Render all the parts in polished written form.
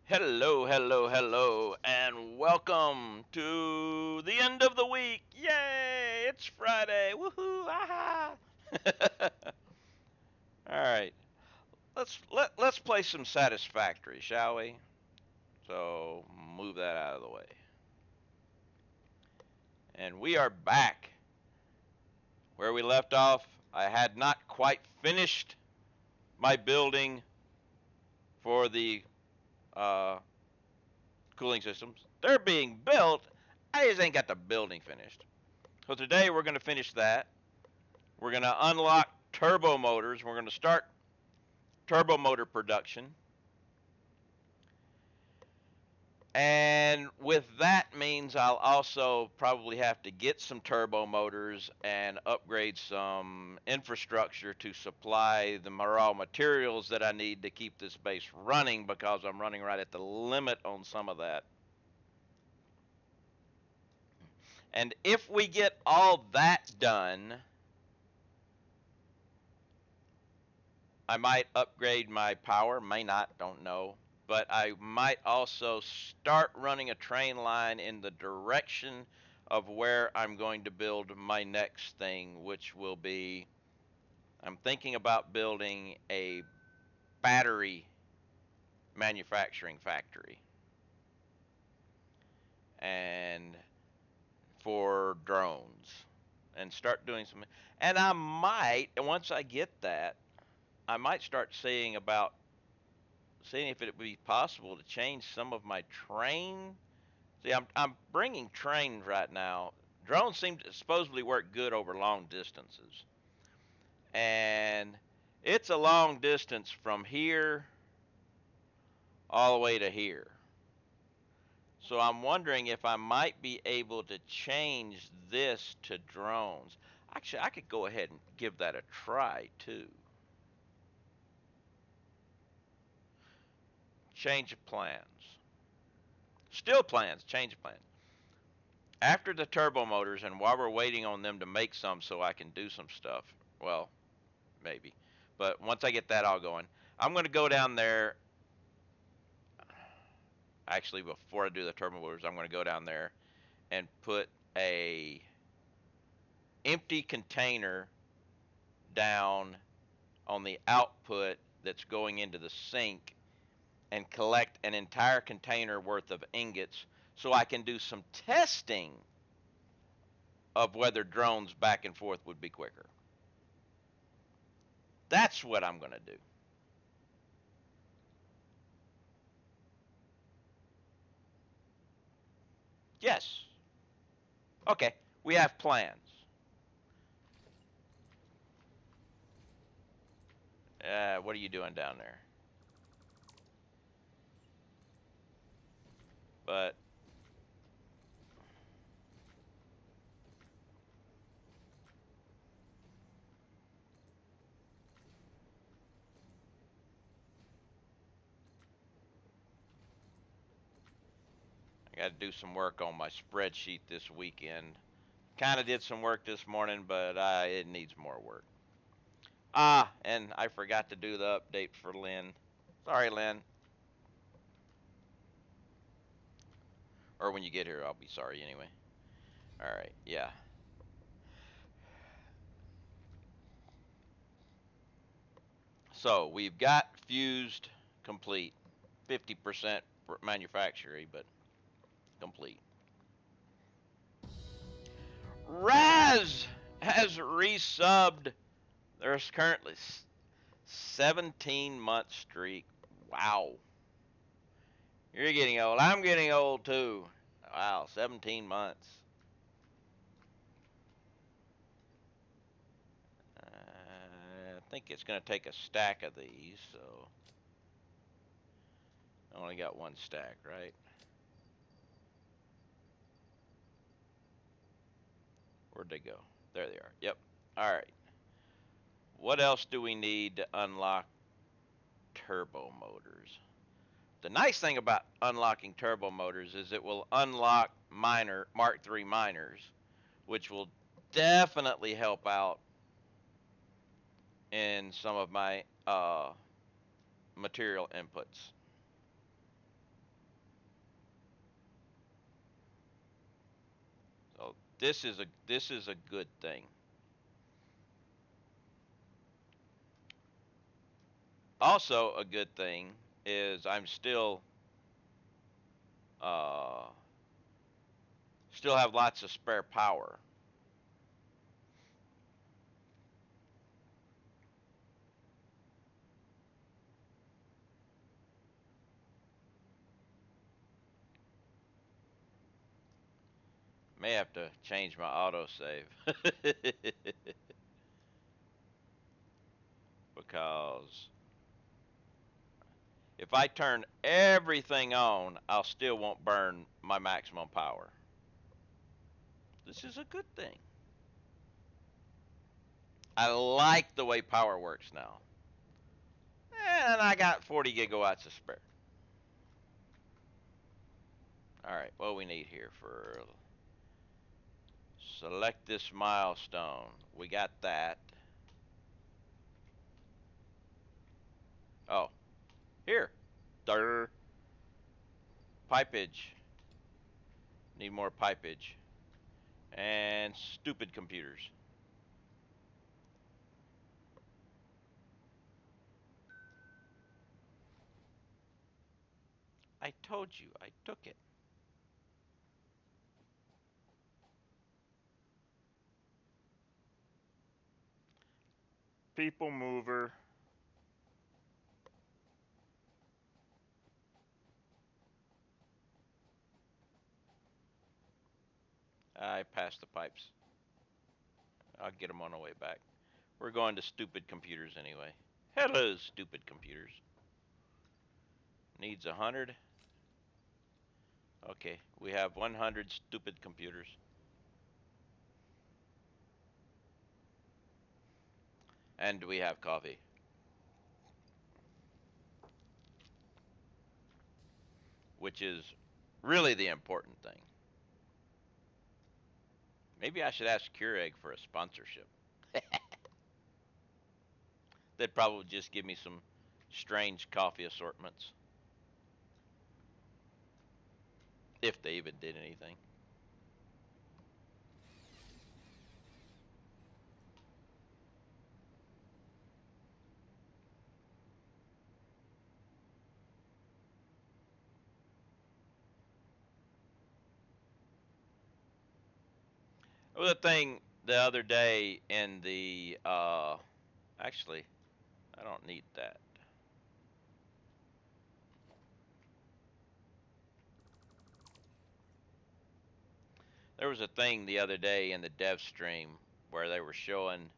Hello, hello, hello, and welcome to the end of the week. Yay! It's Friday. Woohoo! Aha! All right. Let's play some Satisfactory, shall we? So move that out of the way. And we are back where we left off. I had not quite finished my building for the uh, cooling systems. They're being built. I just ain't got the building finished. So today we're going to finish that. We're going to unlock turbo motors. We're going to start turbo motor production. And with that means I'll also probably have to get some turbo motors and upgrade some infrastructure to supply the raw materials that I need to keep this base running because I'm running right at the limit on some of that. And if we get all that done, I might upgrade my power, may not, don't know. But I might also start running a train line in the direction of where I'm going to build my next thing, which will be I'm thinking about building a battery manufacturing factory and for drones and start doing some and I might once I get that I might start seeing if it would be possible to change some of my train. See, I'm bringing trains right now. Drones seem to supposedly work good over long distances, and it's a long distance from here all the way to here. So I'm wondering if I might be able to change this to drones. Actually, I could go ahead and give that a try too. Change of plans. Still plans, change of plans. After the turbo motors and while we're waiting on them to make some so I can do some stuff, well, maybe. But once I get that all going, I'm going to go down there. Actually, before I do the turbo motors, I'm going to go down there and put a empty container down on the output that's going into the sink and collect an entire container worth of ingots so I can do some testing of whether drones back and forth would be quicker. That's what I'm going to do. Yes. Okay. We have plans. What are you doing down there? But I got to do some work on my spreadsheet this weekend. Kind of did some work this morning, but it needs more work. And I forgot to do the update for Lynn. Sorry, Lynn. Or when you get here, I'll be sorry anyway. All right, yeah. So we've got fused complete, 50% manufacturing, but complete. Raz has resubbed. There's currently 17-month streak. Wow. You're getting old. I'm getting old too. Wow, 17 months. I think it's going to take a stack of these, so I only got one stack, right? Where'd they go? There they are. Yep. All right. What else do we need to unlock turbo motors? The nice thing about unlocking turbo motors is it will unlock Mark III miners, which will definitely help out in some of my material inputs. So this is a good thing. Also, a good thing is I'm uh, still have lots of spare power. May have to change my autosave because if I turn everything on, I'll still won't burn my maximum power. This is a good thing. I like the way power works now. And I got 40 gigawatts of spare. All right, what do we need here for select this milestone? We got that. Oh, here. Durr. Pipage. Need more pipage. And stupid computers. I told you, I took it. People mover. I passed the pipes. I'll get them on the way back. We're going to stupid computers anyway. Hello, stupid computers. Needs 100. Okay, we have 100 stupid computers. And we have coffee, which is really the important thing. Maybe I should ask Keurig for a sponsorship. They'd probably just give me some strange coffee assortments, if they even did anything. Well, the thing the other day in the actually, I don't need that. There was a thing the other day in the dev stream where they were showing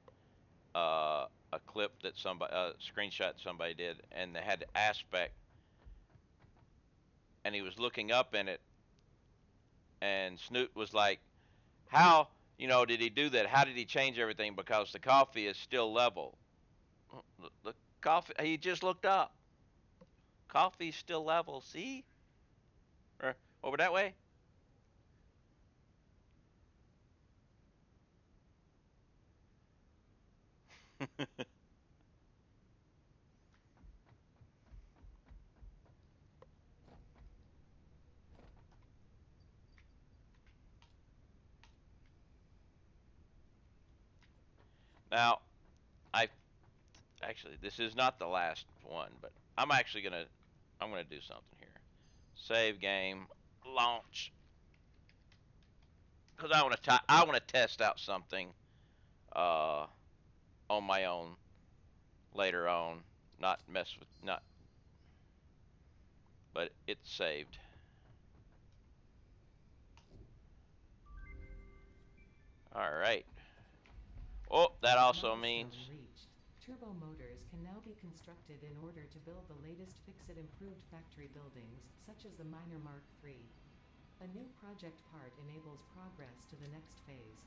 a clip that somebody, a screenshot somebody did, and they had aspect, and he was looking up in it, and Snoot was like, "How, did he do that? How did he change everything? Because the coffee is still level. The coffee, he just looked up. Coffee's still level. See, over that way." Now, I actually this is not the last one, but I'm gonna do something here. Save game, launch, because I want to test out something uh, on my own later on. Not mess with not, but it's saved. All right. Oh, that also means Milestone reached. Turbo motors can now be constructed in order to build the latest Fixit improved factory buildings, such as the Miner Mark III. A new project part enables progress to the next phase.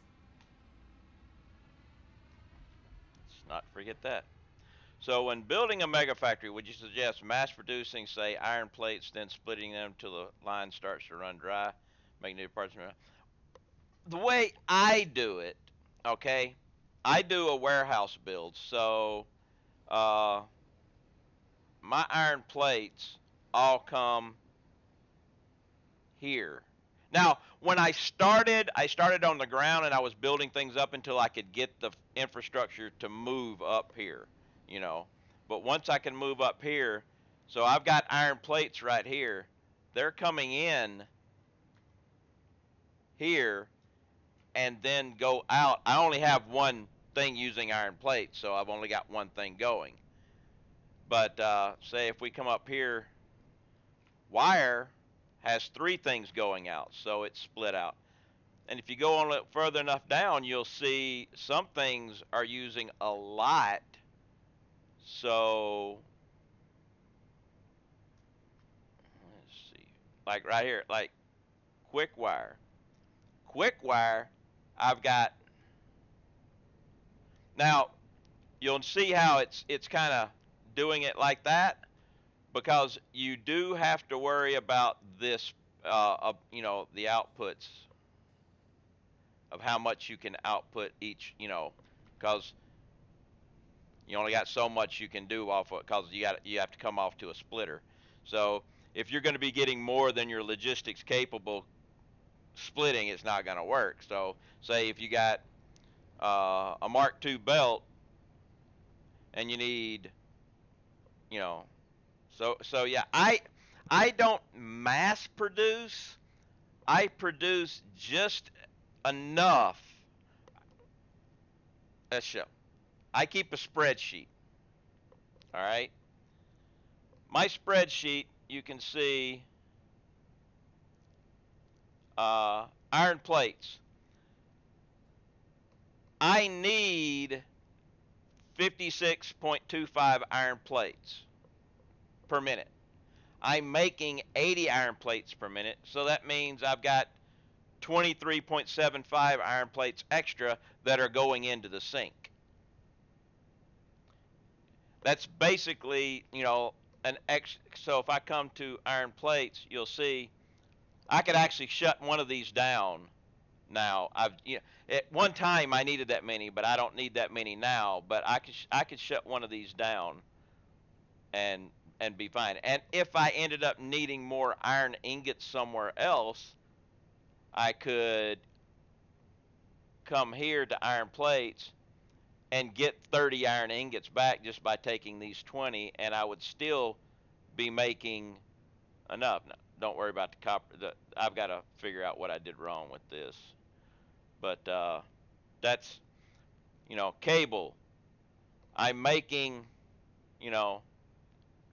let's not forget that. So, when building a mega factory, would you suggest mass producing, say, iron plates, then splitting them till the line starts to run dry, making new parts? The way I do it, okay, I do a warehouse build. So, uh, my iron plates all come here. Now, when I started on the ground and I was building things up until I could get the infrastructure to move up here, you know. But once I can move up here, so I've got iron plates right here. They're coming in here and then go out. I only have one thing using iron plates, so I've only got one thing going. But say if we come up here, wire has three things going out, so it's split out. And if you go on further enough down, you'll see some things are using a lot. So let's see, like right here, like quick wire. Quick wire, I've got now. You'll see how it's kind of doing it like that because you do have to worry about this, the outputs of how much you can output each, because you only got so much you can do off of it because you have to come off to a splitter. So if you're going to be getting more than your logistics capable splitting, it's not going to work. So say if you got a Mark II belt and you need, you know, so yeah, I don't mass produce. I produce just enough. Let's show. I keep a spreadsheet. All right. My spreadsheet, you can see iron plates. I need 56.25 iron plates per minute. I'm making 80 iron plates per minute, so that means I've got 23.75 iron plates extra that are going into the sink. That's basically, an X. So if I come to iron plates, you'll see I could actually shut one of these down now. At one time I needed that many, but I don't need that many now. But I could shut one of these down and be fine. And if I ended up needing more iron ingots somewhere else, I could come here to iron plates and get 30 iron ingots back just by taking these 20, and I would still be making enough. No, don't worry about the copper. I've got to figure out what I did wrong with this. But that's, cable. I'm making, you know,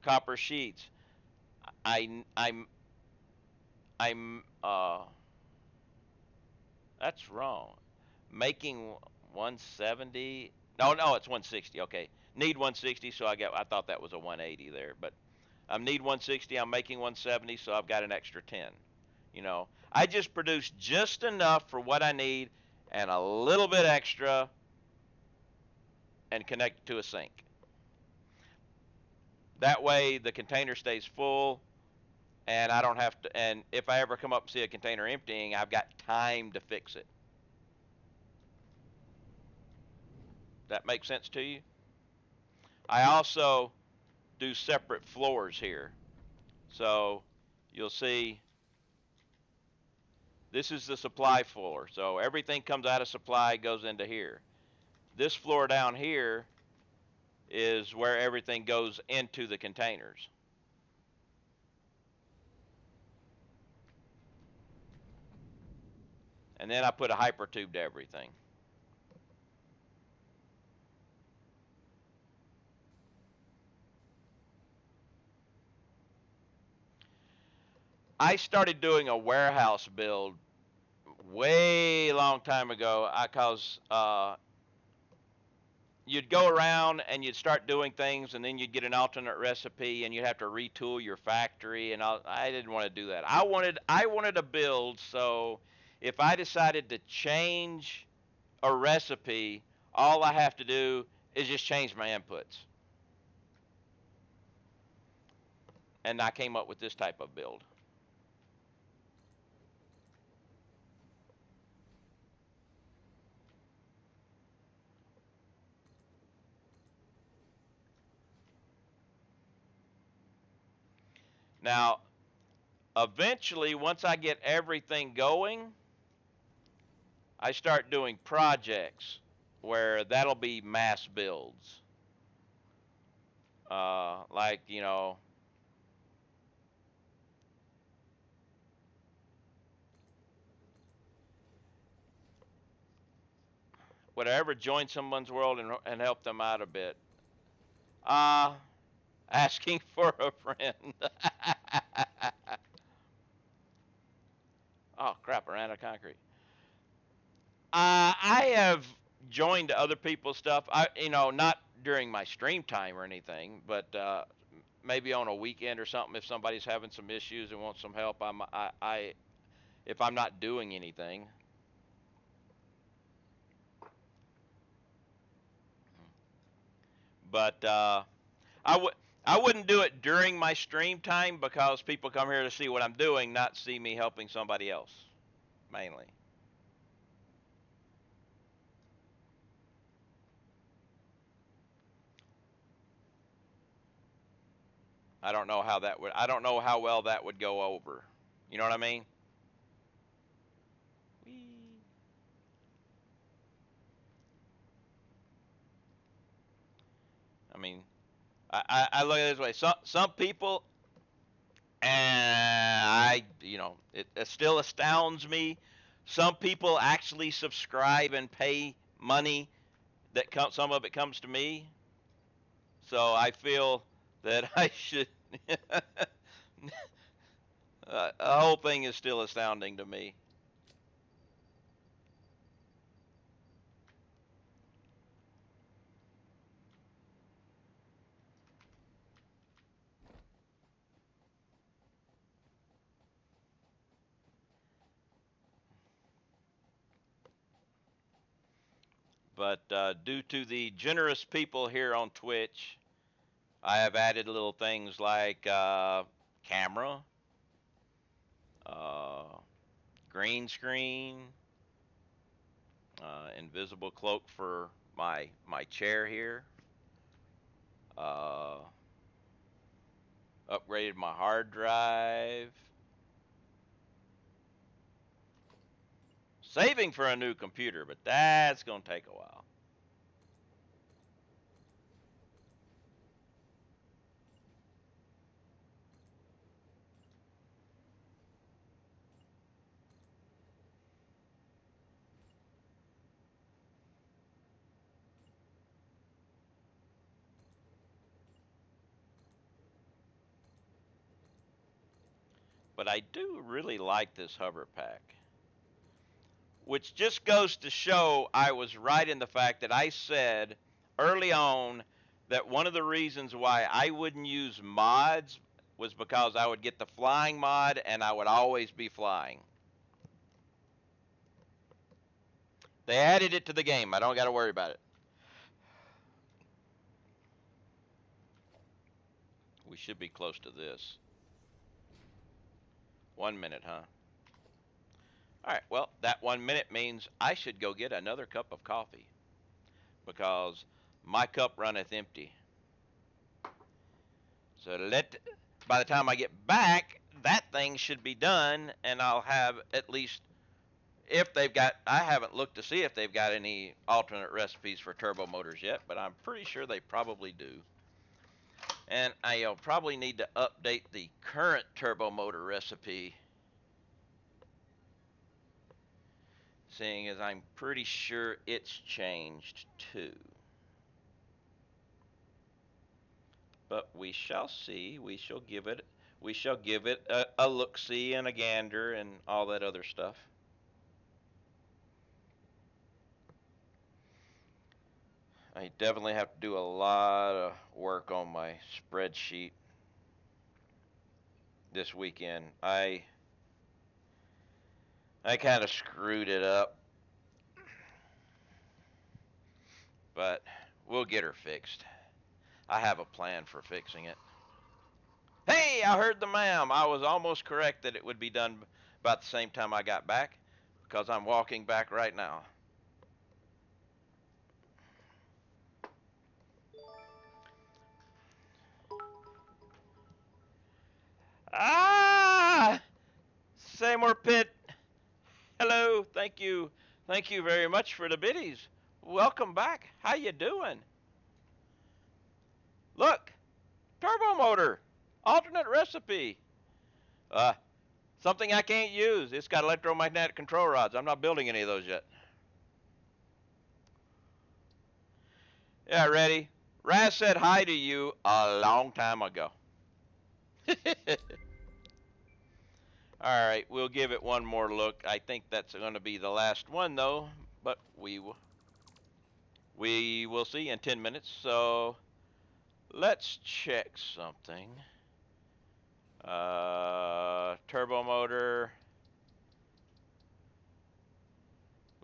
copper sheets. I I'm I'm that's wrong. Making 170. No, no, it's 160. Okay. Need 160, so I thought that was a 180 there, but I need 160. I'm making 170, so I've got an extra 10. I just produce just enough for what I need and a little bit extra and connect it to a sink. That way the container stays full and I don't have to, and if I ever come up and see a container emptying, I've got time to fix it. That makes sense to you? I also do separate floors here. So you'll see this is the supply floor. So everything comes out of supply, goes into here. This floor down here is where everything goes into the containers. And then I put a hyper tube to everything. I started doing a warehouse build way long time ago because you'd go around and you'd start doing things and then you'd get an alternate recipe and you'd have to retool your factory and I didn't want to do that. I wanted a build so if I decided to change a recipe, all I have to do is just change my inputs. And I came up with this type of build. Now, Eventually, once I get everything going, I start doing projects where that'll be mass builds. Like, whatever, join someone's world and help them out a bit. Uh, Asking for a friend. Oh, crap, I ran out of concrete. I have joined other people's stuff. Not during my stream time or anything, but maybe on a weekend or something. If somebody's having some issues and wants some help, if I'm not doing anything. But I would I wouldn't do it during my stream time because people come here to see what I'm doing, not see me helping somebody else, mainly. I don't know how well that would go over. You know what I mean? Whee. I mean, I look at it this way. Some people, and it still astounds me. Some people actually subscribe and pay money some of it comes to me. So I feel that I should. The whole thing is still astounding to me. But due to the generous people here on Twitch, I have added little things like camera, uh, green screen, invisible cloak for my chair here. Uh, Upgraded my hard drive. Saving for a new computer, but that's gonna take a while. But I do really like this hover pack, which just goes to show I was right in the fact that I said early on that one of the reasons why I wouldn't use mods was because I would get the flying mod and I would always be flying. They added it to the game. I don't got to worry about it. We should be close to this. 1 minute, huh? All right, well, that 1 minute means I should go get another cup of coffee because my cup runneth empty. So by the time I get back, that thing should be done, and I'll have at least, if they've got, I haven't looked to see if they've got any alternate recipes for turbo motors yet, but I'm pretty sure they probably do. And I'll probably need to update the current turbo motor recipe, seeing as I'm pretty sure it's changed too. But we shall see. We shall give it a look see and a gander and all that other stuff. I definitely have to do a lot of work on my spreadsheet this weekend. I kind of screwed it up, but we'll get her fixed. I have a plan for fixing it. Hey, I heard the ma'am. I was almost correct that it would be done about the same time I got back because I'm walking back right now. Ah! Seymour Pitt. Hello. Thank you very much for the biddies. Welcome back. How you doing? Look, turbo motor, alternate recipe. Uh, Something I can't use. It's got electromagnetic control rods. I'm not building any of those yet. Yeah, ready? Raz said hi to you a long time ago. All right, we'll give it one more look. I think that's going to be the last one, though, but we will see in 10 minutes. So let's check something. Turbo motor.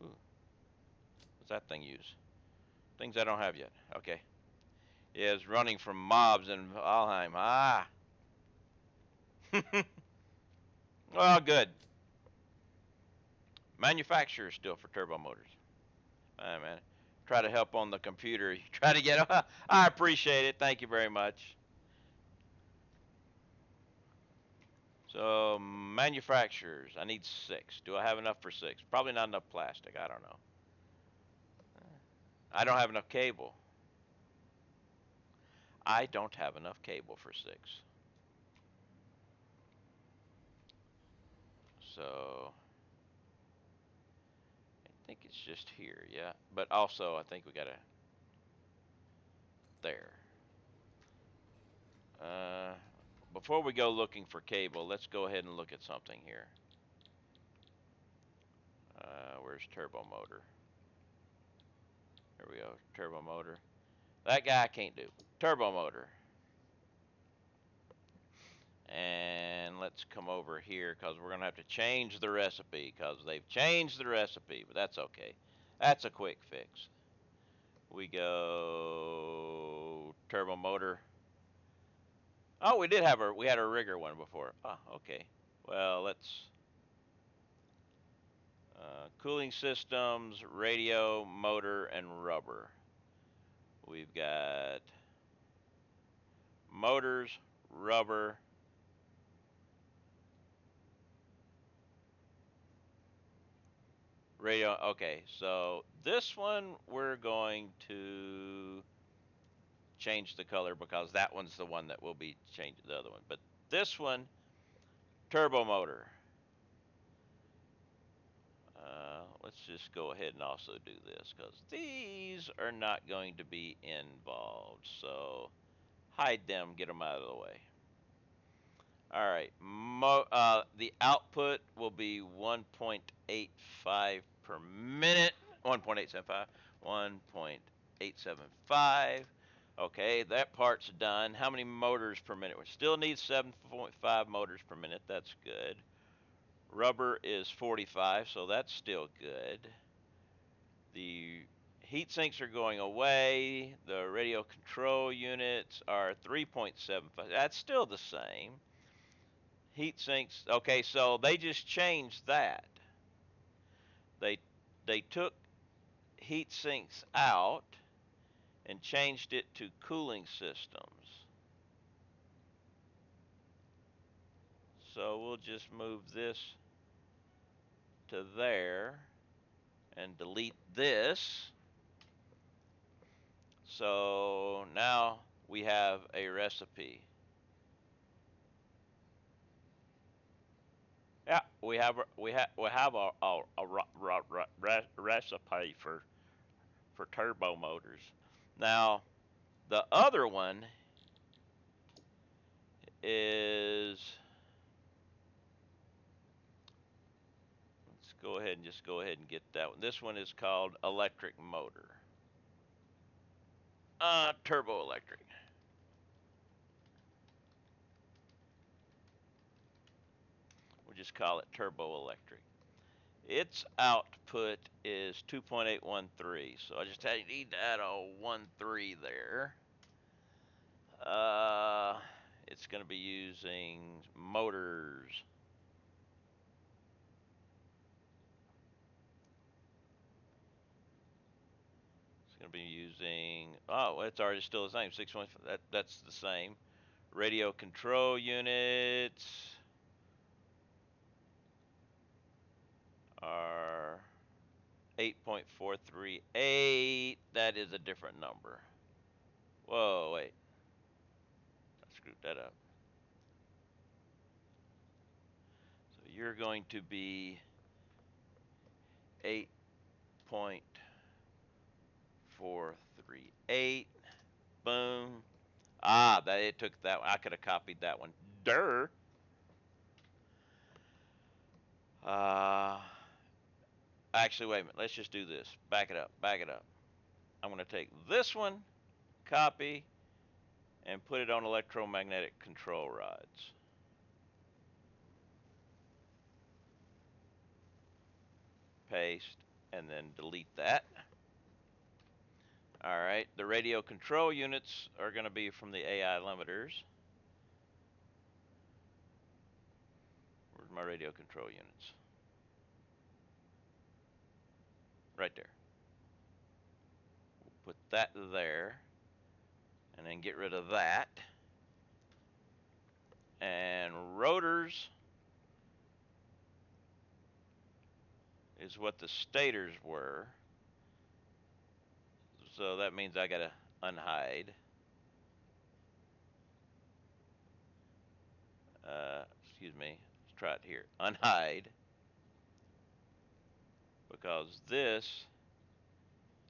Ooh, what's that thing use? Things I don't have yet. Okay. Yeah, it's running from mobs in Valheim. Ah. Well, good. Manufacturer still for turbo motors. All right, man. Try to help on the computer. You try to get. I appreciate it. Thank you very much. So manufacturers, I need 6. Do I have enough for 6? Probably not enough plastic. I don't know. I don't have enough cable. I don't have enough cable for 6. So I think it's just here, yeah. But also I think we gotta there. Uh, Before we go looking for cable, let's go ahead and look at something here. Where's turbo motor? There we go, turbo motor. That guy I can't do. Turbo motor. And let's come over here because we're going to have to change the recipe because they've changed the recipe, but that's okay. That's a quick fix. We go turbo motor. Oh, we had a rigger one before. Oh, okay. Well, let's cooling systems, radio, motor, and rubber. We've got motors, rubber, radio. Okay, so this one we're going to change the color because that one's the one that will be changing the other one. But this one, turbo motor. Let's just go ahead and also do this because these are not going to be involved. So hide them, get them out of the way. All right, the output will be 1.85 per minute, 1.875, 1.875. Okay, that part's done. How many motors per minute? We still need 7.5 motors per minute. That's good. Rubber is 45, so that's still good. The heat sinks are going away. The radio control units are 3.75. That's still the same. Heat sinks. Okay, so they just changed that. They they took heat sinks out and changed it to cooling systems. So we'll just move this to there and delete this. So now we have a recipe. Yeah, we have a recipe for turbo motors. Now the other one is, let's go ahead and get that one. This one is called electric motor. Turbo electric. We'll just call it turbo electric. Its output is 2.813, so I just need to add a 1.3 there. It's going to be using motors. It's going to be using, oh, it's already still the same, 6.5. That's the same. Radio control units. 8.438. That is a different number. Whoa, wait. I screwed that up. So you're going to be 8.438. Boom. Ah, that it took that one. I could have copied that one. Durr. Uh, actually, wait a minute. Let's just do this. Back it up. Back it up. I'm going to take this one, copy, and put it on electromagnetic control rods. Paste, and then delete that. All right, the radio control units are going to be from the AI limiters. Where's my radio control units? Right there. We'll put that there, and then get rid of that. And rotors is what the stators were. So that means I got to unhide. Excuse me. Let's try it here. Unhide. Because this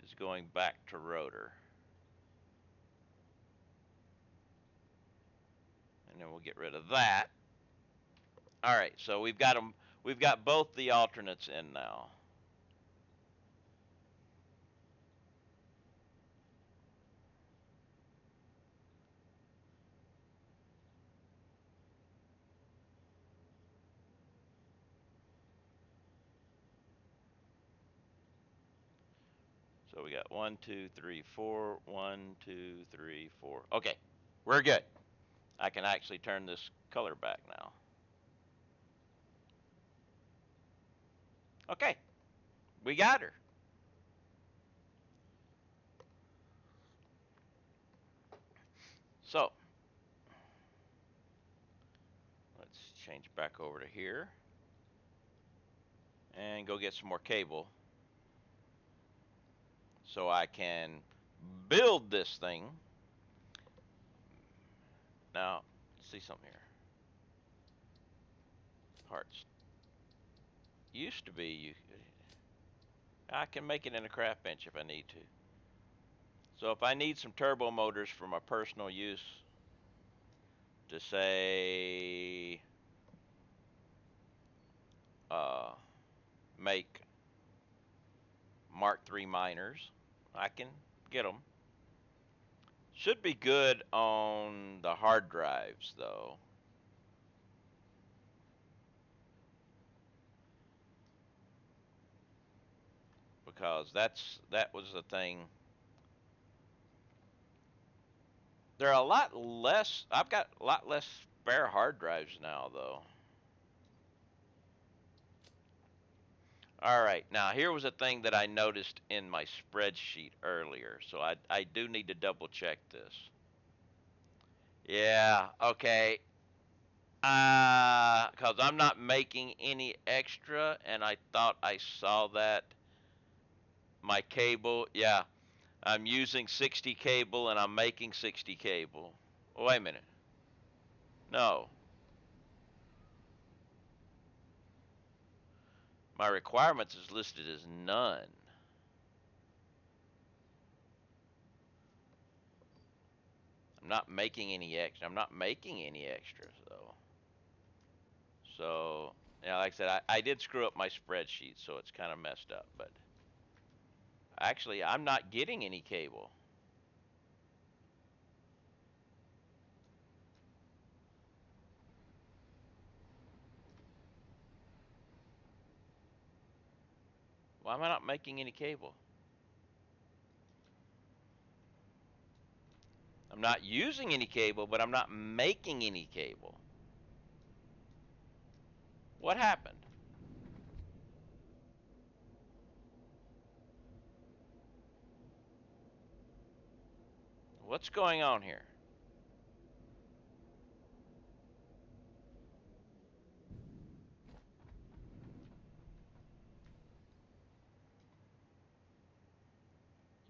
is going back to rotor. And then we'll get rid of that. All right, so we've got them. We've got both the alternates in now. So we got 1, 2, 3, 4. 1, 2, 3, 4. Okay, we're good. I can actually turn this color back now. Okay, we got her. So let's change back over to here and go get some more cable so I can build this thing. Now, let's see something here. Parts. Used to be, I can make it in a craft bench if I need to. So if I need some turbo motors for my personal use, to say, make Mark III miners, I can get them. Should be good on the hard drives though. Because that was the thing. There are a lot less. I've got a lot less spare hard drives now though. All right, now here was a thing that I noticed in my spreadsheet earlier, so I do need to double check this. Yeah, okay. Because I'm not making any extra, and I thought I saw that. My cable, yeah, I'm using 60 cable, and I'm making 60 cable. Oh, wait a minute. No. My requirements is listed as none. I'm not making any extra. I'm not making any extras, though. So, yeah, like I said, I did screw up my spreadsheet, so it's kind of messed up. But actually, I'm not getting any cable. Why am I not making any cable? I'm not using any cable, but I'm not making any cable. What happened? What's going on here?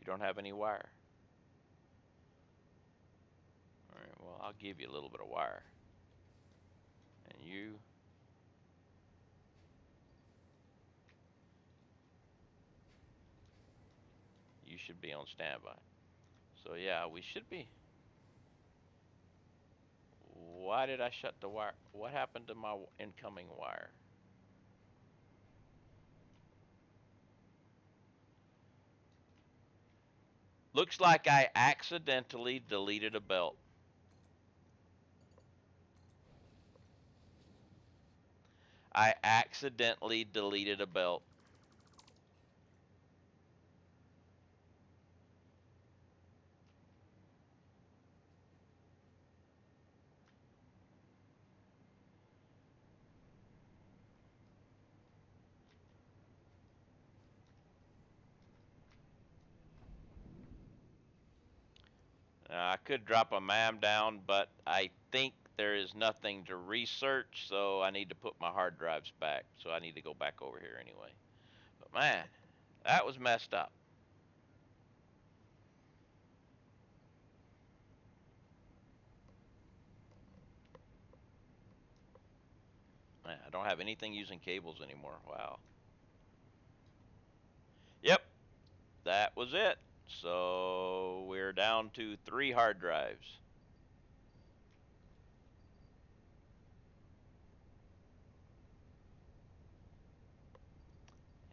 don't have any wire. All right, well, I'll give you a little bit of wire. And you should be on standby. So yeah, we should be. Why did I shut the wire? What happened to my incoming wire? Looks like I accidentally deleted a belt. I accidentally deleted a belt. Now, I could drop a MAM down, but I think there is nothing to research, so I need to put my hard drives back. So I need to go back over here anyway. But man, that was messed up. Man, I don't have anything using cables anymore. Wow. Yep, that was it. So we're down to 3 hard drives.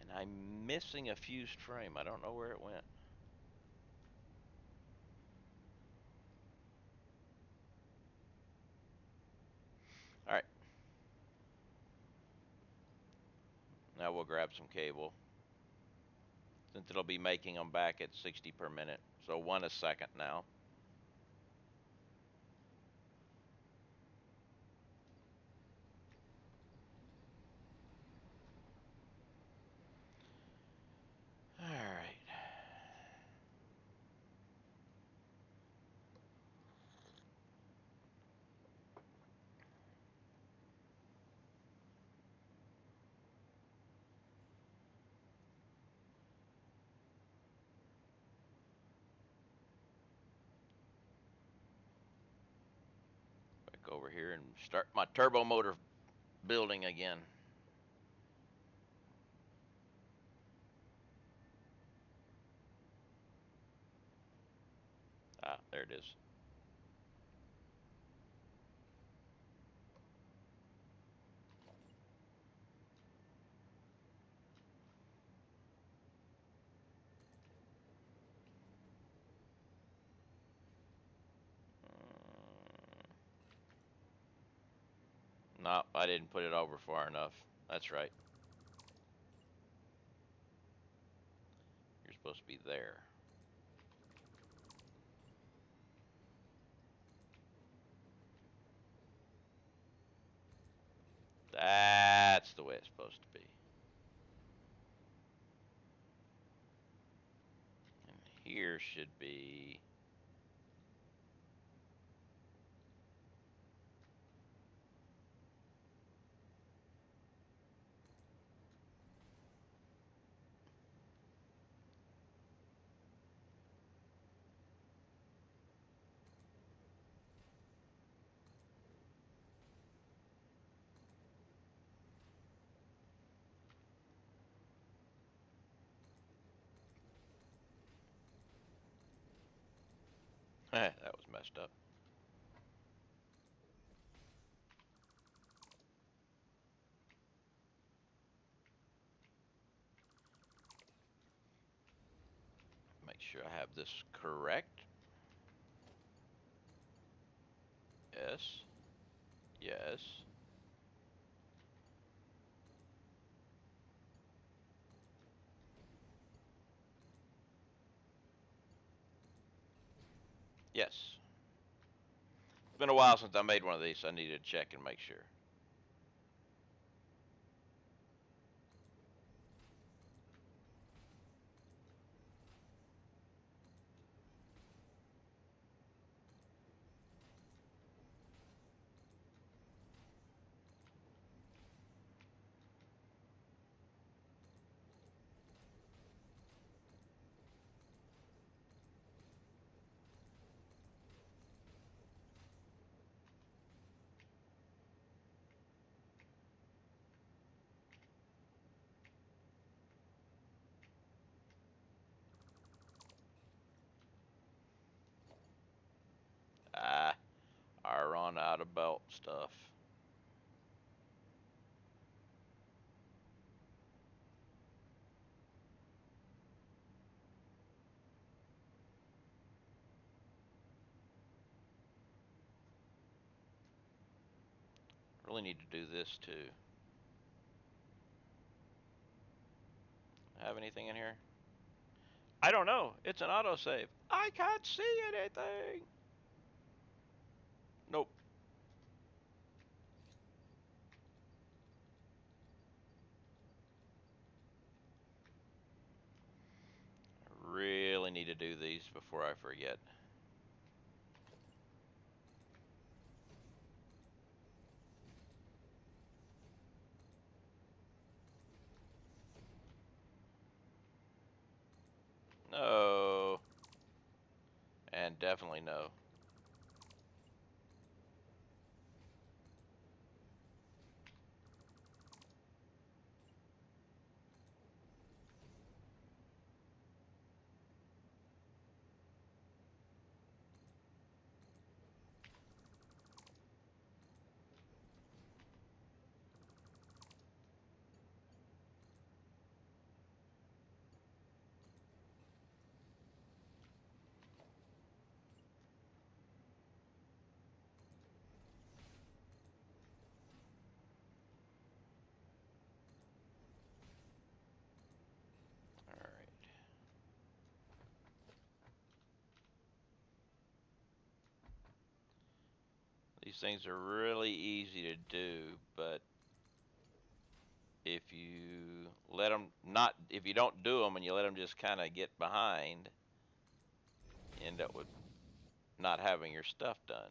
And I'm missing a fused frame. I don't know where it went. All right, now we'll grab some cable. Since it'll be making them back at 60 per minute. So 1 a second now. All right. Back over here and start my turbo motor building again. Ah, there it is. No, I didn't put it over far enough. That's right. You're supposed to be there. That's the way it's supposed to be. And here should be. That was messed up. Make sure I have this correct. Yes. Yes. Yes. It's been a while since I made one of these, so I needed to check and make sure. on out of belt stuff. Really need to do this too. Have anything in here? I don't know. It's an autosave. I can't see anything. Nope. I really need to do these before I forget. No. And definitely no. All right. These things are really easy to do, but if you let them not, if you don't do them and you let them just kind of get behind, you end up with not having your stuff done.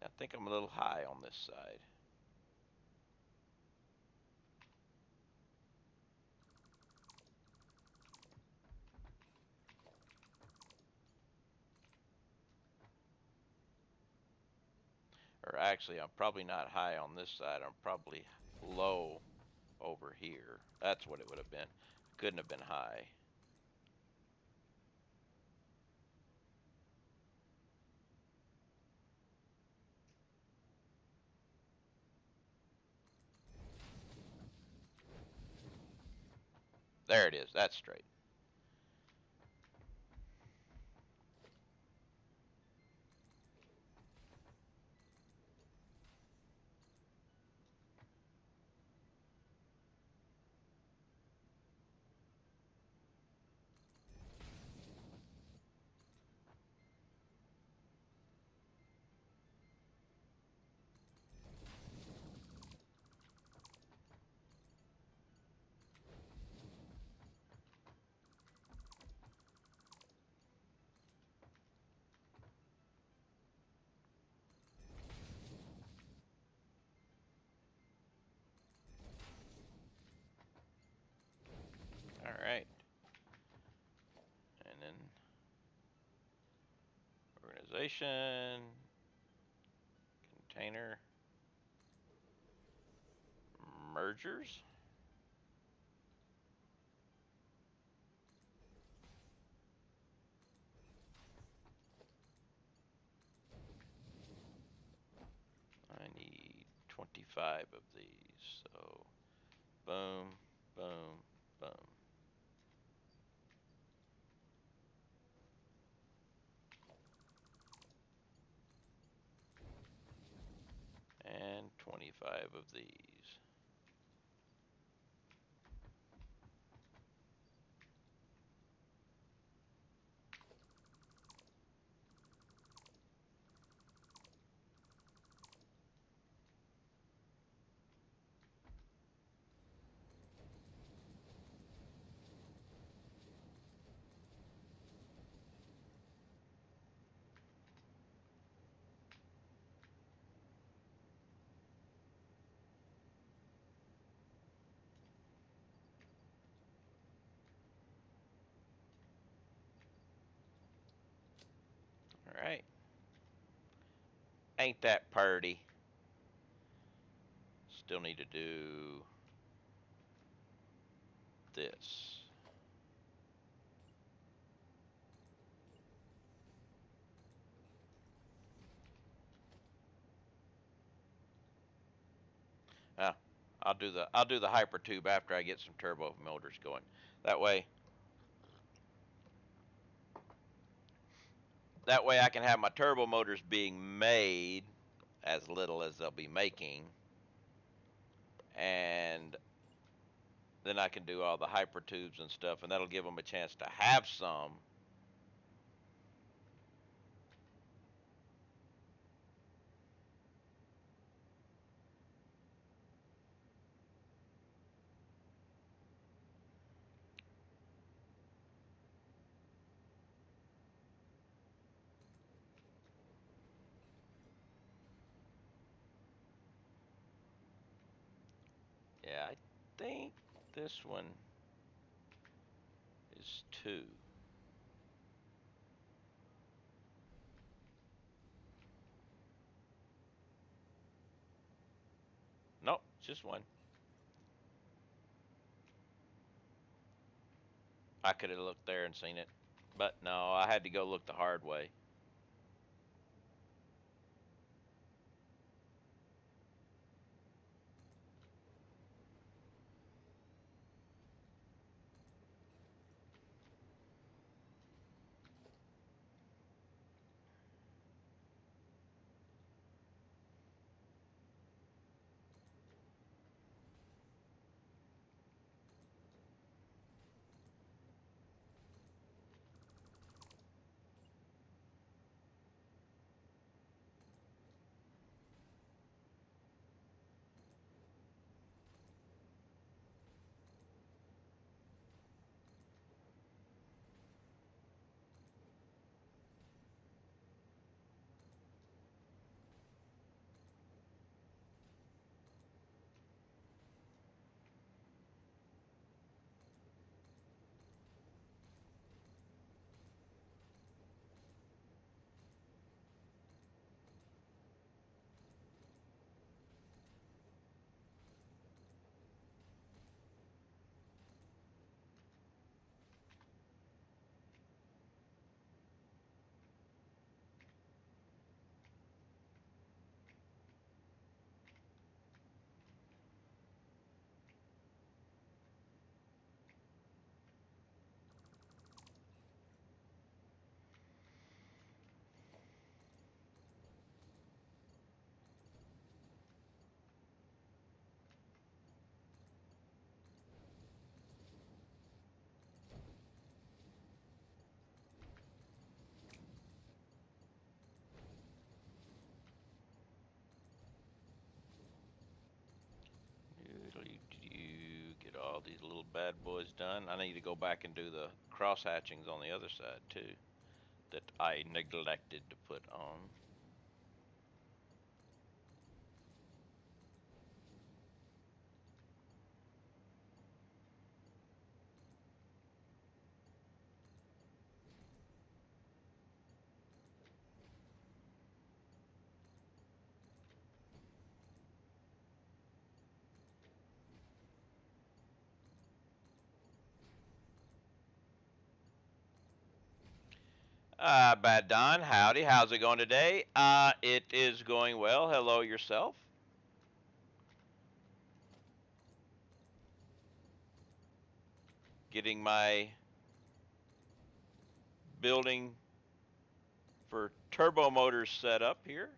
I think I'm a little high on this side. Or actually, I'm probably not high on this side. I'm probably low over here. That's what it would have been. Couldn't have been high. There it is. That's straight. All right. And then organization, container, mergers. I need 25 of these. So boom, boom, boom. And 25 of these. Ain't that purty? Still need to do this. Uh, I'll do the hypertube after I get some turbo motors going. That way that way I can have my turbo motors being made as little as they'll be making, and then I can do all the hypertubes and stuff, and that'll give them a chance to have some. Yeah, I think this one is 2. Nope, it's just 1. I could have looked there and seen it, but no, I had to go look the hard way. Get all these little bad boys done. I need to go back and do the cross hatchings on the other side too, that I neglected to put on. Bad Don, howdy. How's it going today? It is going well. Hello yourself. Getting my building for turbo motors set up here.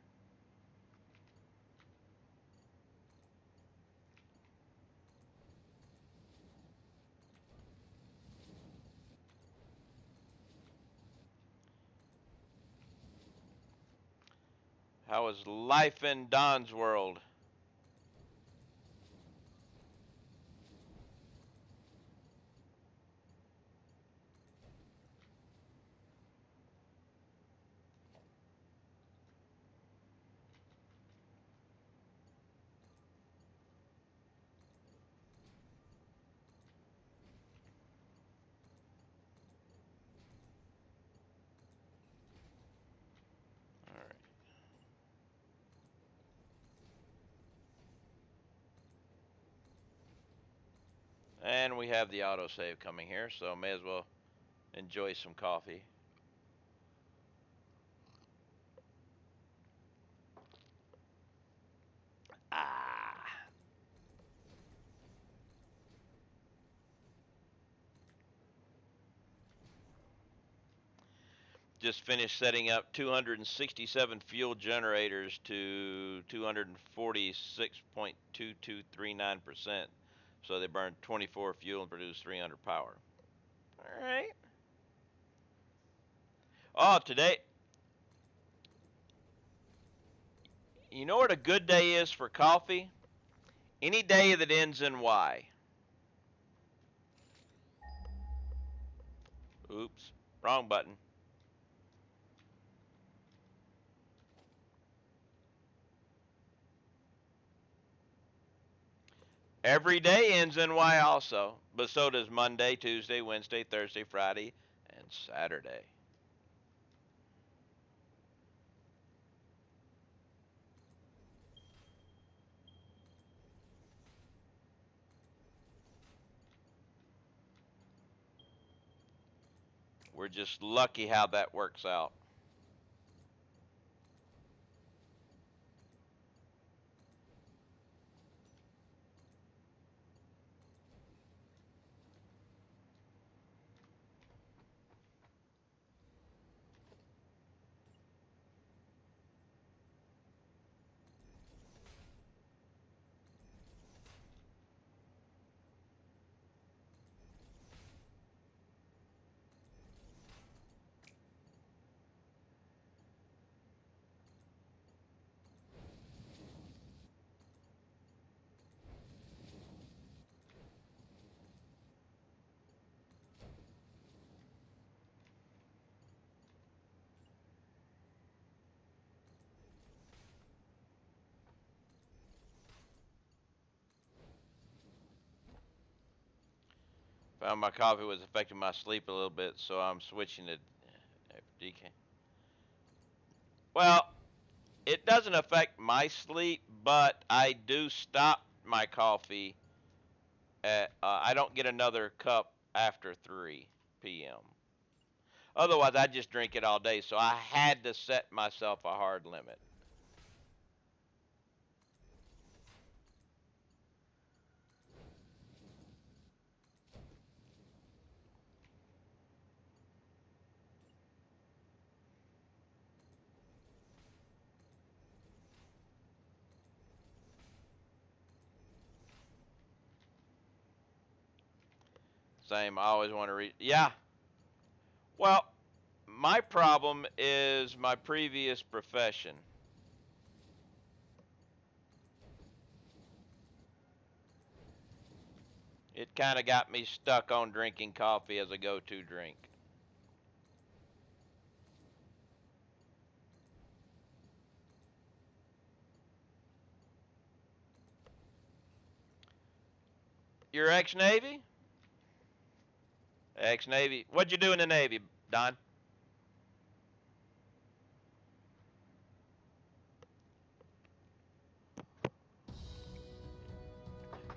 How is life in Don's world? All right. And we have the autosave coming here, so may as well enjoy some coffee. Ah. Just finished setting up 267 fuel generators to 246.2239%. So they burn 24 fuel and produce 300 power. All right. Oh, today, you know what a good day is for coffee? Any day that ends in Y. Oops, wrong button. Every day ends in Y also, but so does Monday, Tuesday, Wednesday, Thursday, Friday, and Saturday. We're just lucky how that works out. Found my coffee was affecting my sleep a little bit, so I'm switching to decaf. Well, it doesn't affect my sleep, but I do stop my coffee at. I don't get another cup after 3 p.m. Otherwise, I just drink it all day. So I had to set myself a hard limit. Same. I always want to read. Yeah. Well, my problem is my previous profession. It kind of got me stuck on drinking coffee as a go-to drink. You're ex-Navy? Ex-Navy. What'd you do in the Navy, Don?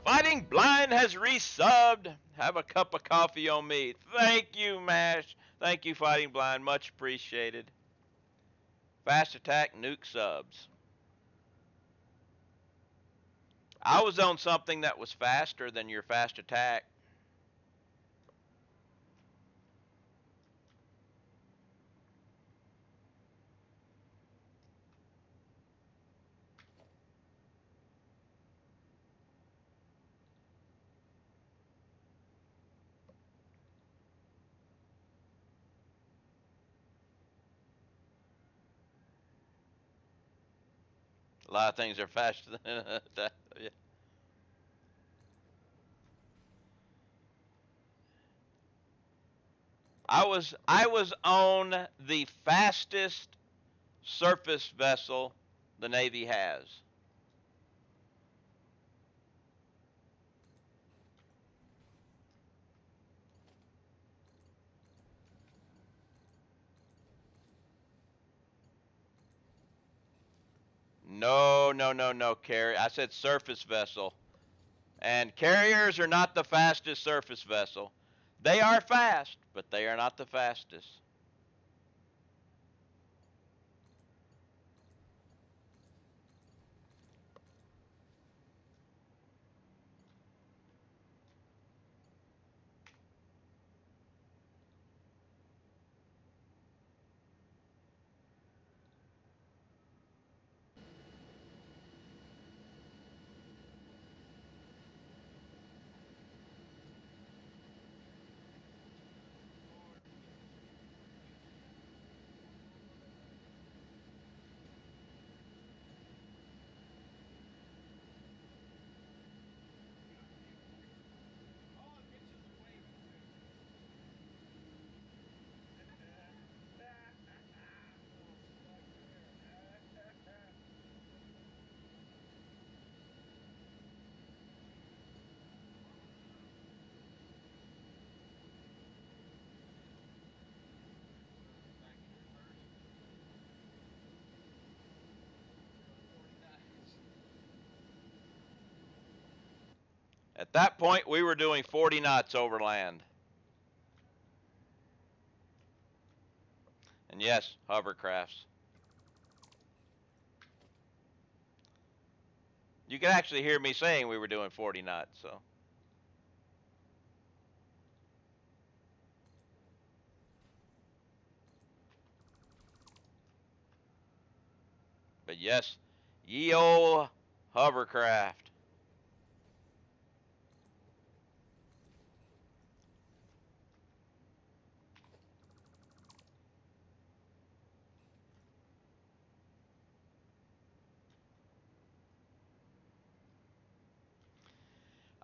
Fighting Blind has resubbed. Have a cup of coffee on me. Thank you, MASH. Thank you, Fighting Blind. Much appreciated. Fast Attack Nuke subs. I was on something that was faster than your Fast Attack. A lot of things are faster than that. Yeah. I was on the fastest surface vessel the Navy has. No, no, no, no, Carrie. I said surface vessel. And carriers are not the fastest surface vessel. They are fast, but they are not the fastest. At that point, we were doing 40 knots over land. And yes, hovercrafts. You could actually hear me saying we were doing 40 knots, so. But yes, ye old hovercraft.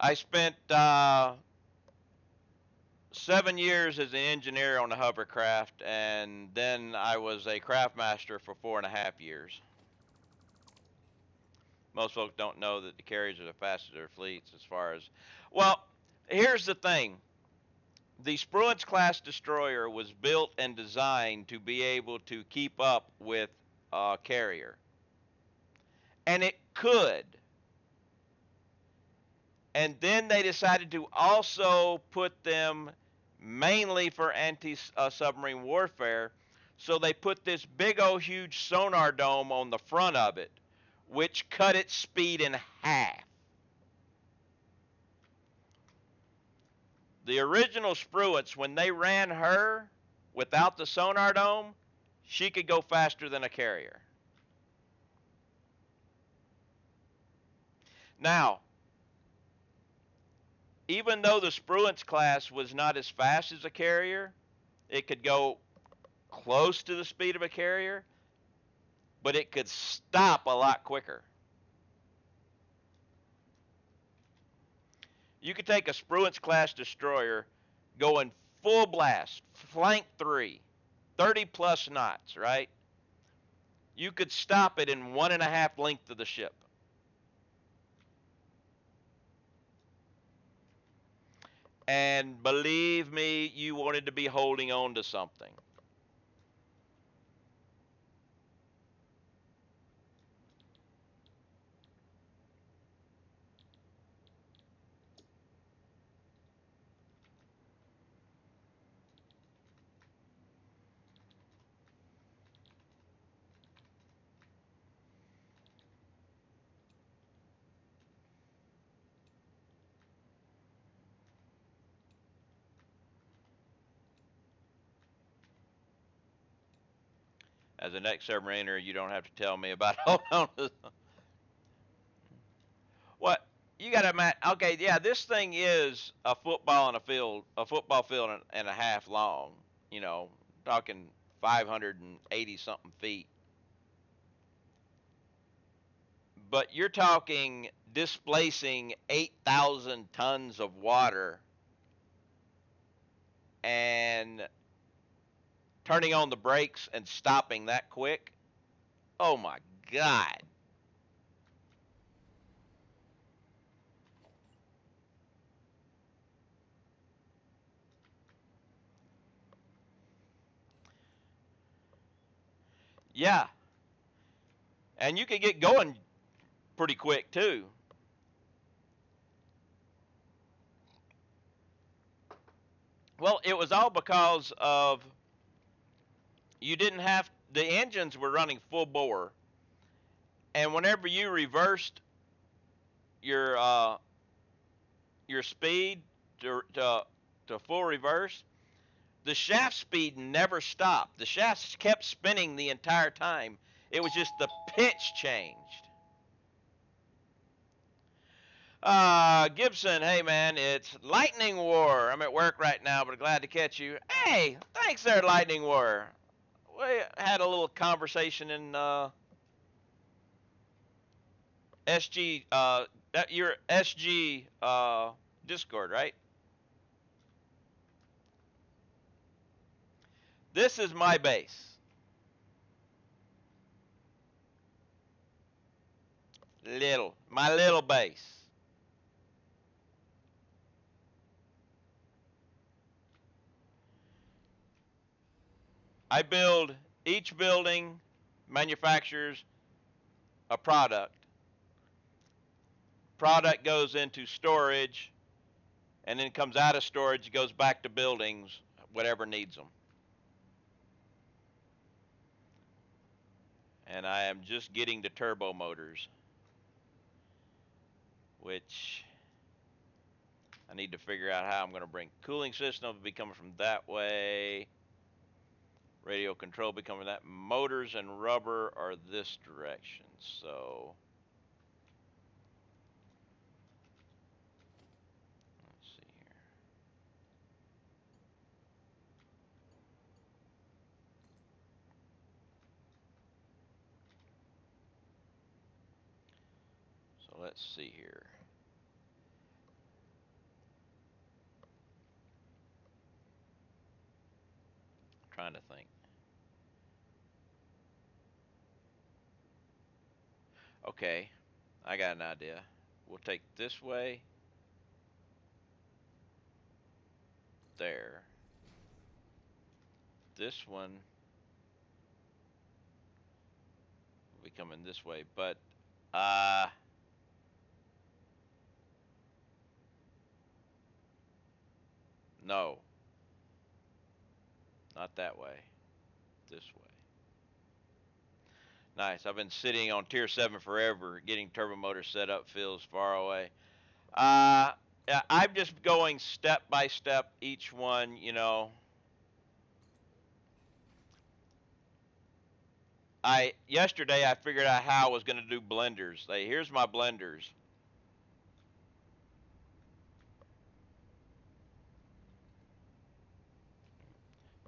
I spent 7 years as an engineer on a hovercraft, and then I was a craftmaster for 4.5 years. Most folks don't know that the carriers are the fastest of their fleets as far as. Well, here's the thing. The Spruance class destroyer was built and designed to be able to keep up with a carrier. And it could. And then they decided to also put them mainly for anti-submarine warfare. So they put this big old huge sonar dome on the front of it, which cut its speed in half. The original Spruance, when they ran her without the sonar dome, she could go faster than a carrier. Now, even though the Spruance class was not as fast as a carrier, it could go close to the speed of a carrier, but it could stop a lot quicker. You could take a Spruance class destroyer going full blast, flank 3, 30 plus knots, right? You could stop it in 1.5 length of the ship. And believe me, you wanted to be holding on to something. As an ex-submariner, you don't have to tell me about hold on to. What you got to match? Okay, yeah, this thing is a football in a field, a football field and a half long. You know, talking 580 something feet. But you're talking displacing 8,000 tons of water and turning on the brakes and stopping that quick. Oh my God. Yeah. And you can get going pretty quick too. Well, it was all because of you didn't have the engines were running full bore, and whenever you reversed your uh, your speed to full reverse, the shaft speed never stopped. The shafts kept spinning the entire time. It was just the pitch changed. Gibson, hey man, it's Lightning War. I'm at work right now, but glad to catch you. Hey, thanks there, Lightning War. We had a little conversation in SG, your SG Discord, right? This is my base. My little base. I build each building manufactures a product. Product goes into storage and then comes out of storage, goes back to buildings, whatever needs them. And I am just getting the turbo motors, which I need to figure out how I'm going to bring cooling system will be coming from that way. Radio control be coming that. Motors and rubber are this direction. So let's see here. So let's see here. I'm trying to think. Okay, I got an idea. We'll take this way, there. This one will be coming this way, but uh, no, not that way. This way. Nice. I've been sitting on tier 7 forever. Getting turbo motor set up feels far away. Uh, yeah, I'm just going step by step each one, you know. Yesterday I figured out how I was going to do blenders. Here's my blenders.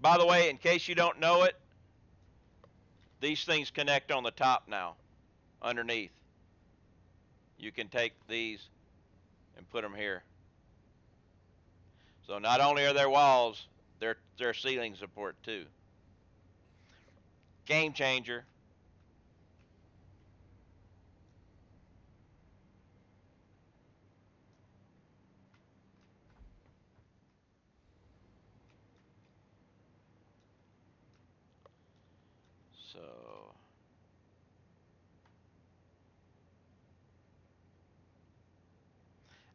By the way, in case you don't know it, these things connect on the top now, underneath. You can take these and put them here. So not only are there walls, they're ceiling support too. Game changer. So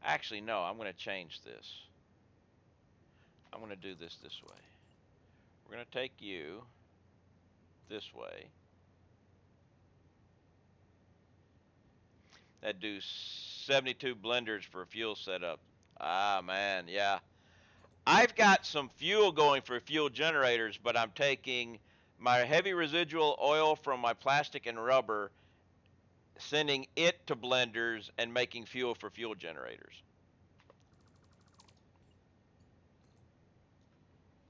actually no, I'm going to change this. I'm going to do this way. We're going to take you this way. That do 72 blenders for fuel setup. Ah man, yeah. I've got some fuel going for fuel generators, but I'm taking my heavy residual oil from my plastic and rubber, sending it to blenders and making fuel for fuel generators.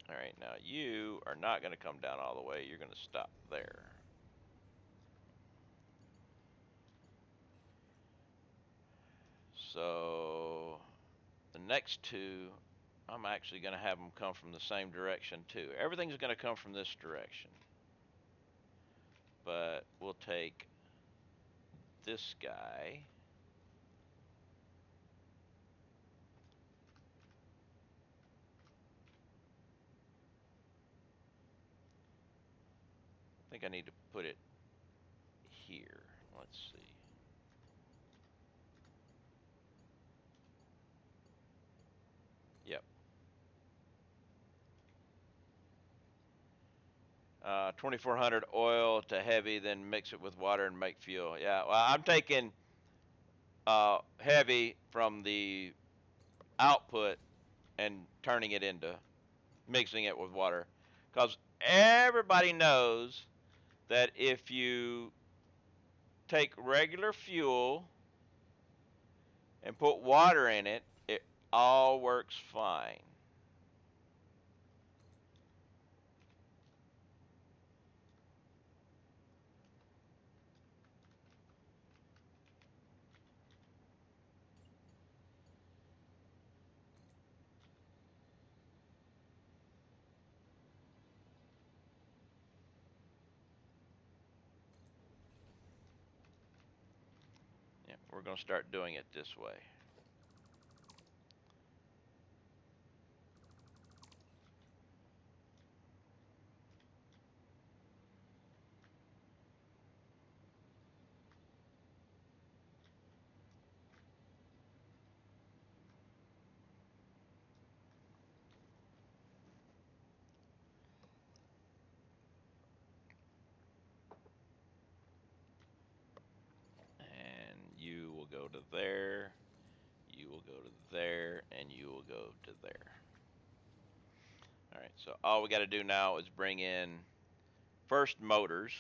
All right, now you are not going to come down all the way. You're going to stop there. So the next two, I'm actually going to have them come from the same direction too. Everything's going to come from this direction. But we'll take this guy. I think I need to put it here. Let's see. Yep. 2400 oil to heavy, then mix it with water and make fuel. Yeah, well, I'm taking heavy from the output and turning it into mixing it with water, because everybody knows that if you take regular fuel and put water in it, it all works fine. Yeah, we're going to start doing it this way. And you will go to there, you will go to there, and you will go to there. All right, so all we got to do now is bring in first motors.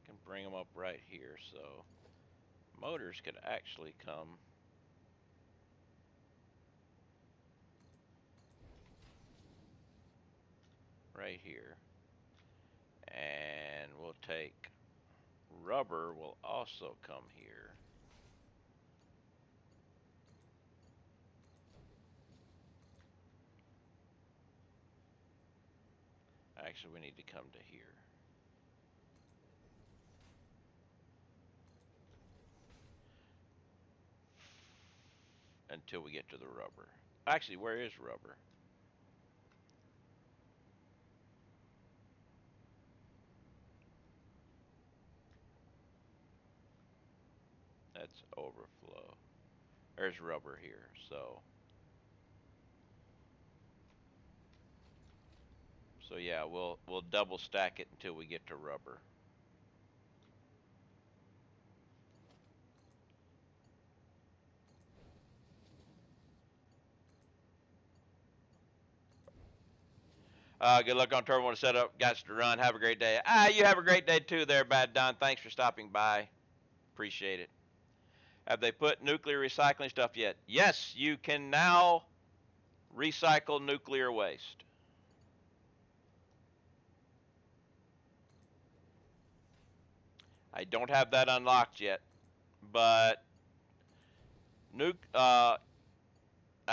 I can bring them up right here, so motors could actually come right here. And we'll take rubber will also come here. Actually, we need to come to here. Until we get to the rubber. Actually, where is rubber? That's overflow. There's rubber here, so yeah, we'll double stack it until we get to rubber. Good luck on Turbo One setup. Got to run. Have a great day. You have a great day too there, Bad Don. Thanks for stopping by. Appreciate it. Have they put nuclear recycling stuff yet? Yes, you can now recycle nuclear waste. I don't have that unlocked yet, but I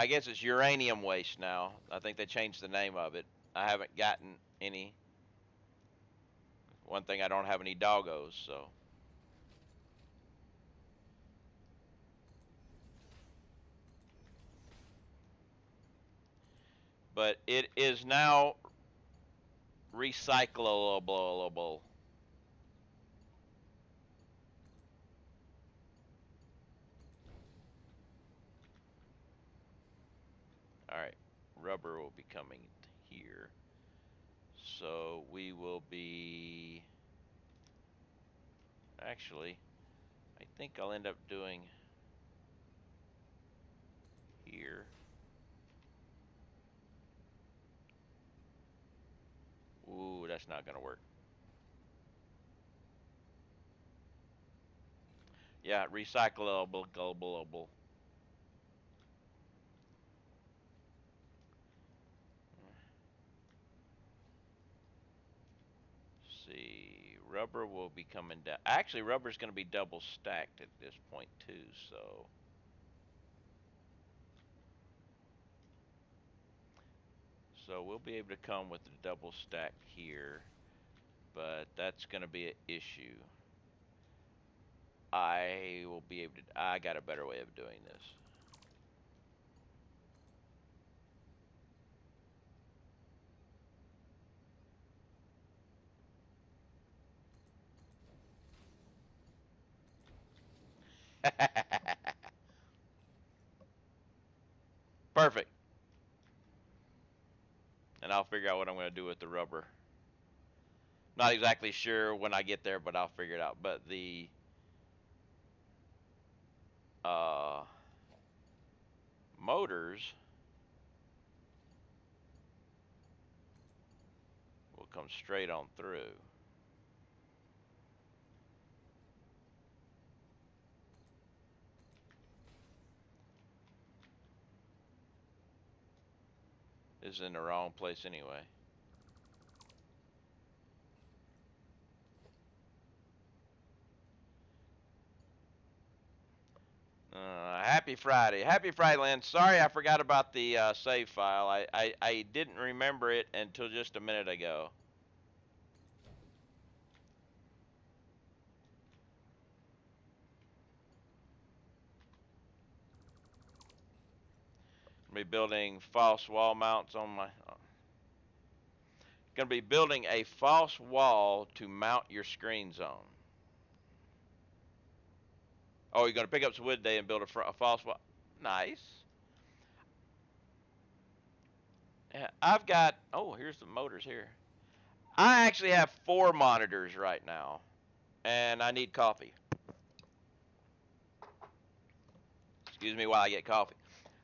guess it's uranium waste now. I think they changed the name of it. I haven't gotten any. One thing, I don't have any doggos, so. But it is now recyclable. All right, rubber will be coming here. So we will be. Actually, I think I'll end up doing here. Ooh, that's not going to work. Yeah, recyclable, global. See, rubber will be coming down. Actually, rubber's going to be double stacked at this point too, so we'll be able to come with the double stack here, but that's going to be an issue. I will be able to. I got a better way of doing this. Perfect. And I'll figure out what I'm going to do with the rubber. Not exactly sure when I get there, but I'll figure it out. But the uh, motors will come straight on through. This is in the wrong place anyway. Happy Friday. Happy Friday, Lynn. Sorry I forgot about the save file. I didn't remember it until just a minute ago. I'm going to be building false wall mounts on my... Going to be building a false wall to mount your screens on. Oh, you're going to pick up some wood today and build a false wall. Nice. I've got... Oh, here's the motors here. I actually have 4 monitors right now. And I need coffee. Excuse me while I get coffee.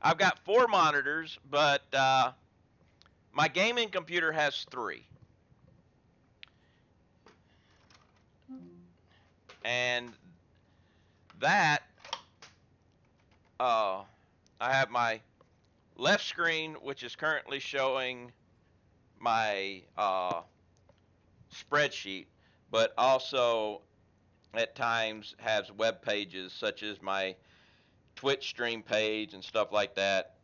I've got 4 monitors, but my gaming computer has 3. And that, I have my left screen, which is currently showing my spreadsheet, but also at times has web pages such as my Twitch stream page and stuff like that,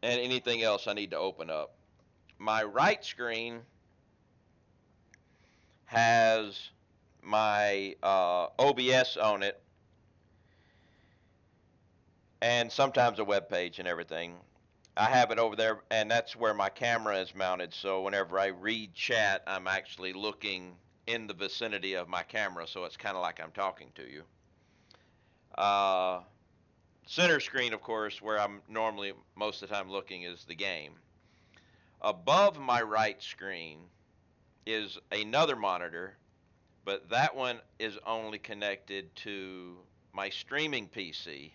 and anything else I need to open up. My right screen has my OBS on it, and sometimes a web page and everything. I have it over there, and that's where my camera is mounted. So whenever I read chat, I'm actually looking in the vicinity of my camera, so it's kind of like I'm talking to you. Center screen, of course, where I'm normally most of the time looking, is the game. Above my right screen is another monitor, but that one is only connected to my streaming PC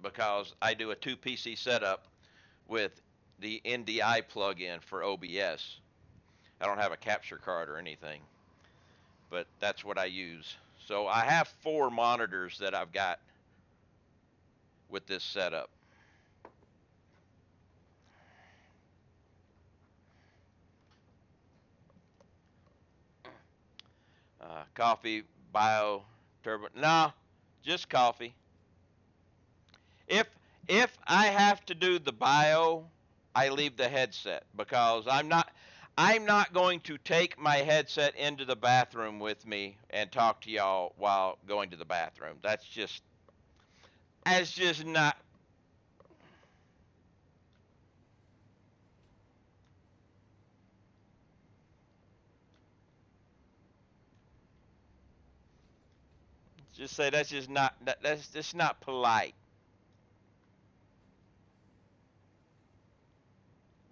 because I do a 2 PC setup with the NDI plug-in for OBS. I don't have a capture card or anything, but that's what I use. So I have 4 monitors that I've got with this setup. Coffee, bio, turbo. No, just coffee. If if I have to do the bio, I leave the headset because I'm not going to take my headset into the bathroom with me and talk to y'all while going to the bathroom. That's just not. Just say that's just not that's just not polite.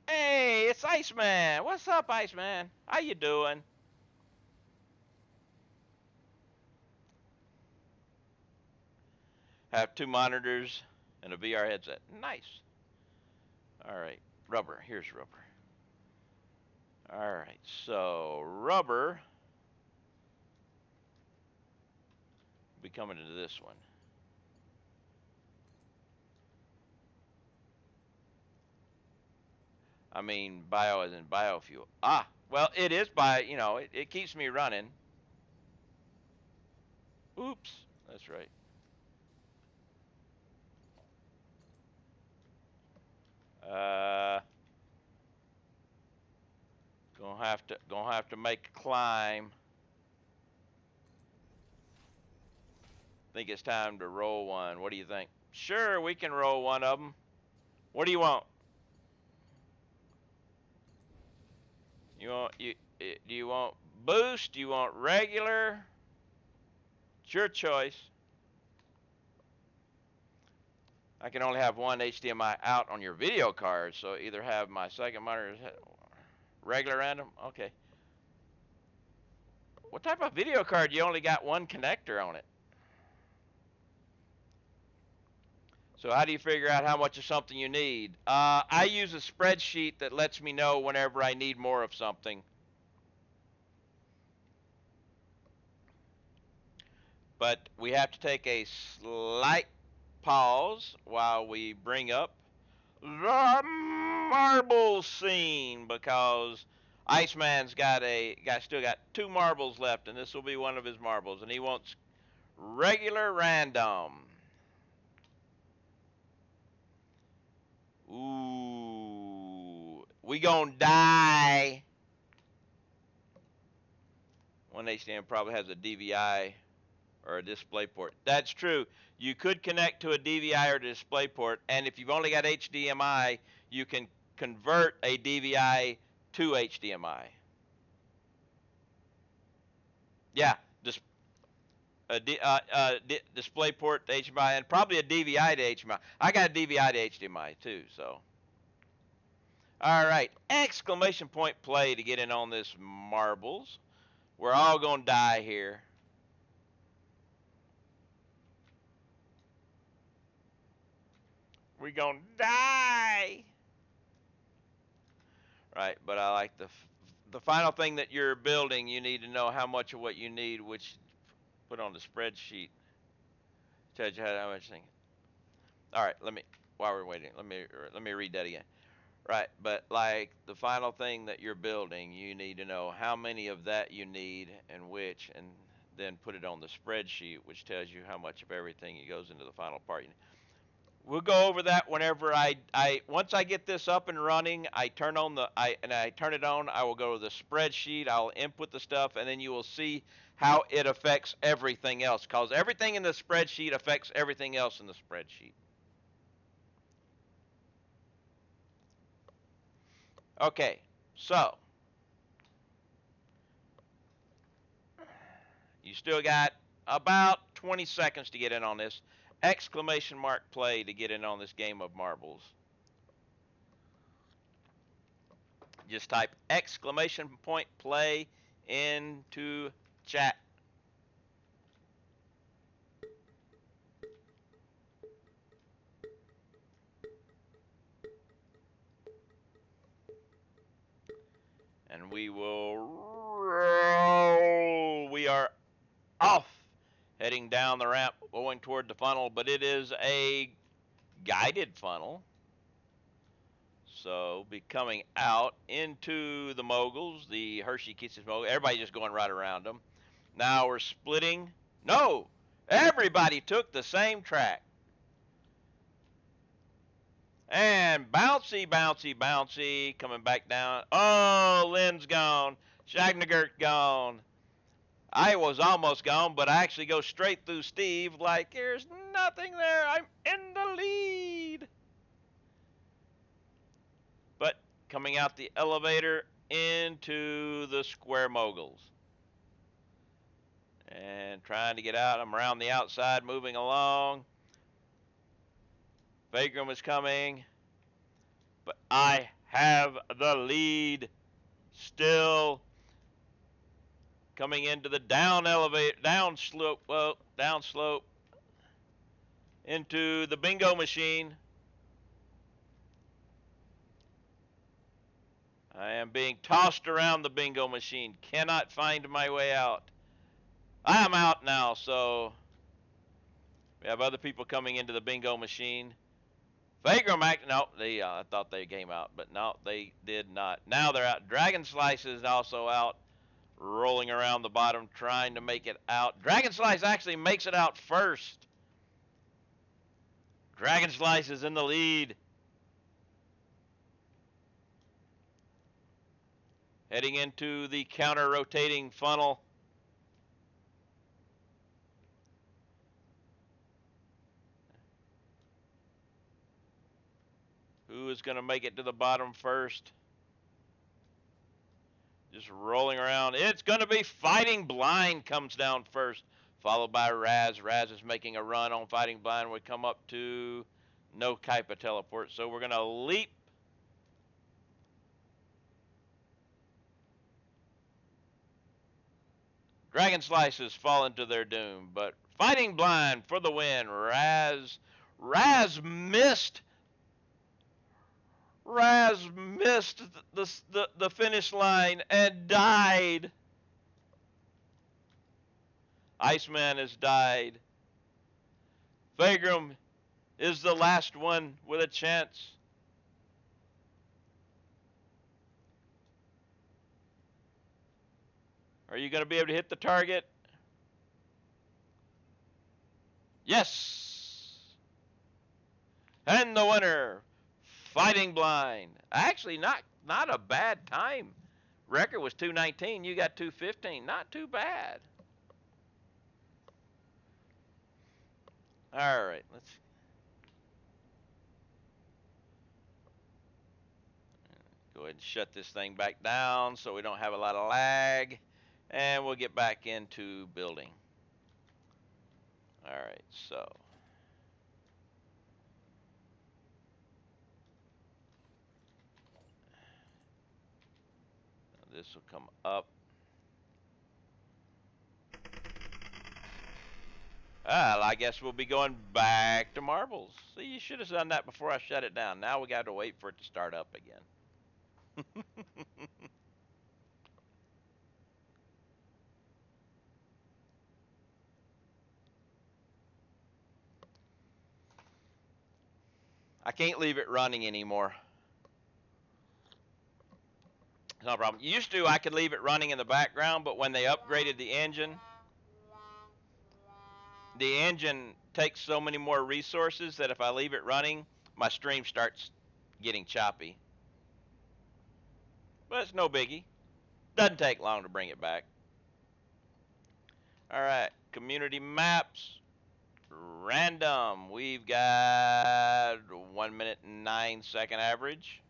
Hey, it's Iceman. What's up, Iceman? How you doing? Have 2 monitors and a VR headset. Nice. All right, rubber. Here's rubber. All right, so rubber will be coming into this one. I mean, bio as in biofuel. Ah, well, it is it keeps me running. Oops, that's right. Uh, gonna have to make a climb. Think it's time to roll one. What do you think? Sure, we can roll one of them. What do you want? Do you want boost? Do you want regular? It's your choice. I can only have one HDMI out on your video card, so either have my second monitor regular random. Okay. What type of video card? You only got one connector on it. So how do you figure out how much of something you need? I use a spreadsheet that lets me know whenever I need more of something. But we have to take a slight pause while we bring up the marble scene, because Iceman's still got 2 marbles left, and this will be one of his marbles, and he wants regular random. Ooh, we gonna die. One HDMI probably has a DVI or a display port. That's true. You could connect to a DVI or display port, and if you've only got HDMI, you can convert a DVI to HDMI. Yeah, display port to HDMI, and probably a DVI to HDMI. I got a DVI to HDMI too, so. All right, exclamation point play to get in on this marbles. We're all gonna die here. We're gonna die. Right, but I like the final thing that you're building. You need to know how much of what you need, which put on the spreadsheet. Tells you how much thing. All right, while we're waiting, let me read that again. Right, but like the final thing that you're building, you need to know how many of that you need and which, and then put it on the spreadsheet, which tells you how much of everything goes into the final part. We'll go over that whenever once I get this up and running, I turn it on, I will go to the spreadsheet, I'll input the stuff, and then you will see how it affects everything else, because everything in the spreadsheet affects everything else in the spreadsheet. Okay, so you still got about 20 seconds to get in on this. Exclamation mark play to get in on this game of marbles. Just type exclamation point play into chat. And we will roll. We are off, heading down the ramp, going toward the funnel, but it is a guided funnel. So be coming out into the moguls, the Hershey Kisses mogul. Everybody just going right around them. Now we're splitting. No, everybody took the same track. And bouncy, bouncy, bouncy, coming back down. Oh, Lynn's gone. Shagnagert gone. I was almost gone, but I actually go straight through Steve like there's nothing there. I'm in the lead. But coming out the elevator into the square moguls. And trying to get out. I'm around the outside, moving along. Vagram is coming. But I have the lead still. Coming into the down slope into the bingo machine. I am being tossed around the bingo machine. Cannot find my way out. I am out now, so we have other people coming into the bingo machine. Vagram I thought they came out, but no, they did not. Now they're out. Dragon Slice is also out, rolling around the bottom, trying to make it out. Dragon Slice actually makes it out first. Dragon Slice is in the lead. Heading into the counter-rotating funnel. Who is going to make it to the bottom first? Just rolling around. It's going to be Fighting Blind comes down first, followed by Raz. Raz is making a run on Fighting Blind. We come up to no type of teleport. So we're going to leap. Dragon Slices fall into their doom, but Fighting Blind for the win. Raz missed. Raz missed the finish line and died. Iceman has died. Vagram is the last one with a chance. Are you going to be able to hit the target? Yes! And the winner, Fighting Blind. Actually, not a bad time. Record was 2:19. You got 2:15. Not too bad. All right, let's go ahead and shut this thing back down so we don't have a lot of lag. And we'll get back into building. All right, so this will come up. Well, I guess we'll be going back to marbles. See, you should have done that before I shut it down. Now we got to wait for it to start up again. I can't leave it running anymore. It's no problem. Used to, I could leave it running in the background, but when they upgraded the engine takes so many more resources that if I leave it running, my stream starts getting choppy. But it's no biggie. Doesn't take long to bring it back. All right, community maps. Random. We've got 1 minute and 9 second average.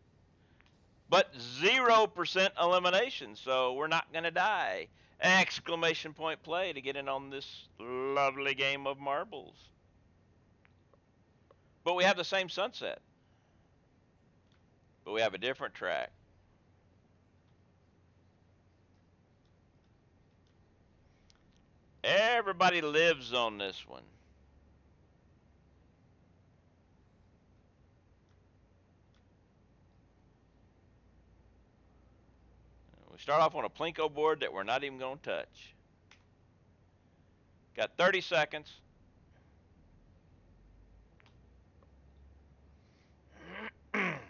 But 0% elimination, so we're not going to die. Exclamation point play to get in on this lovely game of marbles. But we have the same sunset. But we have a different track. Everybody lives on this one. We start off on a Plinko board that we're not even going to touch. Got 30 seconds. And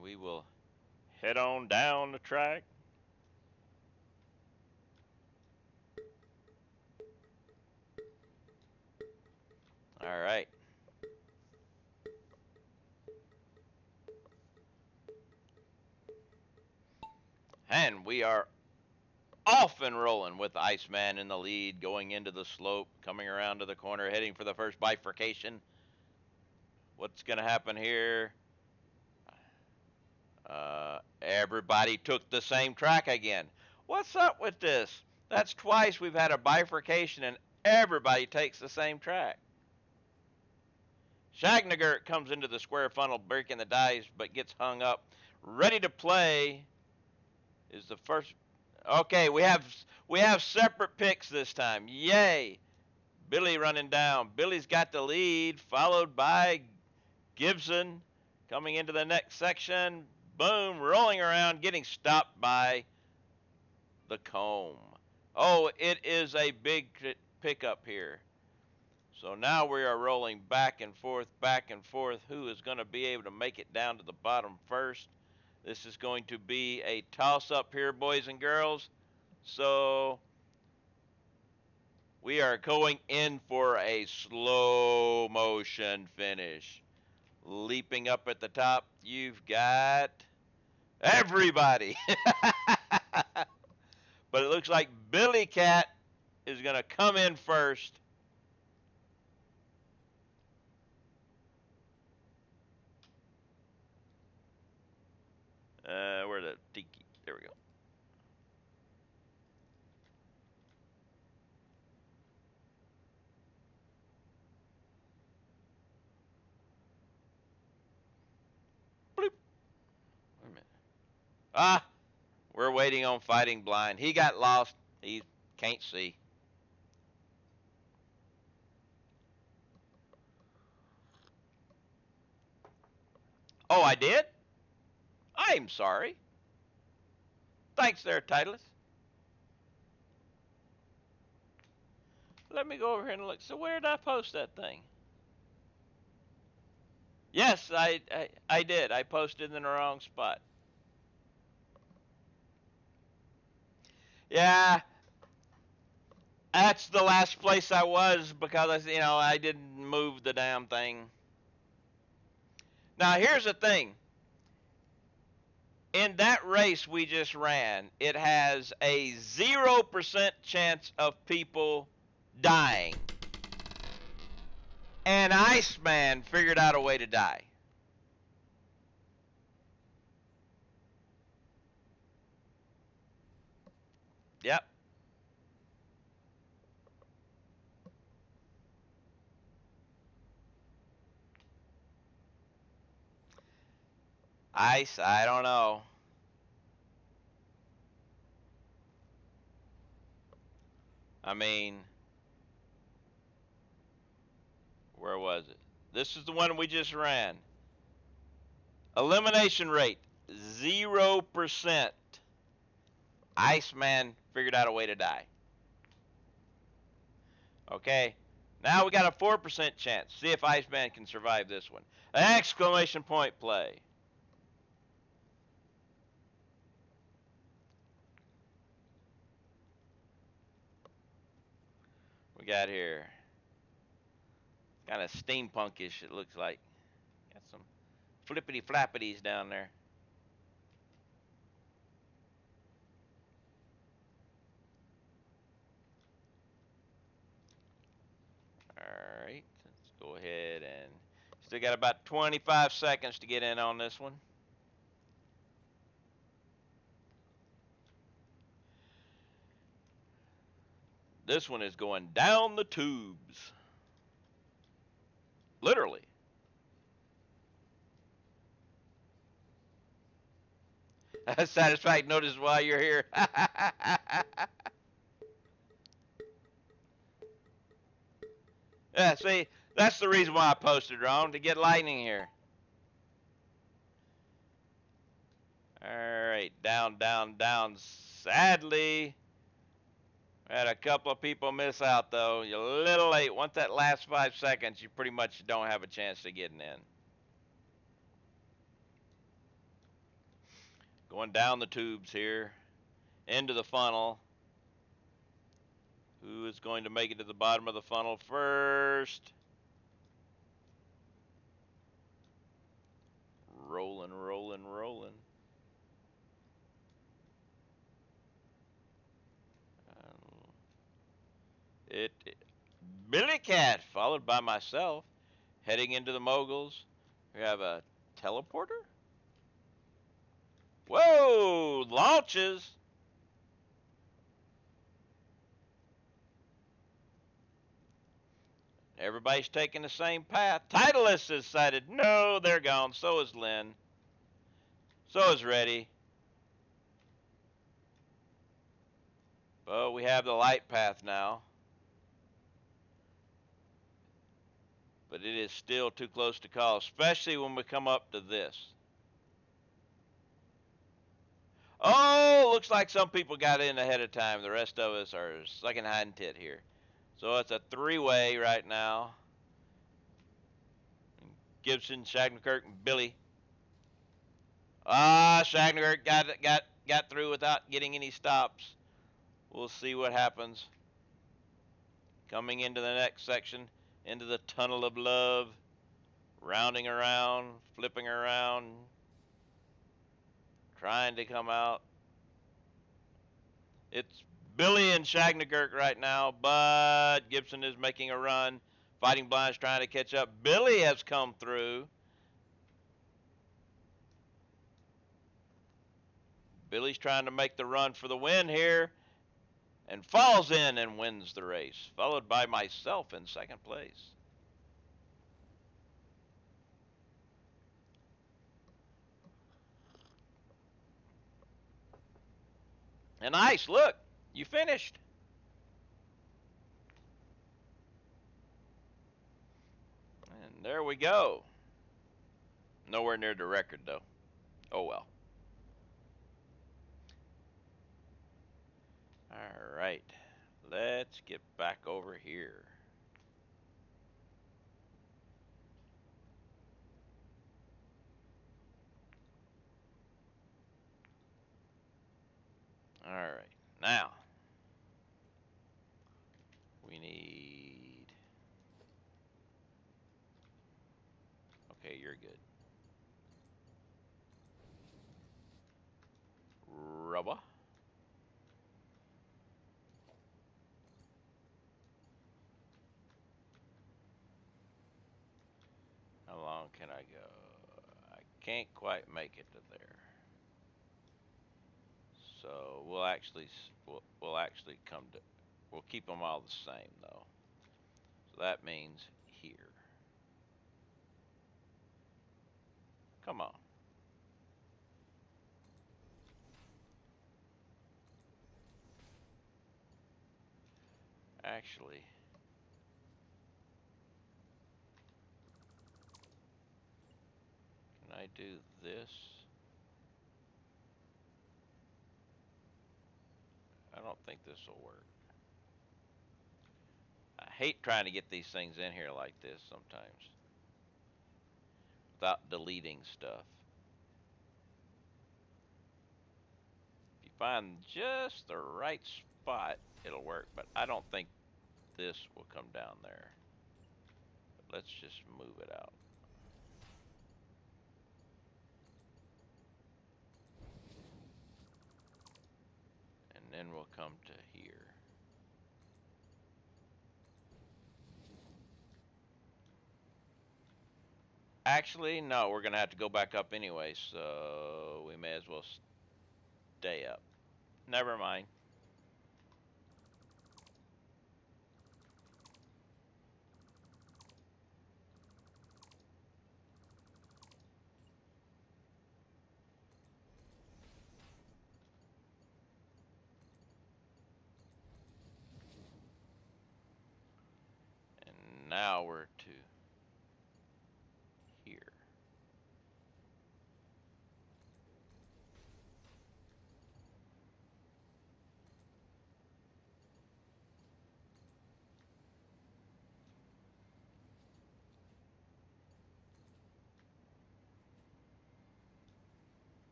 we will head on down the track. All right. And we are off and rolling with Iceman in the lead, going into the slope, coming around to the corner, heading for the first bifurcation. What's going to happen here? Everybody took the same track again. What's up with this? That's twice we've had a bifurcation and everybody takes the same track. Shagnagurt comes into the square funnel, breaking the dice, but gets hung up. Ready to play is the first. Okay, we have separate picks this time. Yay! Billy running down. Billy's got the lead, followed by Gibson coming into the next section. Boom, rolling around, getting stopped by the comb. Oh, it is a big pickup here. So now we are rolling back and forth, back and forth. Who is going to be able to make it down to the bottom first? This is going to be a toss-up here, boys and girls. So we are going in for a slow motion finish. Leaping up at the top, you've got everybody. But it looks like Billy Cat is going to come in first. Where the tiki? There we go. Bloop. Wait a minute. Ah, we're waiting on Fighting Blind. He got lost. He can't see. Oh, I did? I'm sorry. Thanks there, Titleist. Let me go over here and look. So where did I post that thing? Yes, I did. I posted in the wrong spot. Yeah, that's the last place I was because I didn't move the damn thing. Now here's the thing. In that race we just ran, it has a 0% chance of people dying. And Iceman figured out a way to die. Yep. Ice, I don't know. I mean, where was it? This is the one we just ran. Elimination rate 0%. Iceman figured out a way to die. Okay. Now we got a 4% chance. See if Iceman can survive this one. Exclamation point play. We got here. Kind of steampunkish, it looks like. Got some flippity flappities down there. All right, let's go ahead and still got about 25 seconds to get in on this one. This one is going down the tubes. Literally. Satisfied notice while you're here. Yeah, see, that's the reason why I posted, Ron, to get lightning here. All right, down, down, down. Sadly, had a couple of people miss out, though. You're a little late. Once that last 5 seconds, you pretty much don't have a chance of getting in. Going down the tubes here, into the funnel. Who is going to make it to the bottom of the funnel first? Rolling, rolling, rolling. Billy Cat, followed by myself, heading into the moguls. We have a teleporter. Whoa! Launches. Everybody's taking the same path. Titleist is sighted. No, they're gone. So is Lynn. So is Reddy. But we have the light path now. But it is still too close to call, especially when we come up to this. Oh, looks like some people got in ahead of time. The rest of us are sucking hind tit here. So it's a three-way right now. Gibson, Shagnakirk, and Billy. Shagnakirk got through without getting any stops. We'll see what happens. Coming into the next section, into the tunnel of love, rounding around, flipping around, trying to come out. It's Billy and Shagnakirk right now, but Gibson is making a run. Fighting Blind's trying to catch up. Billy has come through. Billy's trying to make the run for the win here and falls in and wins the race, followed by myself in second place. And Ice, look, you finished. And there we go. Nowhere near the record, though. Oh well. All right. Let's get back over here. All right. Now, we need. Okay, you're good. Rubber. How long can I go? I can't quite make it to there. So we'll actually come to we'll keep them all the same though. So that means here. Come on. Actually, can I do this? I don't think this will work. I hate trying to get these things in here like this sometimes without deleting stuff. If you find just the right spot, it'll work, but I don't think this will come down there. But let's just move it out. And then we'll come to here. Actually, no, we're going to have to go back up anyway, so we may as well stay up. Never mind. And now we're to here.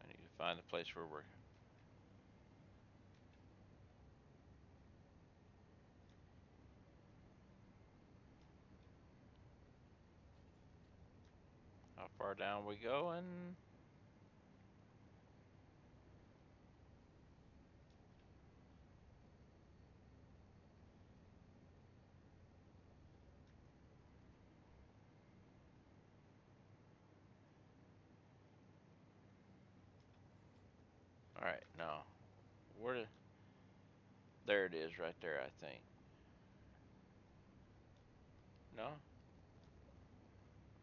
I need to find the place where we're. How far down we going? All right, now where? There it is, right there. I think. No.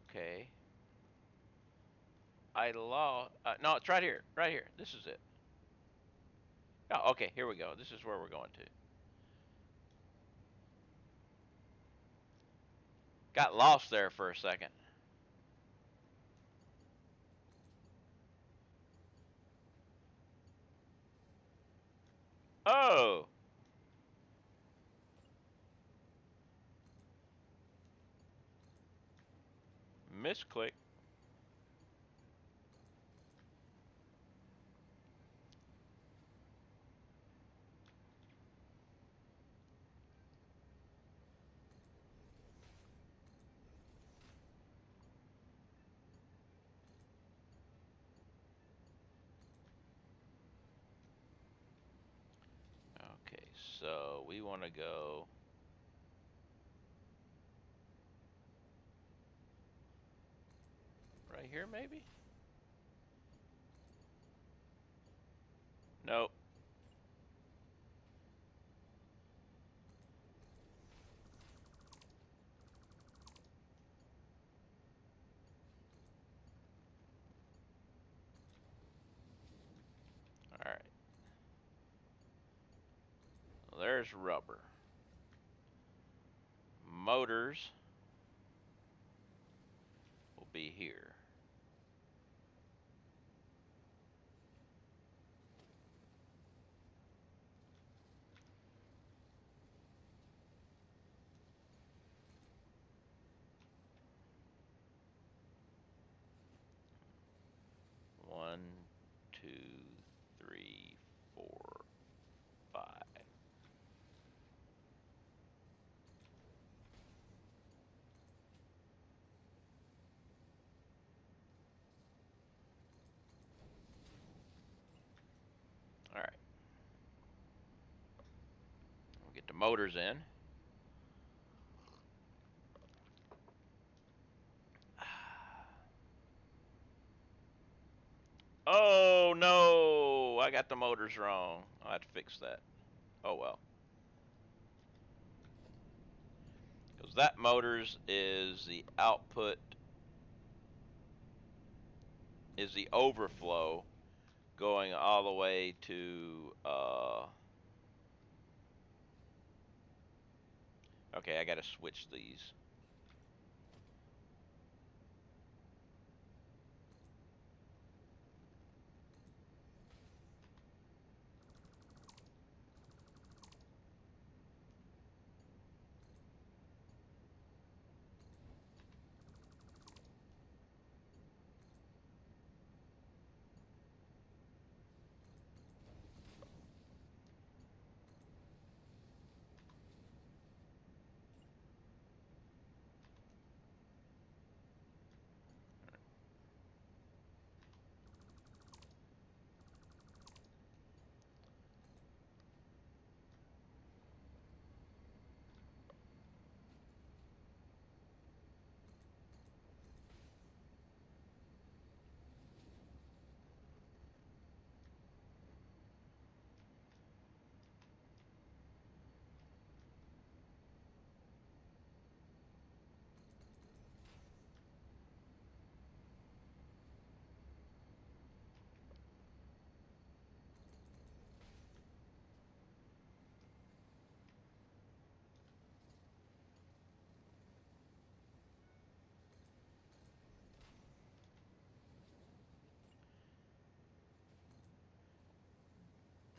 Okay. I lost. No, it's right here. Right here. This is it. Oh, okay. Here we go. This is where we're going to. Got lost there for a second. Oh. Misclick. So we want to go right here, maybe? Nope. All right. Well, there's rubber. Motors will be here. One, two, three, four, five. All right. We'll get the motors in. Oh no! I got the motors wrong. I'll have to fix that. Oh well. Because that motors is the output, is the overflow going all the way to, okay, I gotta switch these.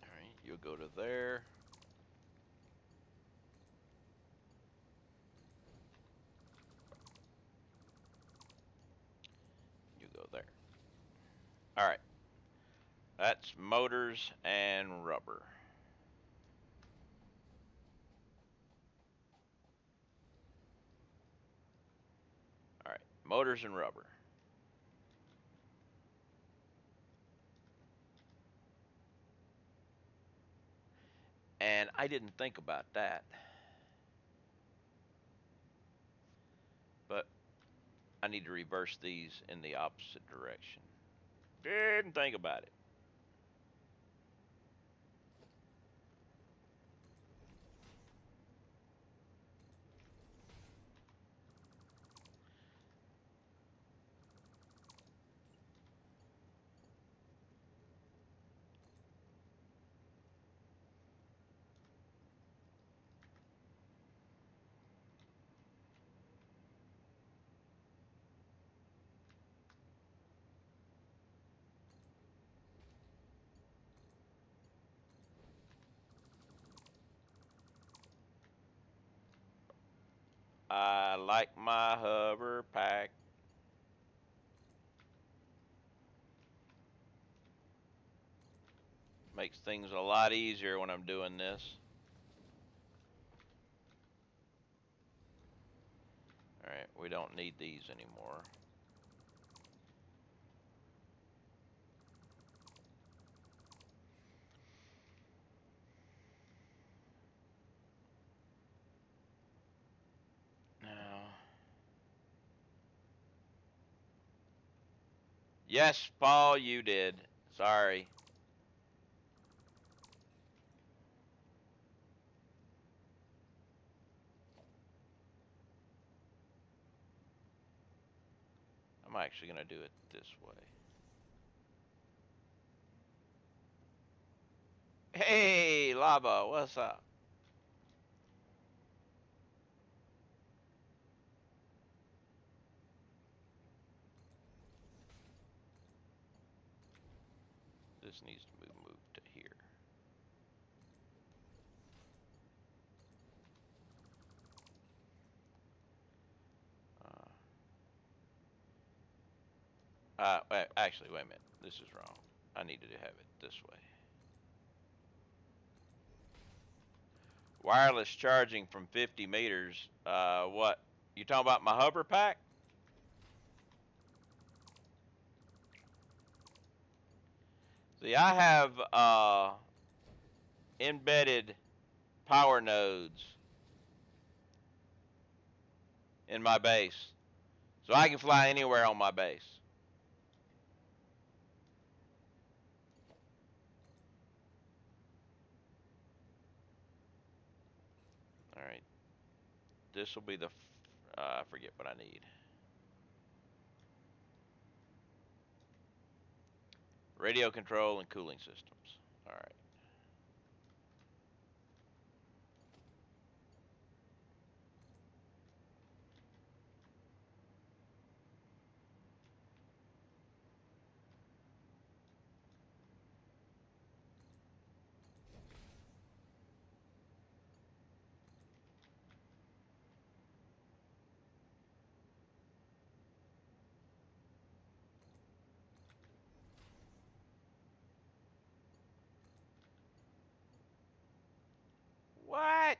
All right, you'll go to there. You go there. All right. That's motors and rubber. All right, motors and rubber. And I didn't think about that, but I need to reverse these in the opposite direction. Didn't think about it. I like my hover pack. Makes things a lot easier when I'm doing this. All right, we don't need these anymore. Yes, Paul, you did. Sorry. I'm actually going to do it this way. Hey, Lava, what's up? This needs to move to here. Actually, wait a minute. This is wrong. I needed to have it this way. Wireless charging from 50 meters. What? You talking about my hover pack? See, I have embedded power nodes in my base, so I can fly anywhere on my base. All right, this will be the. I forget what I need. Radio control and cooling systems. All right. What?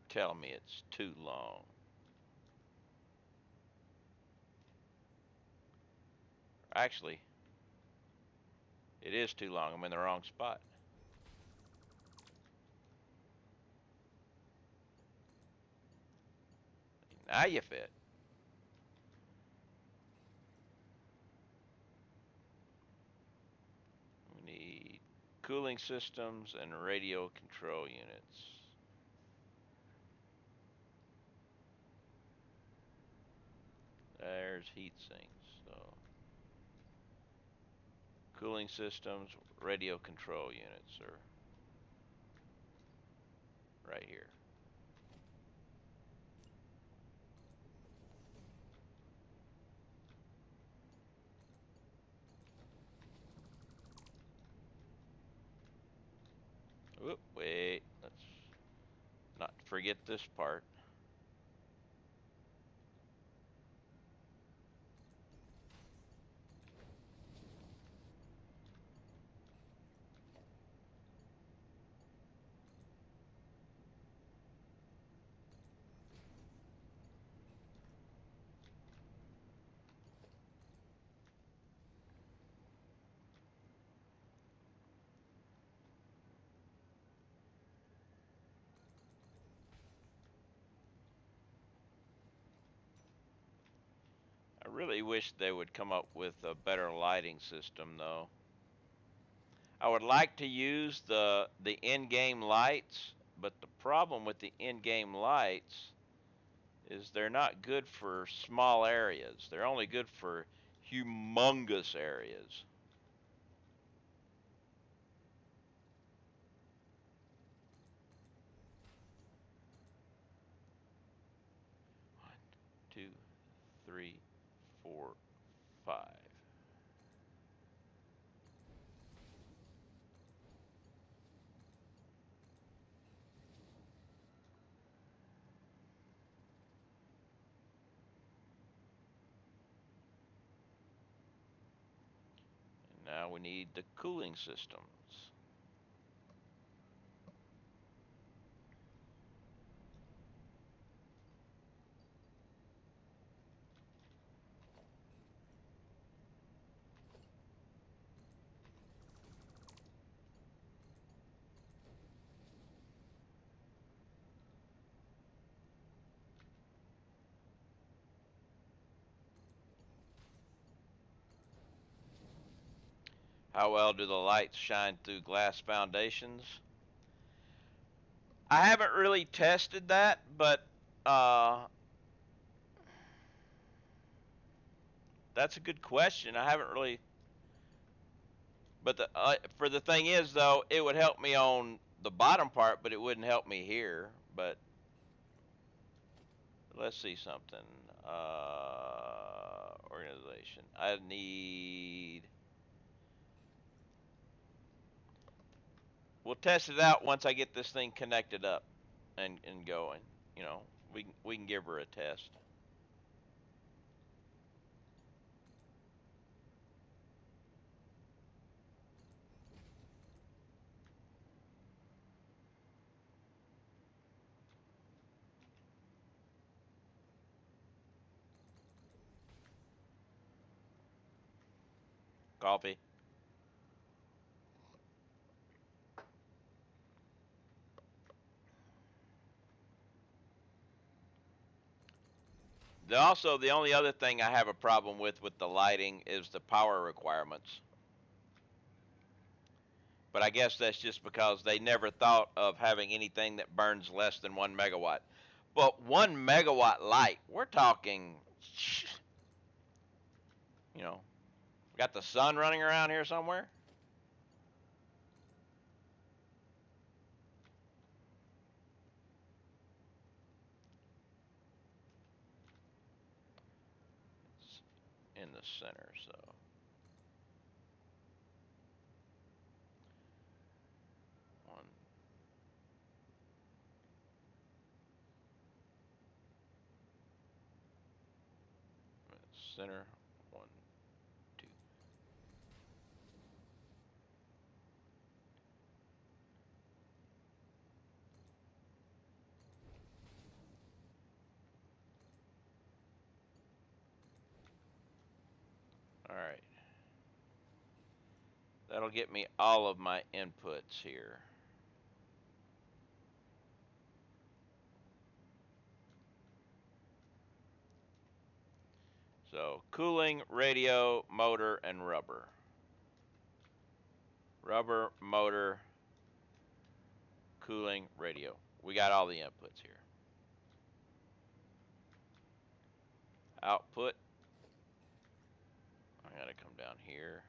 Tell me it's too long. Actually, it is too long. I'm in the wrong spot. Now you fit. We need cooling systems and radio control units. There's heat sinks. So cooling systems, radio control units are right here. Oop, wait. Let's not forget this part. I really wish they would come up with a better lighting system, though. I would like to use the in-game lights, but the problem with the in-game lights is they're not good for small areas. They're only good for humongous areas. One, two, three, four, five. And now we need the cooling systems. How well do the lights shine through glass foundations? I haven't really tested that, but uh, that's a good question. I haven't really. But for the thing is, though, it would help me on the bottom part, but it wouldn't help me here. But let's see something. Organization. I need. We'll test it out once I get this thing connected up and going. You know, we can give her a test. Coffee. Also, the only other thing I have a problem with the lighting is the power requirements. But I guess that's just because they never thought of having anything that burns less than 1 megawatt. But 1 megawatt light, we're talking, you know, got the sun running around here somewhere. It's in the center, so one center, one, two. All right, that'll get me all of my inputs here. So cooling, radio, motor, and rubber. Rubber, motor, cooling, radio. We got all the inputs here. Output. I gotta come down here.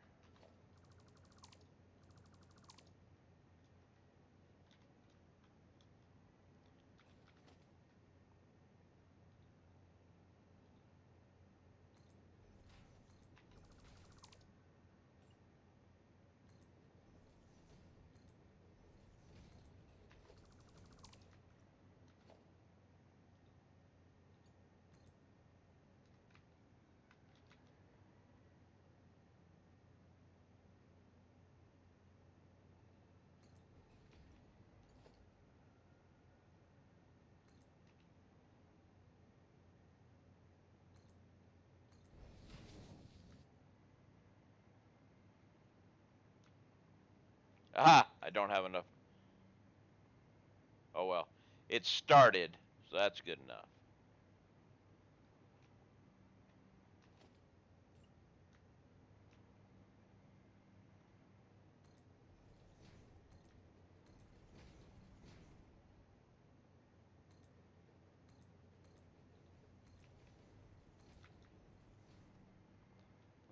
Aha! I don't have enough. Oh well. It started, so that's good enough.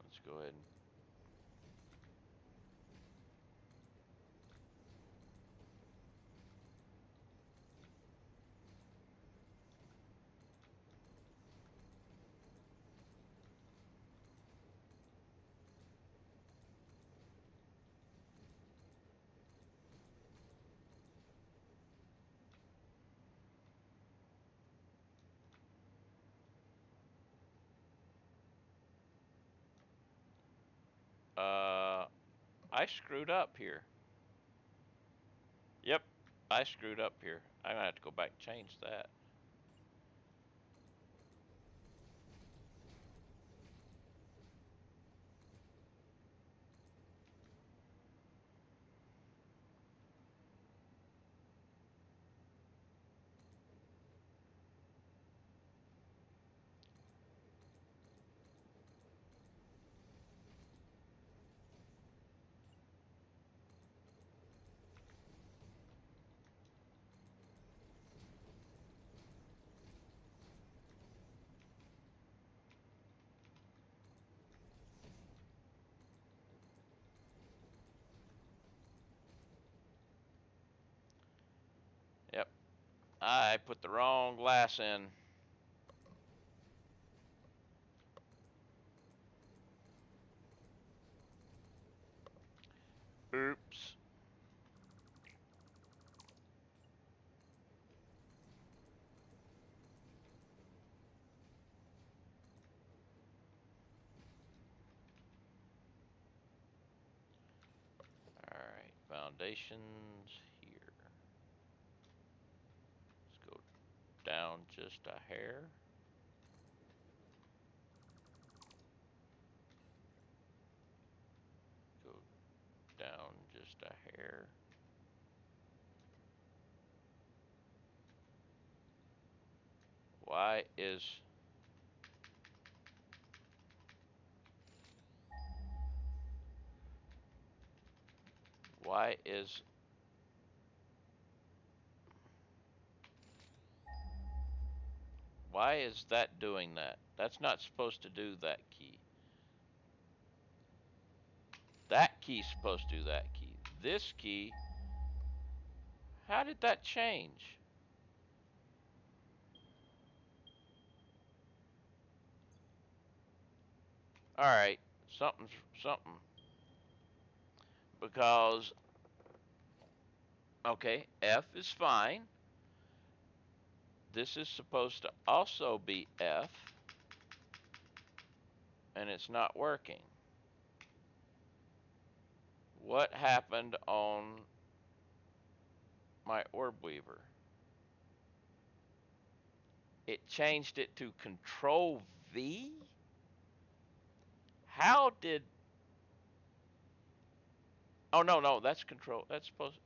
Let's go ahead and I screwed up here. Yep, I screwed up here. I'm gonna have to go back and change that. I put the wrong glass in. Oops. Alright, foundations here. Let's go down just a hair. Go down just a hair. Why is why is why is that doing that? That's not supposed to do that key. That key's supposed to do that key. This key, how did that change? All right, something because okay, F is fine. This is supposed to also be F, and it's not working. What happened on my orb weaver? It changed it to Control V? How did? Oh no, no, that's control. That's supposed.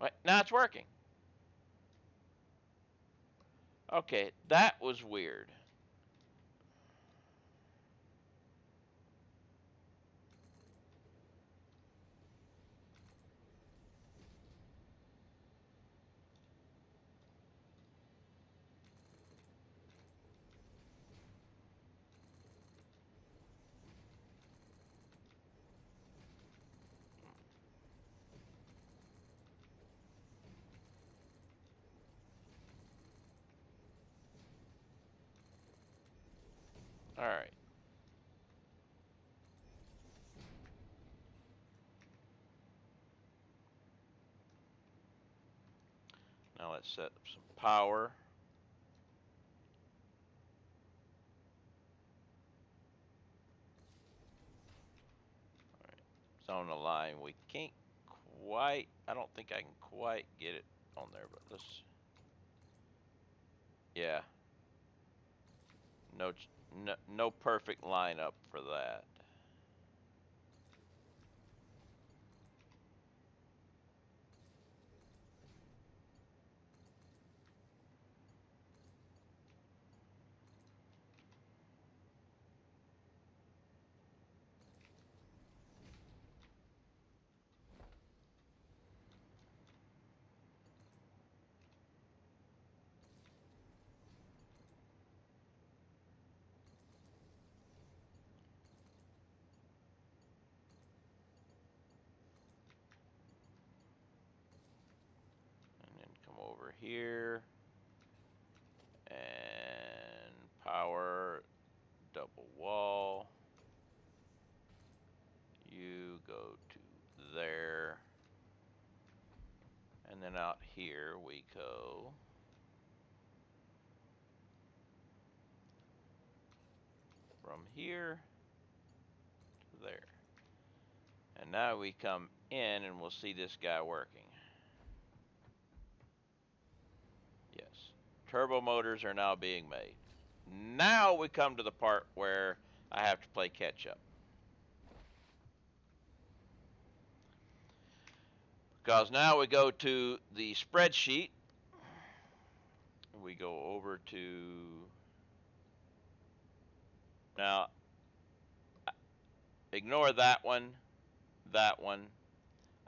Right, now it's working. Okay, that was weird. All right. Now let's set up some power. All right. It's on the line. We can't quite. I don't think I can quite get it on there, but let's. Yeah. No, no perfect lineup for that. And then come over here and power double wall. You go to there. And then out here we go. From here to there. And now we come in and we'll see this guy working. Yes. Turbo motors are now being made. Now we come to the part where I have to play catch up. Because now we go to the spreadsheet. We go over to. Now, ignore that one, that one.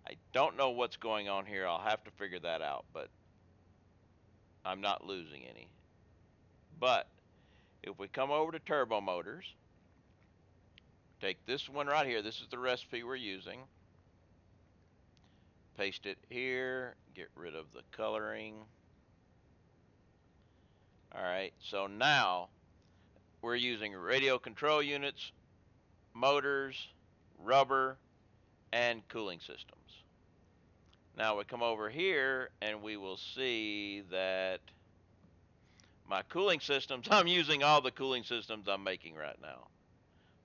I don't know what's going on here. I'll have to figure that out, but I'm not losing any. But if we come over to turbo motors, take this one right here. This is the recipe we're using. Paste it here. Get rid of the coloring. All right, so now we're using radio control units, motors, rubber, and cooling systems. Now we come over here and we will see that my cooling systems, I'm using all the cooling systems I'm making right now.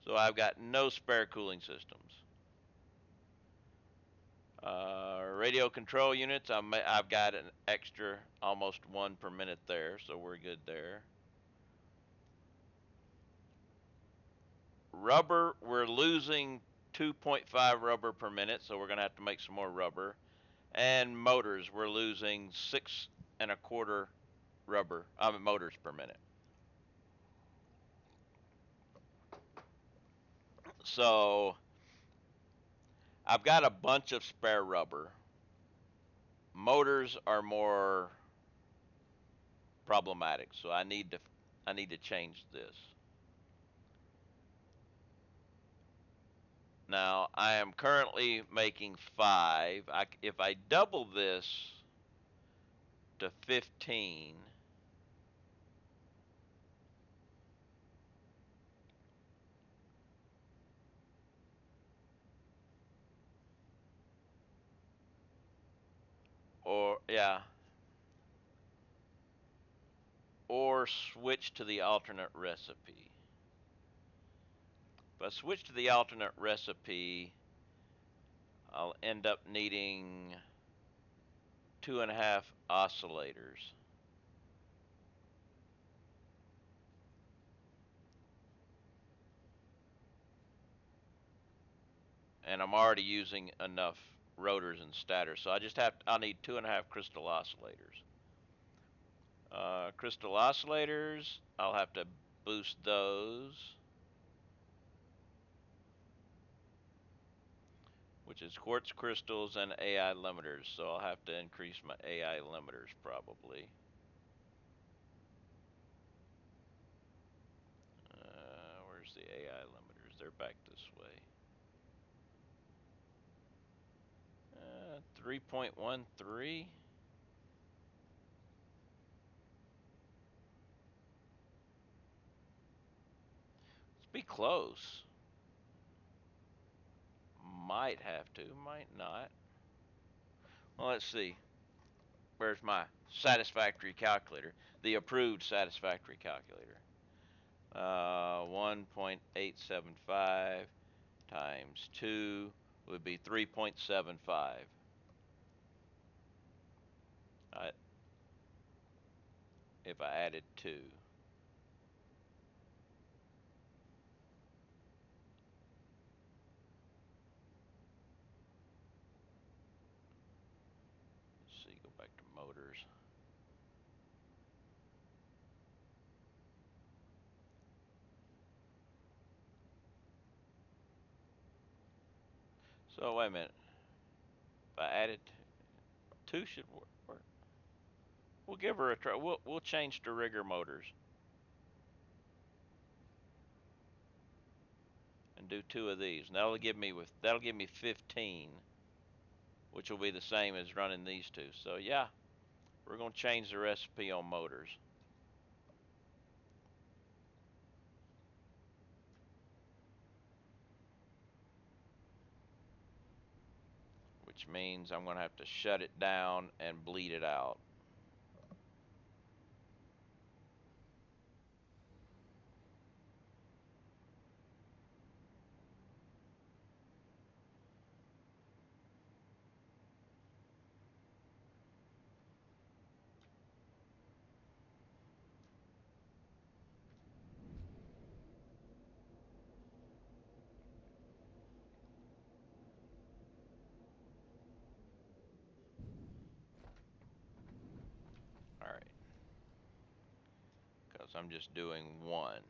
So I've got no spare cooling systems. Radio control units, I've got an extra almost 1 per minute there, so we're good there. Rubber, we're losing 2.5 rubber per minute, so we're going to have to make some more rubber. And motors, we're losing 6.25 motors per minute. So I've got a bunch of spare rubber. Motors are more problematic, so I need to change this. Now I am currently making 5. If I double this to 15, or yeah, or switch to the alternate recipe. If I switch to the alternate recipe, I'll end up needing 2.5 oscillators. And I'm already using enough rotors and stators, so I'll need 2.5 crystal oscillators. Crystal oscillators, I'll have to boost those, which is quartz crystals and AI limiters. So I'll have to increase my AI limiters probably. Where's the AI limiters? They're back this way. 3.13. Let's be close. Might have to, might not. Well, let's see. Where's my satisfactory calculator? The approved satisfactory calculator. 1.875 times 2 would be 3.75. If I added 2. Let's see, go back to motors. So wait a minute. If I added 2 should work. We'll give her a try. We'll change to rigger motors and do 2 of these. And that'll give me 15, which will be the same as running these 2. So yeah, we're going to change the recipe on motors. Which means I'm going to have to shut it down and bleed it out. All right. Because I'm just doing 1.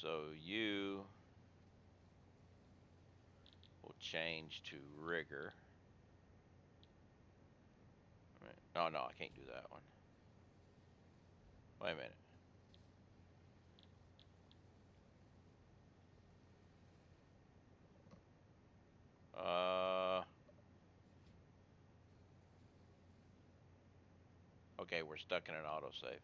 So you will change to rigger. Right. Oh no, I can't do that one. Wait a minute. Okay, we're stuck in an autosave.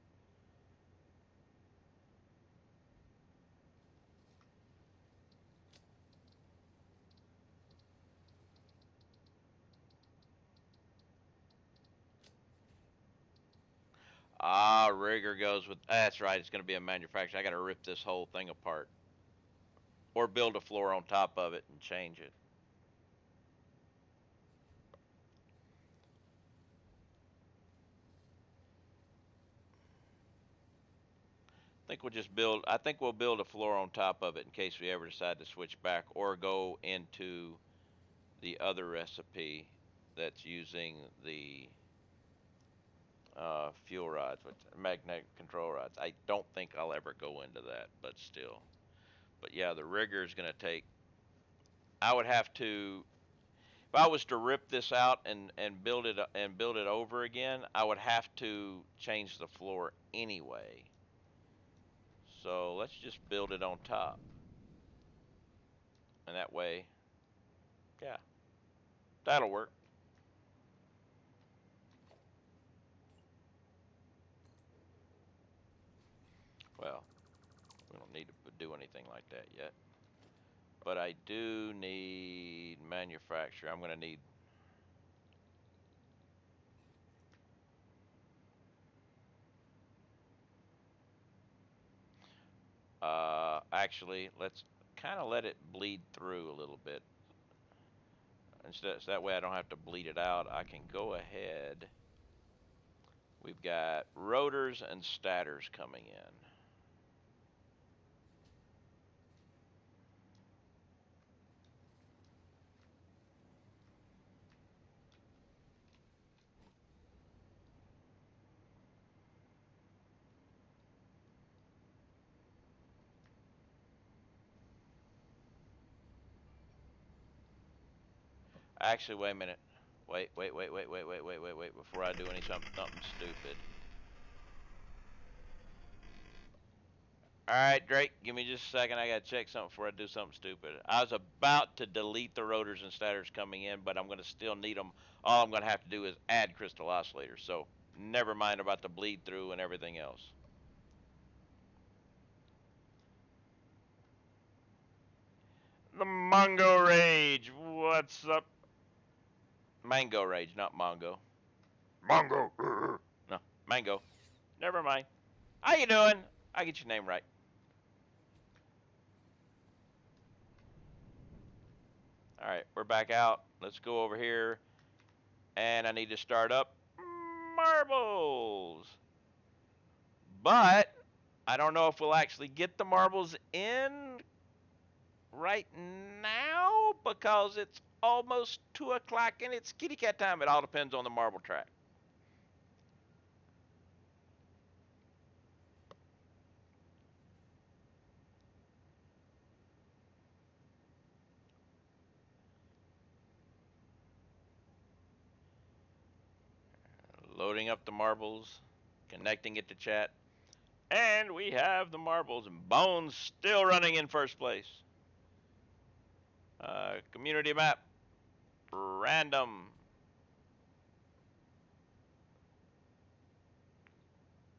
Ah, rigger goes with. That's right. It's going to be a manufacturer. I got to rip this whole thing apart, or build a floor on top of it and change it. Think we'll just build. I think we'll build a floor on top of it in case we ever decide to switch back or go into the other recipe that's using the fuel rods, with magnetic control rods. I don't think I'll ever go into that, but still. But yeah, the rigger is going to take. I would have to. If I was to rip this out and build it over again, I would have to change the floor anyway. So let's just build it on top, and that way, yeah, that'll work. Well, we don't need to do anything like that yet. But I do need manufacturer. I'm going to need. Actually, let's kind of let it bleed through a little bit. Instead, so that way I don't have to bleed it out. I can go ahead. We've got rotors and stators coming in. Actually, wait a minute. Wait. Before I do something stupid. All right, Drake, give me just a second. I got to check something before I do something stupid. I was about to delete the rotors and stators coming in, but I'm going to still need them. All I'm going to have to do is add crystal oscillators. So never mind about the bleed through and everything else. The Mongo Rage. What's up? Mango Rage, not Mongo. Mongo. No, Mango. Never mind. How you doing? I get your name right. All right, we're back out. Let's go over here, and I need to start up marbles. But I don't know if we'll actually get the marbles in right now because it's almost 2 o'clock and it's kitty cat time. It all depends on the marble track. Loading up the marbles, connecting it to chat, and we have the marbles and Bones still running in first place. Community map, random.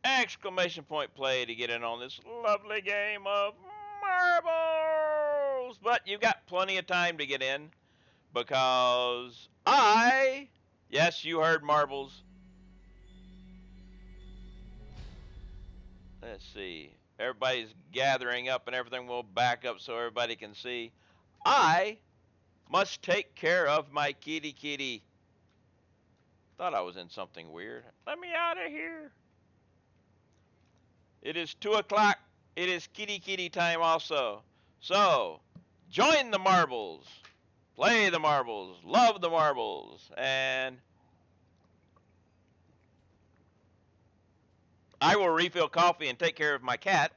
Exclamation point play to get in on this lovely game of marbles. But you've got plenty of time to get in because yes, you heard marbles. Let's see. Everybody's gathering up and everything will back up so everybody can see. I must take care of my kitty kitty. Thought I was in something weird. Let me out of here. It is 2 o'clock. It is kitty kitty time also. So, join the marbles. Play the marbles. Love the marbles. And I will refill coffee and take care of my cat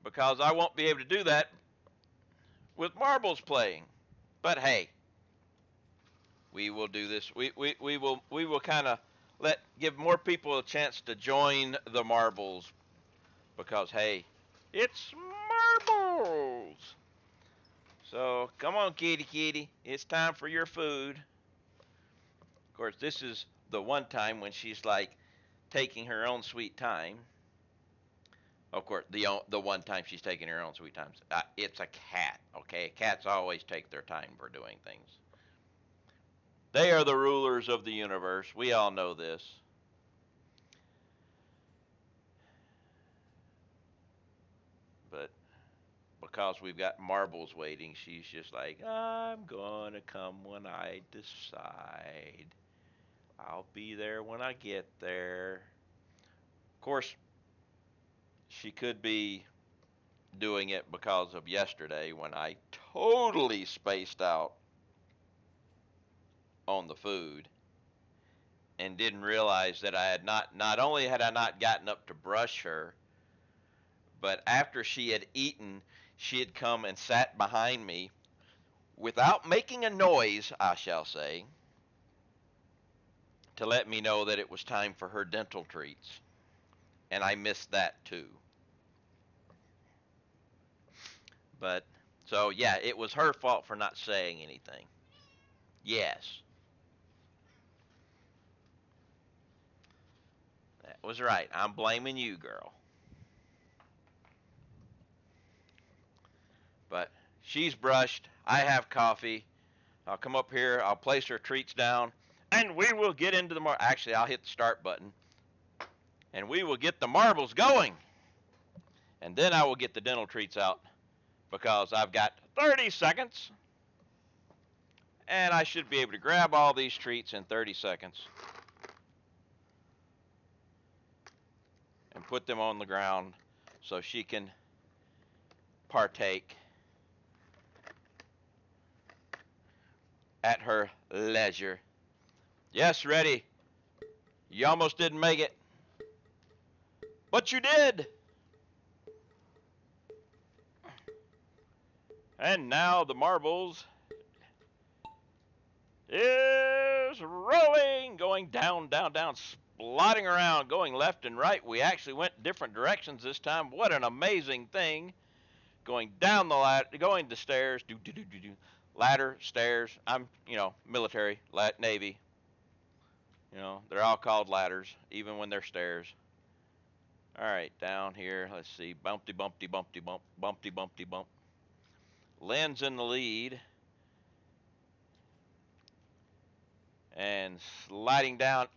because I won't be able to do that with marbles playing. But hey, we will do this. We will kind of give more people a chance to join the marbles because hey, it's marbles. So come on, kitty kitty, it's time for your food. Of course, this is the one time when she's like taking her own sweet time. Of course, the one time she's taking her own sweet times. It's a cat, okay? Cats always take their time for doing things. They are the rulers of the universe. We all know this. But because we've got Marbles waiting, she's just like, I'm going to come when I decide. I'll be there when I get there. Of course, she could be doing it because of yesterday when I totally spaced out on the food and didn't realize that I had not only had I not gotten up to brush her, but after she had eaten, she had come and sat behind me without making a noise, I shall say, to let me know that it was time for her dental treats. And I missed that too. But so yeah, it was her fault for not saying anything. Yes, that was right. I'm blaming you, girl. But she's brushed. I have coffee. I'll come up here. I'll place her treats down, and we will get into the Actually, I'll hit the start button, and we will get the marbles going. And then I will get the dental treats out because I've got 30 seconds, and I should be able to grab all these treats in 30 seconds and put them on the ground so she can partake at her leisure. Yes, ready. You almost didn't make it, but you did. And now the marbles is rolling, going down, down, down, splotting around, going left and right. We actually went different directions this time. What an amazing thing. Going down the ladder, going the stairs, ladder, stairs. I'm, military, Navy. They're all called ladders, even when they're stairs. All right, down here, let's see. Bumpty, bumpty, bumpty, bump, bumpty, bumpty, bump. Lynn's in the lead. And sliding down,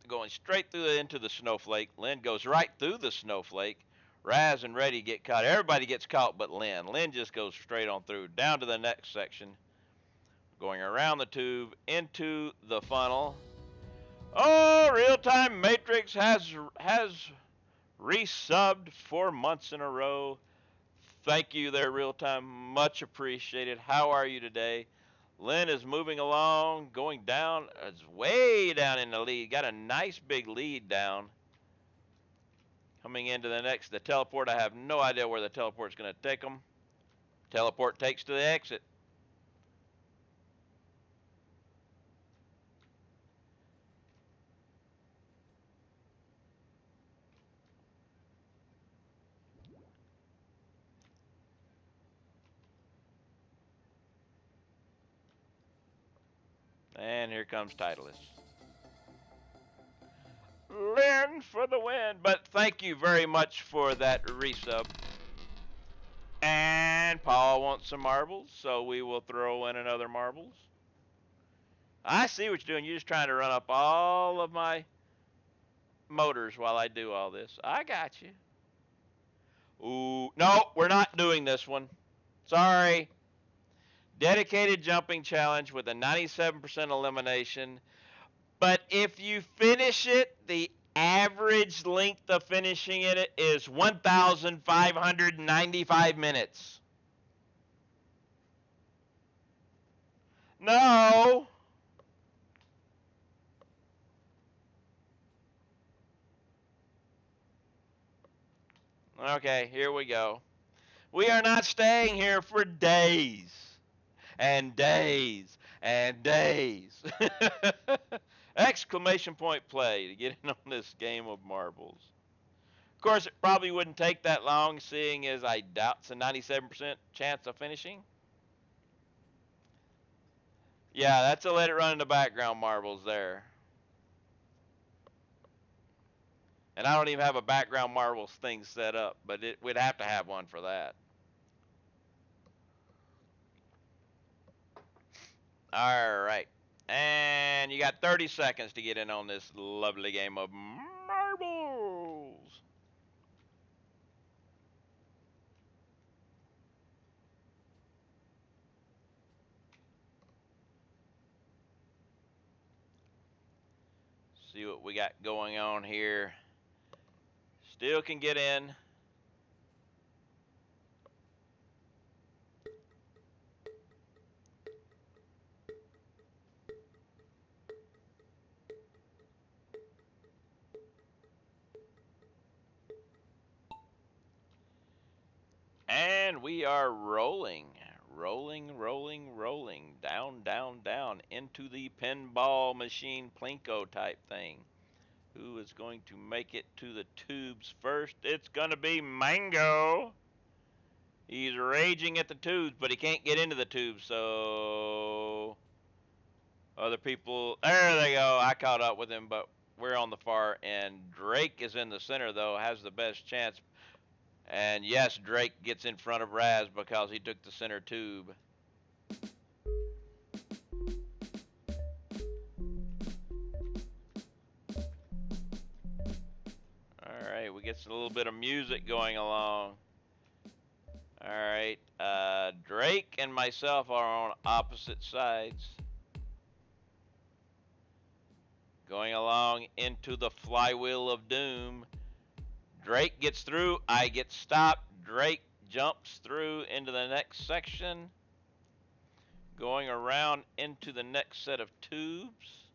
going straight through into the snowflake. Lynn goes right through the snowflake. Raz and Reddy get caught. Everybody gets caught but Lynn. Lynn just goes straight on through, down to the next section, going around the tube, into the funnel. Oh, Real Time Matrix has resubbed 4 months in a row. Thank you there, Real Time. Much appreciated. How are you today? Lynn is moving along, going down. It's way down in the lead. Got a nice big lead down. Coming into the teleport. I have no idea where the teleport's going to take them. Teleport takes to the exit. And here comes Titleist. Lynn for the win. But thank you very much for that resub. And Paul wants some marbles, so we will throw in another marbles. I see what you're doing. You're just trying to run up all of my motors while I do all this. I got you. Ooh, no, we're not doing this one. Sorry. Dedicated jumping challenge with a 97% elimination. But if you finish it, the average length of finishing it is 1,595 minutes. No. Okay, here we go. We are not staying here for days and days and days. Exclamation point play to get in on this game of marbles. Of course, it probably wouldn't take that long, seeing as I doubt it's a 97% chance of finishing. Yeah, that's a let it run in the background marbles there. And I don't even have a background marbles thing set up, but we'd have to have one for that. All right. And you got 30 seconds to get in on this lovely game of marbles. See what we got going on here. Still can get in. And we are rolling. Rolling, rolling, rolling. Down, down, down into the pinball machine Plinko type thing. Who is going to make it to the tubes first? It's going to be Mango. He's raging at the tubes, but he can't get into the tubes, so other people. There they go. I caught up with him, but we're on the far end. Drake is in the center, though, has the best chance. And yes, Drake gets in front of Raz because he took the center tube. All right, we get a little bit of music going along. All right, Drake and myself are on opposite sides. Going along into the flywheel of doom. Drake gets through, I get stopped. Drake jumps through into the next section. Going around into the next set of tubes.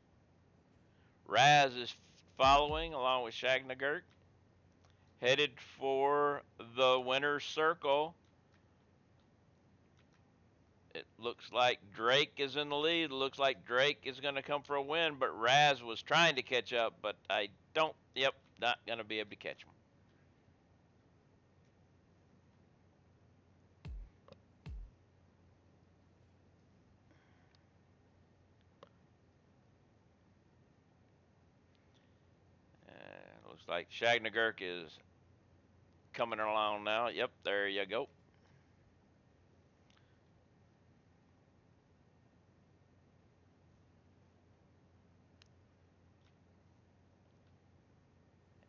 Raz is following along with Shagnagurt. Headed for the winner's circle. It looks like Drake is in the lead. It looks like Drake is going to come for a win, but Raz was trying to catch up, but I don't. Yep, not going to be able to catch him. Looks like Shagnagurk is coming along now. Yep, there you go.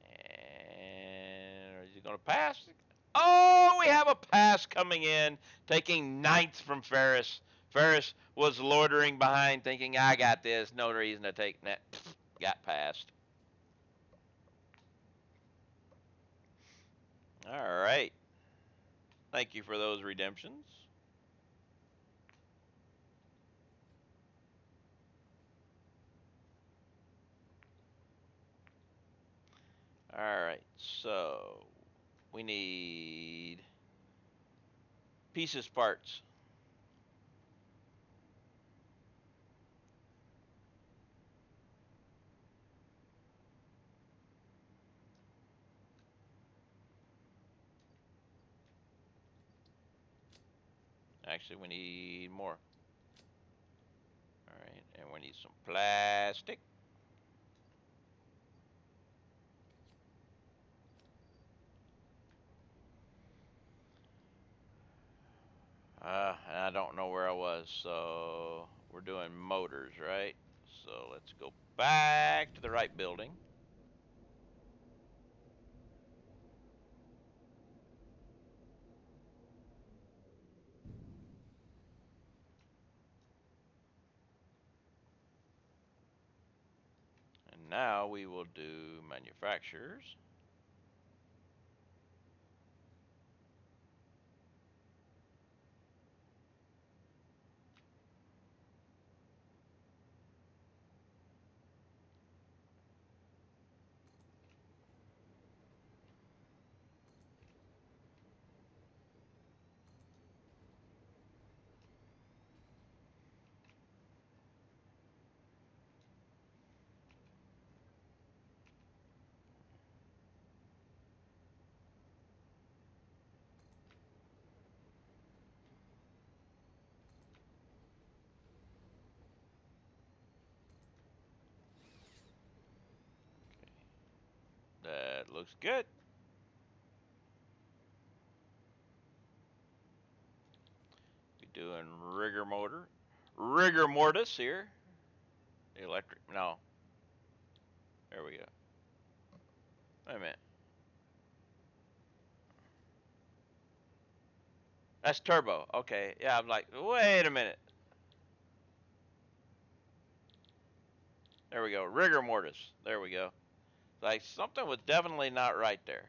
And is he going to pass? Oh, we have a pass coming in, taking ninth from Ferris. Ferris was loitering behind, thinking, I got this. No reason to take that. Got passed. All right. Thank you for those redemptions. All right. So we need pieces parts. Actually, we need more. All right. And we need some plastic. I don't know where I was, so we're doing motors, right? So let's go back to the right building. And now we will do manufacturers. That looks good. We doing rigor mortis here. Electric. No. There we go. Wait a minute. That's turbo. Okay. Yeah, I'm like, wait a minute. There we go. Rigor mortis. There we go. Like something was definitely not right there.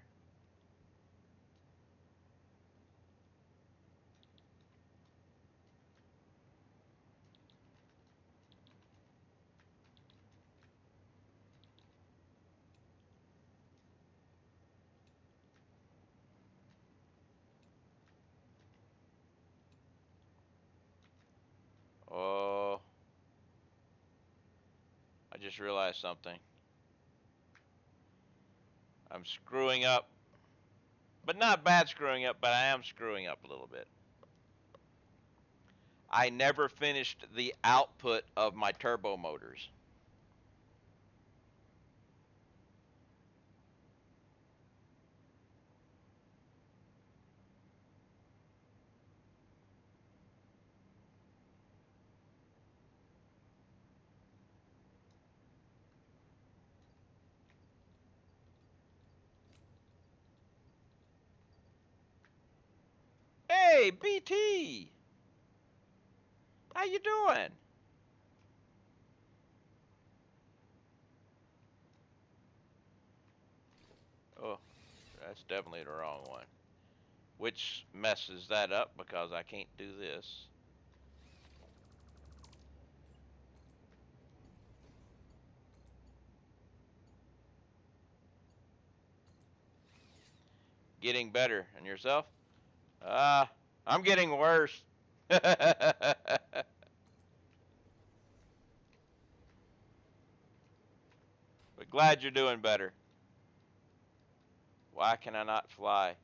Oh, I just realized something. I'm screwing up, but not bad screwing up, but I am screwing up a little bit. I never finished the output of my turbo motors. Hey, BT, how you doing? Oh, that's definitely the wrong one. Which messes that up because I can't do this. Getting better. And yourself? I'm getting worse. But glad you're doing better. Why can I not fly?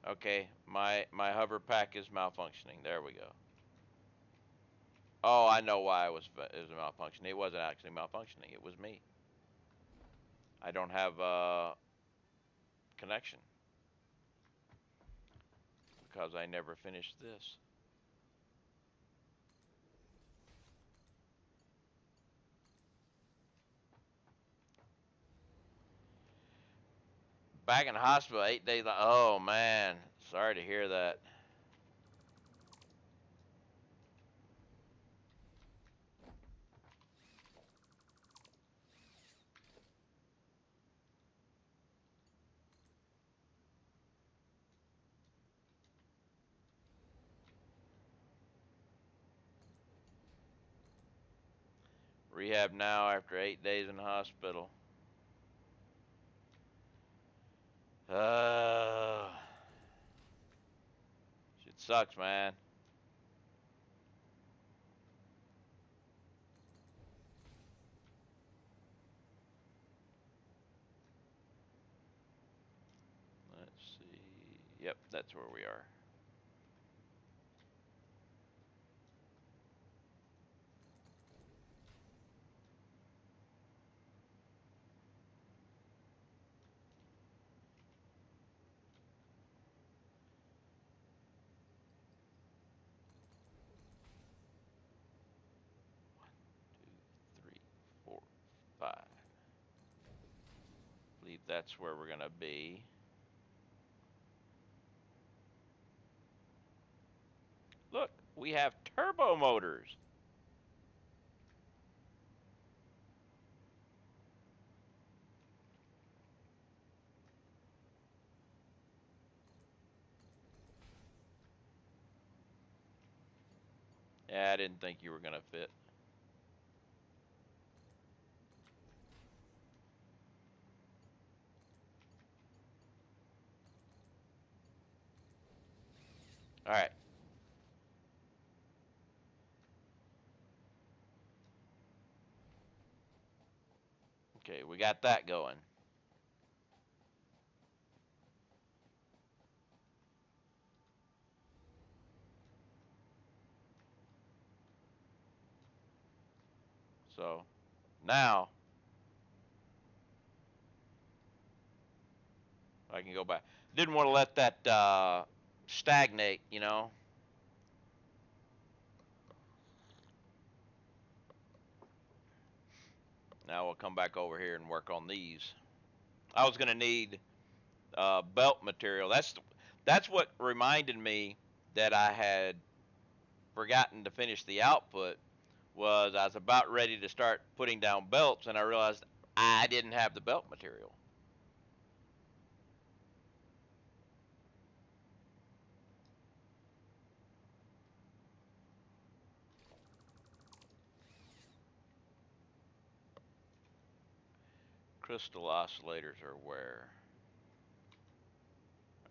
Okay, my hover pack is malfunctioning. There we go. Oh, I know why it was malfunctioning. It wasn't actually malfunctioning. It was me. I don't have connection because I never finished this. Back in the hospital, 8 days. Oh man, sorry to hear that. Rehab now after 8 days in the hospital. Uh, shit sucks, man. Let's see. Yep, that's where we are. Two, three, four, five. I believe that's where we're gonna be. Look, we have turbo motors. Yeah, I didn't think you were gonna fit. All right. Okay, we got that going. So now I can go back. Didn't want to let that stagnate, you know. Now we'll come back over here and work on these. I was gonna need belt material. That's what reminded me that I had forgotten to finish the output. Was I was about ready to start putting down belts, and I realized I didn't have the belt material. Crystal oscillators are where?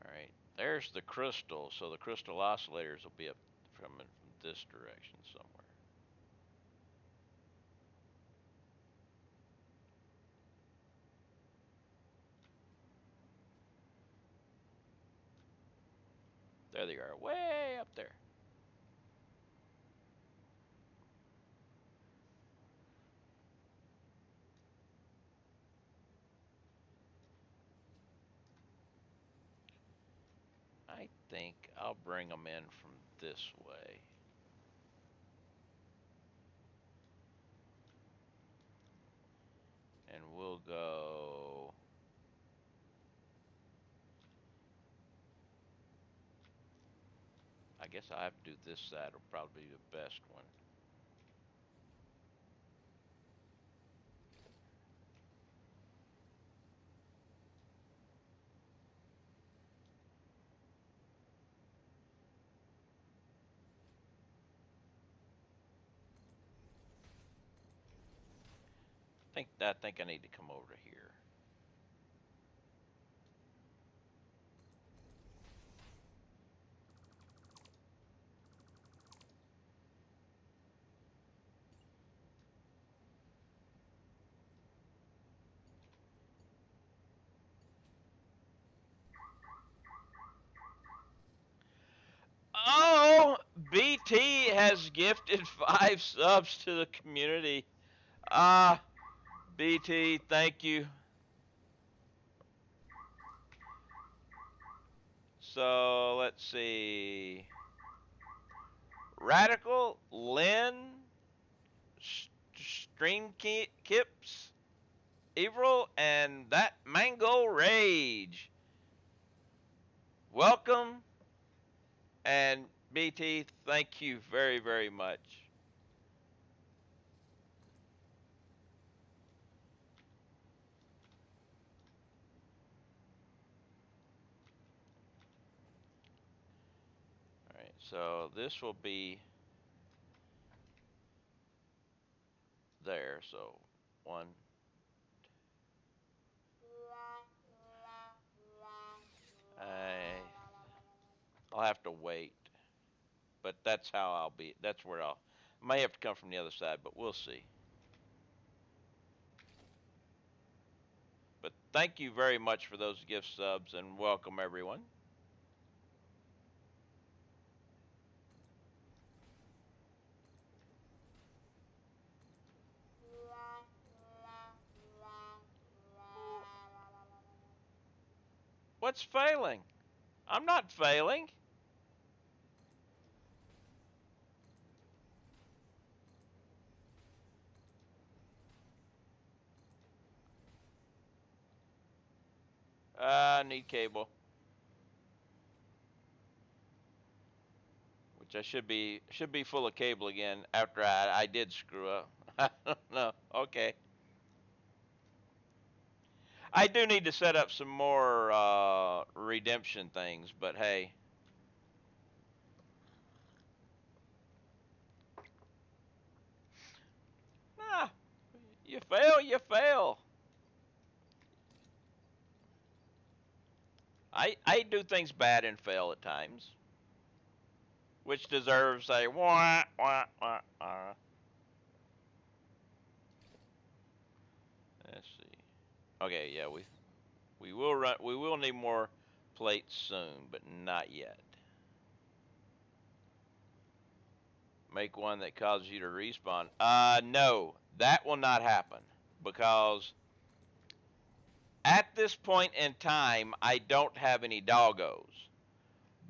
All right, there's the crystal. So the crystal oscillators will be up from this direction somewhere. There they are, way up there. I think I'll bring them in from this way. And we'll go. I guess I have to do this side. Will probably be the best one. I think I need to come over to here. Oh, BT has gifted 5 subs to the community. Ah, BT, thank you. So let's see. Radical, Lynn, Stream Kips, Evil, and that Mango Rage. Welcome, and BT, thank you very, very much. All right, so this will be there. So one, I, I'll have to wait, but that's how I'll be. That's where I'll. May have to come from the other side, but we'll see. But thank you very much for those gift subs and welcome everyone. What's failing? I'm not failing. I need cable, which I should be full of cable again after I did screw up. I don't know. Okay. I do need to set up some more redemption things, but hey, ah, you fail, you fail. I do things bad and fail at times, which deserves a wah wah wah wah. Let's see. Okay, yeah, we will run. We will need more plates soon, but not yet. Make one that causes you to respawn. No, that will not happen because at this point in time, I don't have any doggos.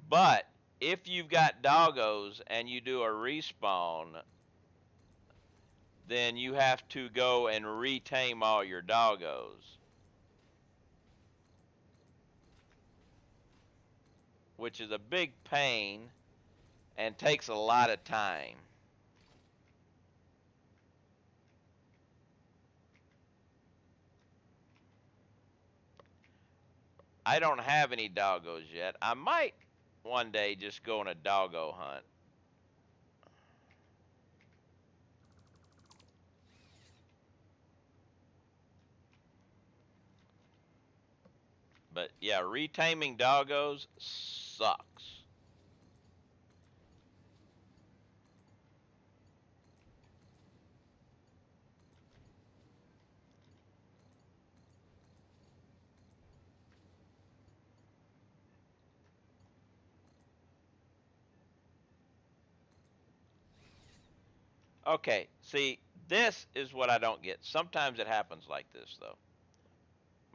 But if you've got doggos and you do a respawn, then you have to go and retame all your doggos, which is a big pain and takes a lot of time. I don't have any doggos yet. I might one day just go on a doggo hunt. But yeah, retaming doggos sucks. Okay, see, this is what I don't get. Sometimes it happens like this, though.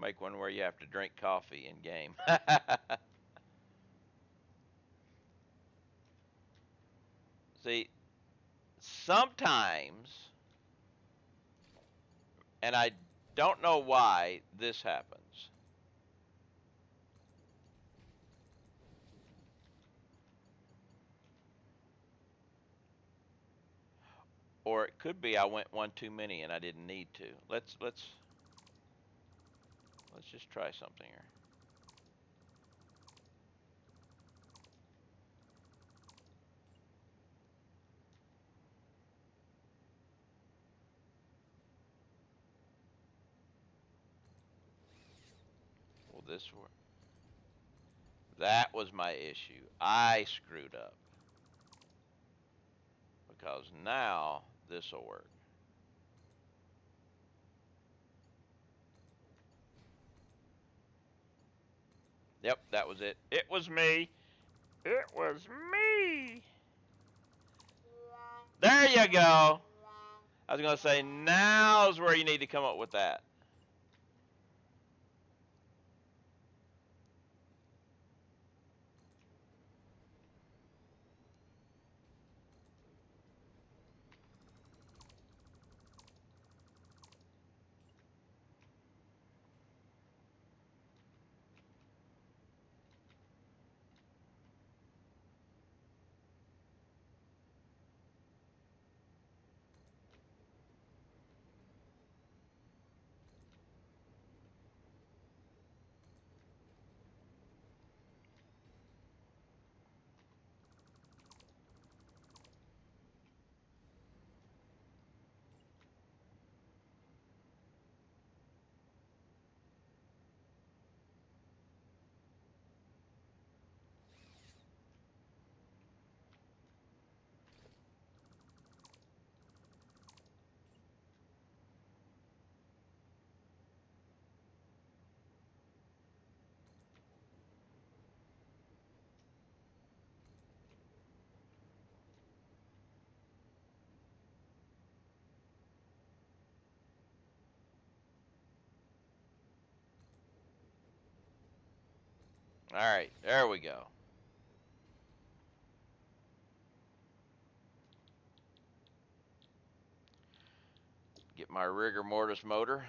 Make one where you have to drink coffee in game. See, sometimes, and I don't know why this happens. Or it could be I went one too many and I didn't need to. Let's just try something here. Will this work? That was my issue. I screwed up. Because now this will work. Yep, that was it. It was me. It was me. There you go. I was going to say, now's where you need to come up with that. All right, there we go. Get my rigor mortis motor.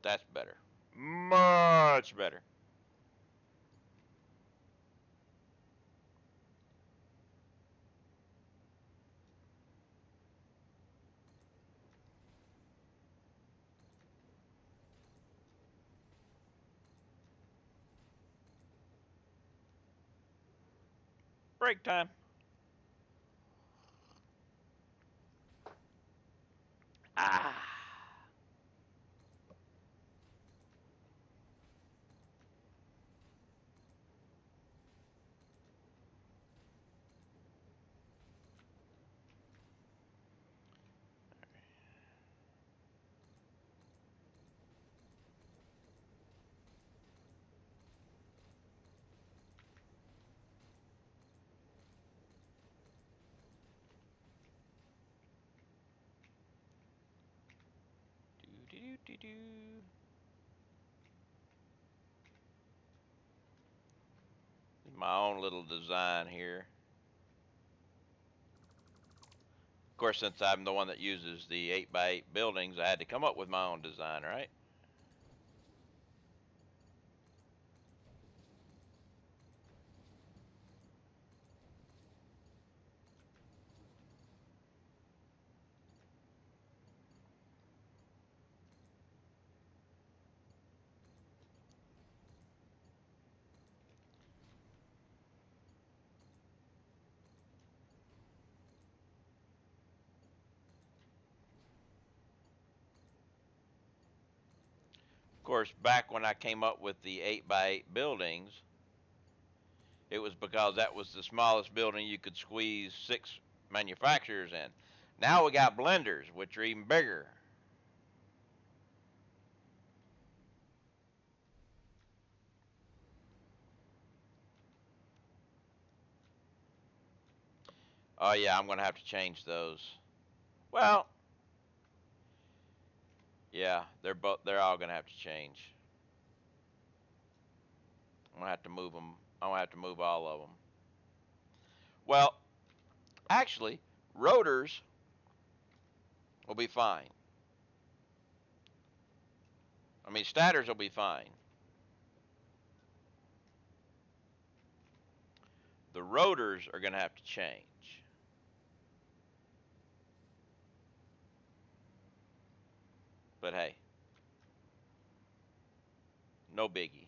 That's better. Much better. break time. Ah. Do do do do. My own little design here. Of course, since I'm the one that uses the 8x8 buildings, I had to come up with my own design, right? Of course, back when I came up with the 8x8 buildings, it was because that was the smallest building you could squeeze 6 manufacturers in. Now we got blenders, which are even bigger. Oh yeah, I'm gonna have to change those. Well, yeah, they're all gonna have to change. I'm gonna have to move them. I'm gonna have to move all of them. Well, actually, rotors will be fine. I mean, stators will be fine. The rotors are gonna have to change. But hey, no biggie.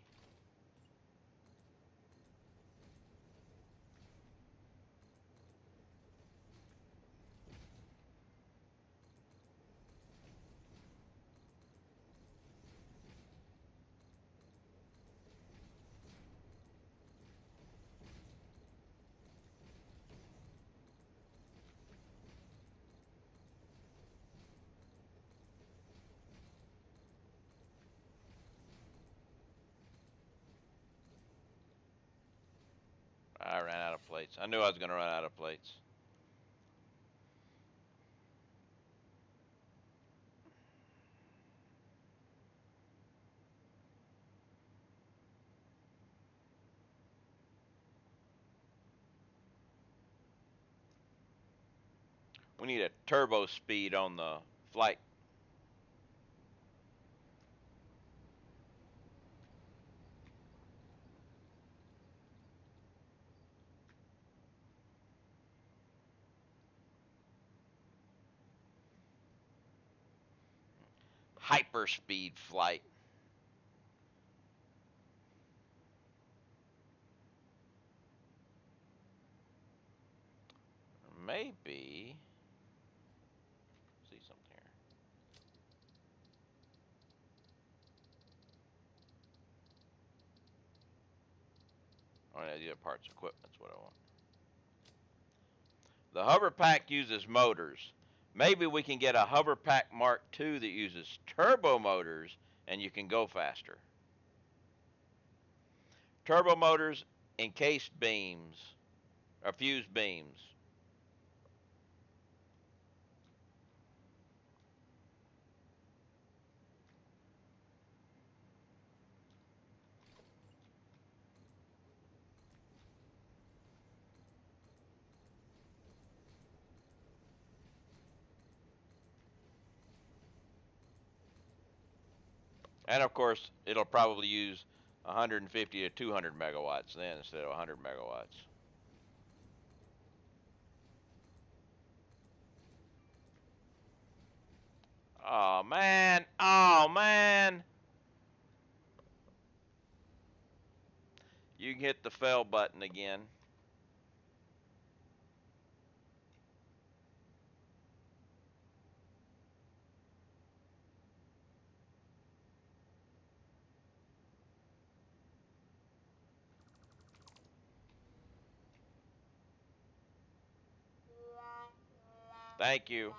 I ran out of plates. I knew I was gonna run out of plates. We need a turbo speed on the flight. Hyperspeed flight. Maybe. See something here. Oh yeah, the other parts equipment. That's what I want. The Hoverpack uses motors. Maybe we can get a Hoverpack Mark II that uses turbo motors and you can go faster. Turbo motors, encased beams, or fused beams. And of course, it'll probably use 150 to 200 megawatts then instead of 100 megawatts. Oh man, oh man. You can hit the fail button again. Thank you.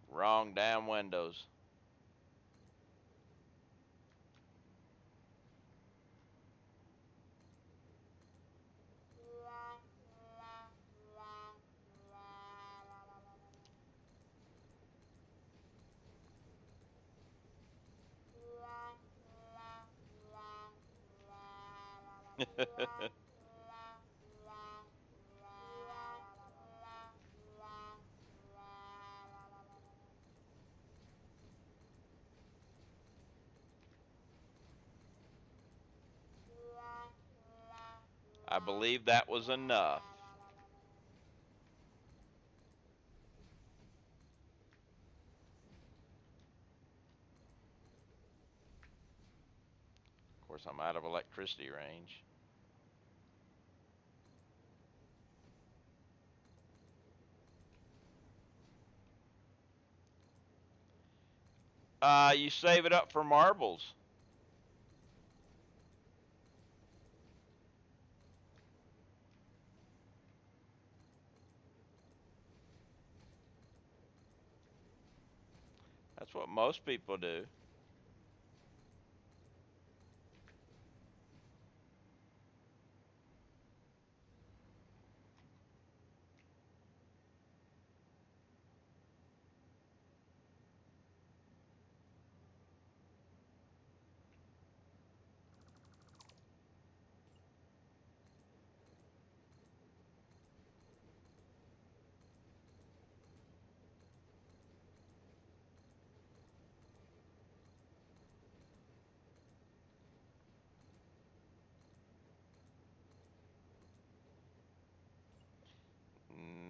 Wrong damn windows. I believe that was enough. Of course, I'm out of electricity range. You save it up for marbles. That's what most people do.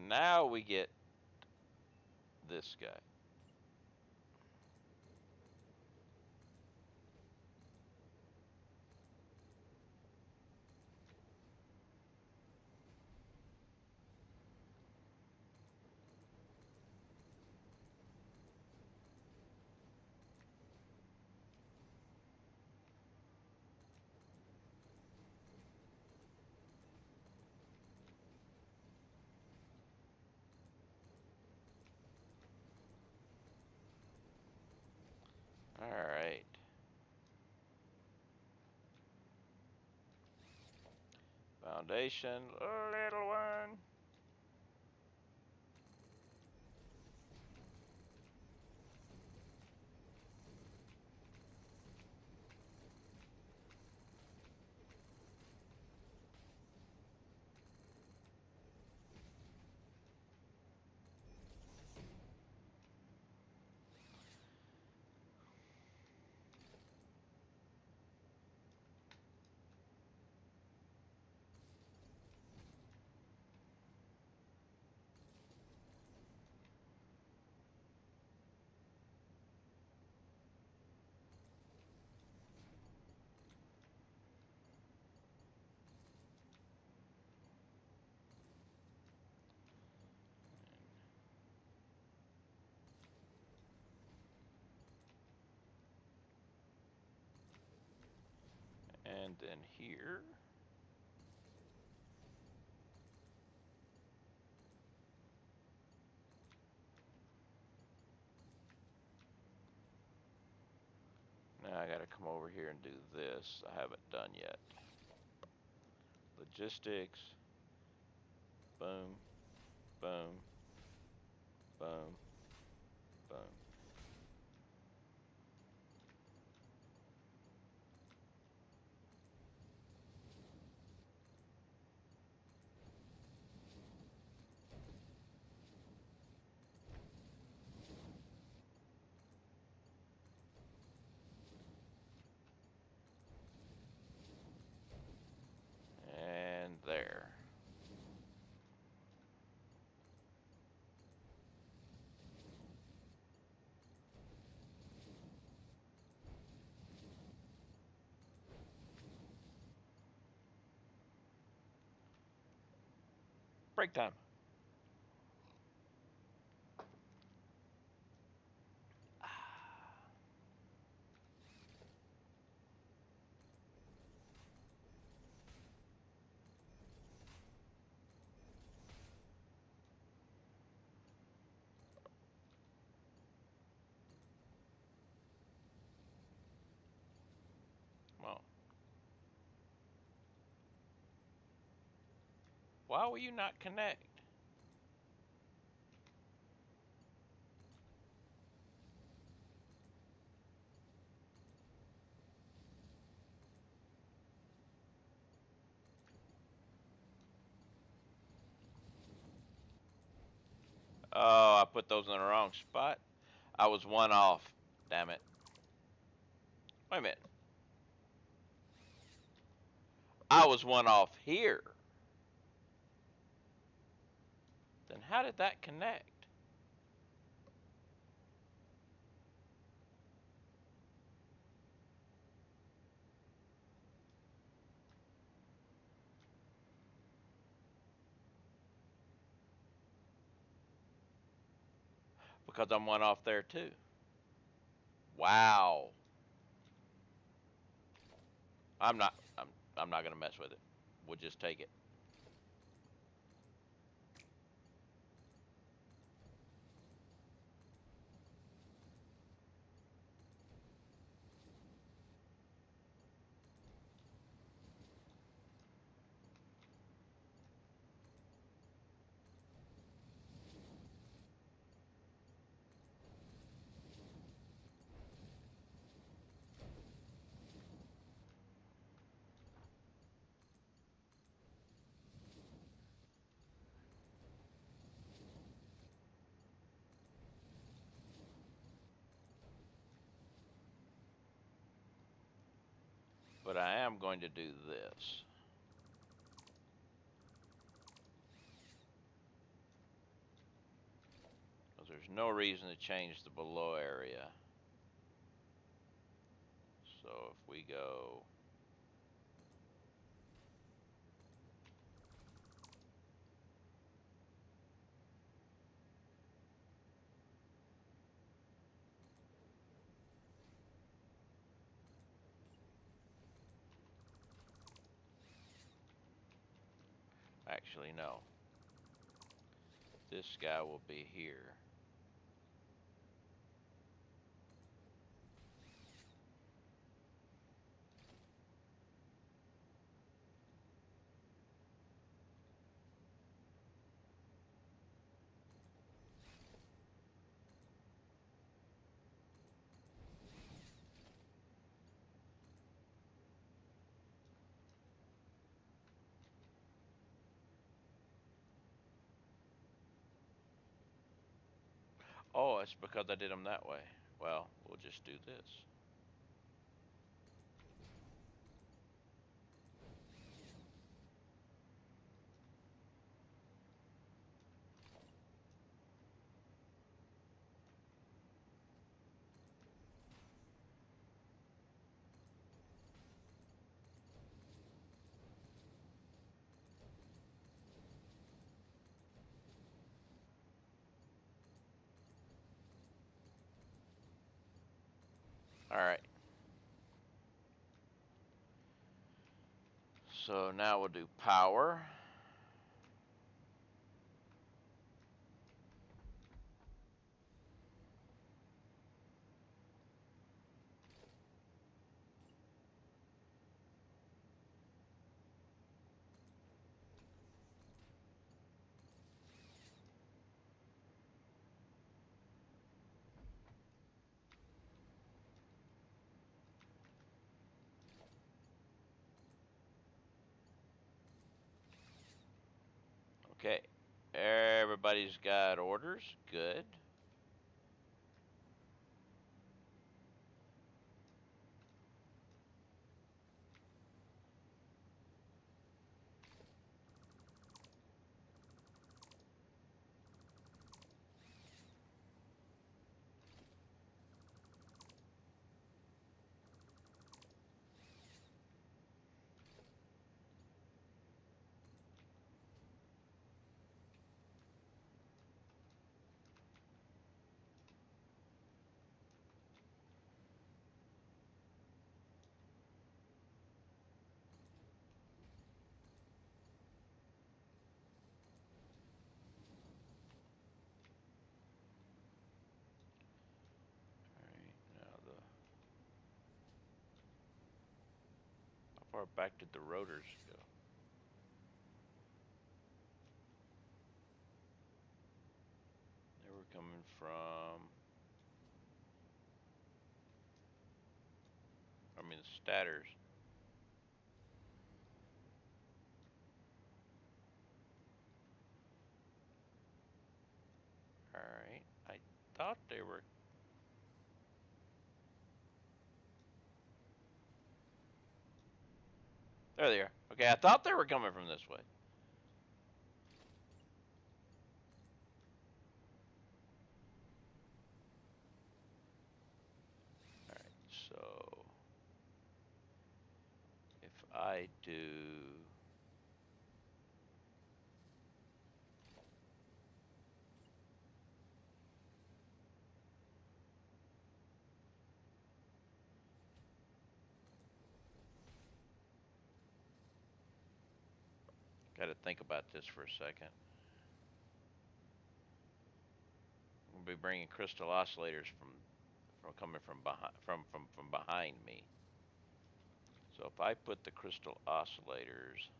Now we get this guy. All right. Foundation, little one. And then here. Now I got to come over here and do this. I haven't done yet. Logistics. Boom. Boom. Boom. Boom. And there. Break time. Why will you not connect? Oh, I put those in the wrong spot. I was one off. Damn it. Wait a minute. I was one off here. Then how did that connect? Because I'm one off there too. Wow. I'm not. I'm not gonna mess with it. We'll just take it. But I am going to do this. Because there's no reason to change the below area. So if we go. Actually, no. This guy will be here. Oh, it's because I did them that way. Well, we'll just do this. All right. So now we'll do power. Okay. Everybody's got orders. Good. All right. Now how far back did the rotors go? coming from, I mean, the statters. Alright, I thought they were. There they are. Okay, I thought they were coming from this way. Alright, so if I do. Gotta think about this for a second. I'm gonna be bringing crystal oscillators from coming from behind me. So if I put the crystal oscillators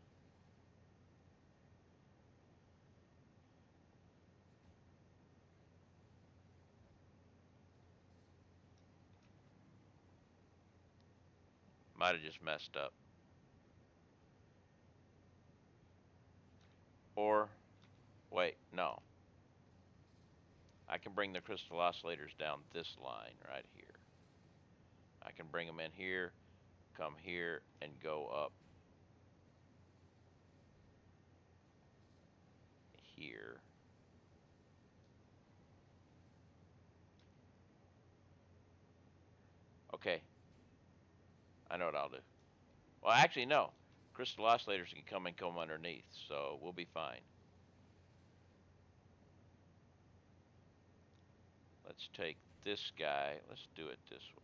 might have just messed up. Or wait, no. I can bring the crystal oscillators down this line right here. I can bring them in here, come here, and go up here. Okay, I know what I'll do. Well, actually, no. Crystal oscillators can come underneath, so we'll be fine. Let's take this guy. Let's do it this way.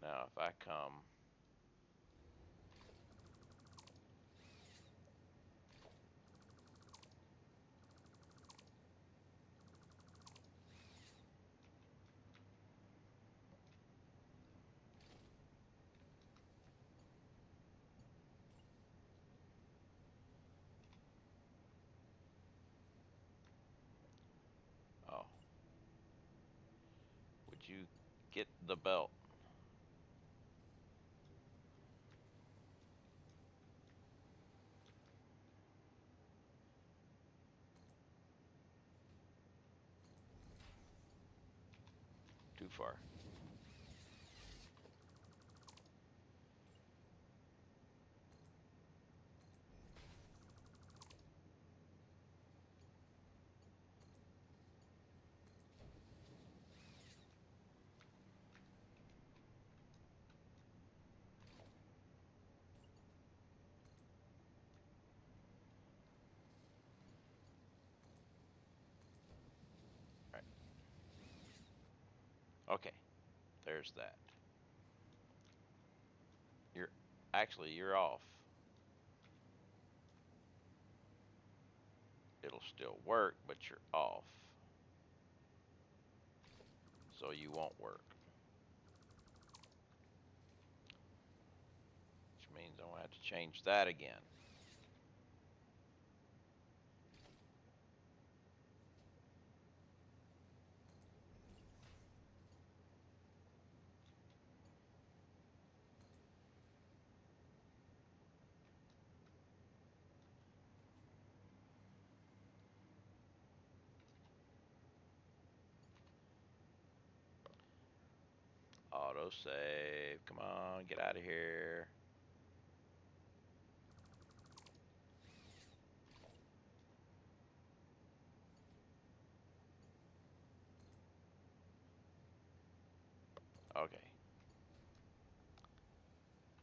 Now, if I come oh, would you get the belt? Too far. All right. Okay, there's that. You're actually you're off. It'll still work, but you're off. So you won't work. Which means I'm gonna have to change that again. Auto save. Come on, get out of here. Okay.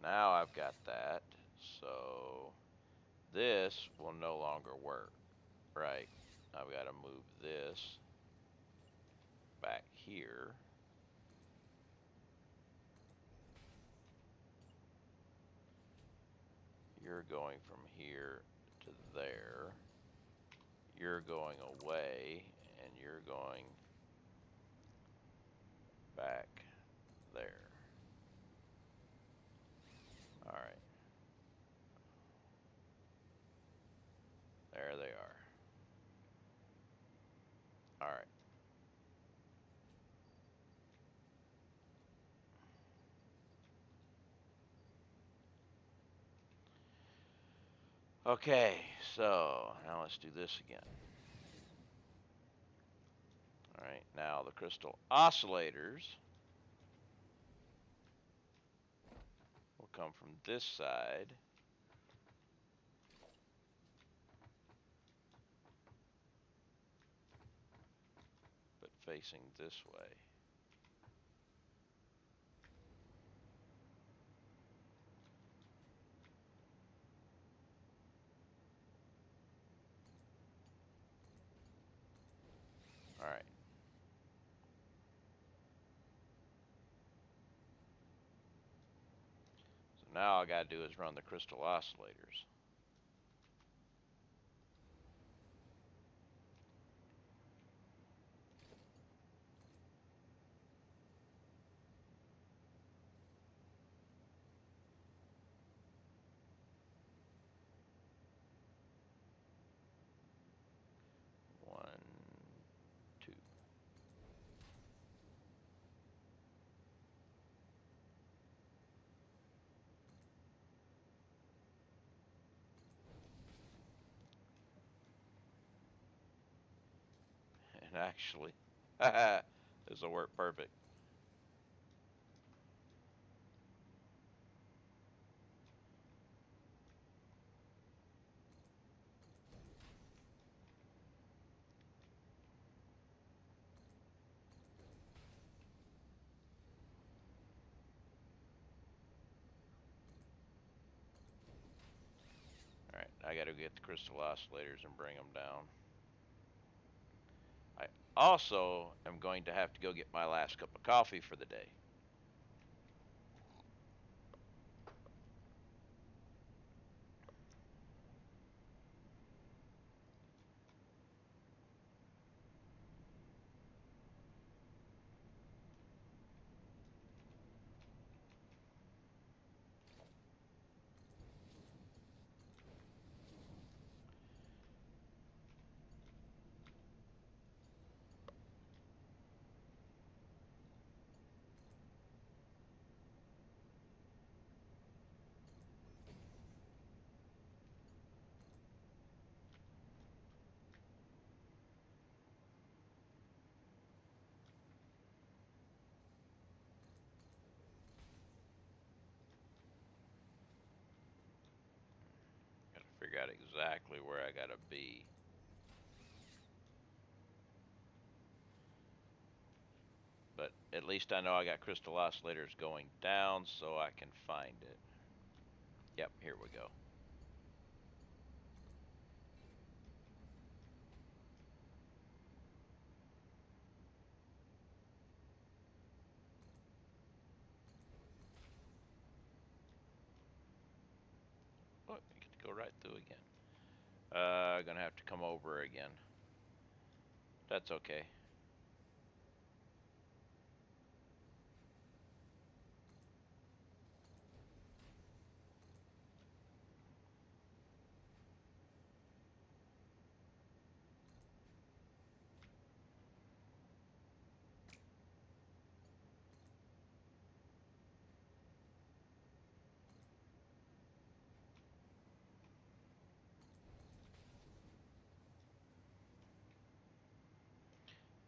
Now I've got that. So this will no longer work. Right. I've got to move this. back here. You're going from here to there. You're going away, and you're going back there. All right. There they are. All right. Okay, so now let's do this again. All right, now the crystal oscillators will come from this side. But facing this way. All right. So now all I got to do is run the crystal oscillators. One, two. And actually, this will work perfect. All right, I got to get the crystal oscillators and bring them down. I also am going to have to go get my last cup of coffee for the day. Got to figure out exactly where I got to be. But at least I know I got crystal oscillators going down so I can find it. Yep, here we go. Look, you get to go right through again. Gonna have to come over again. That's okay.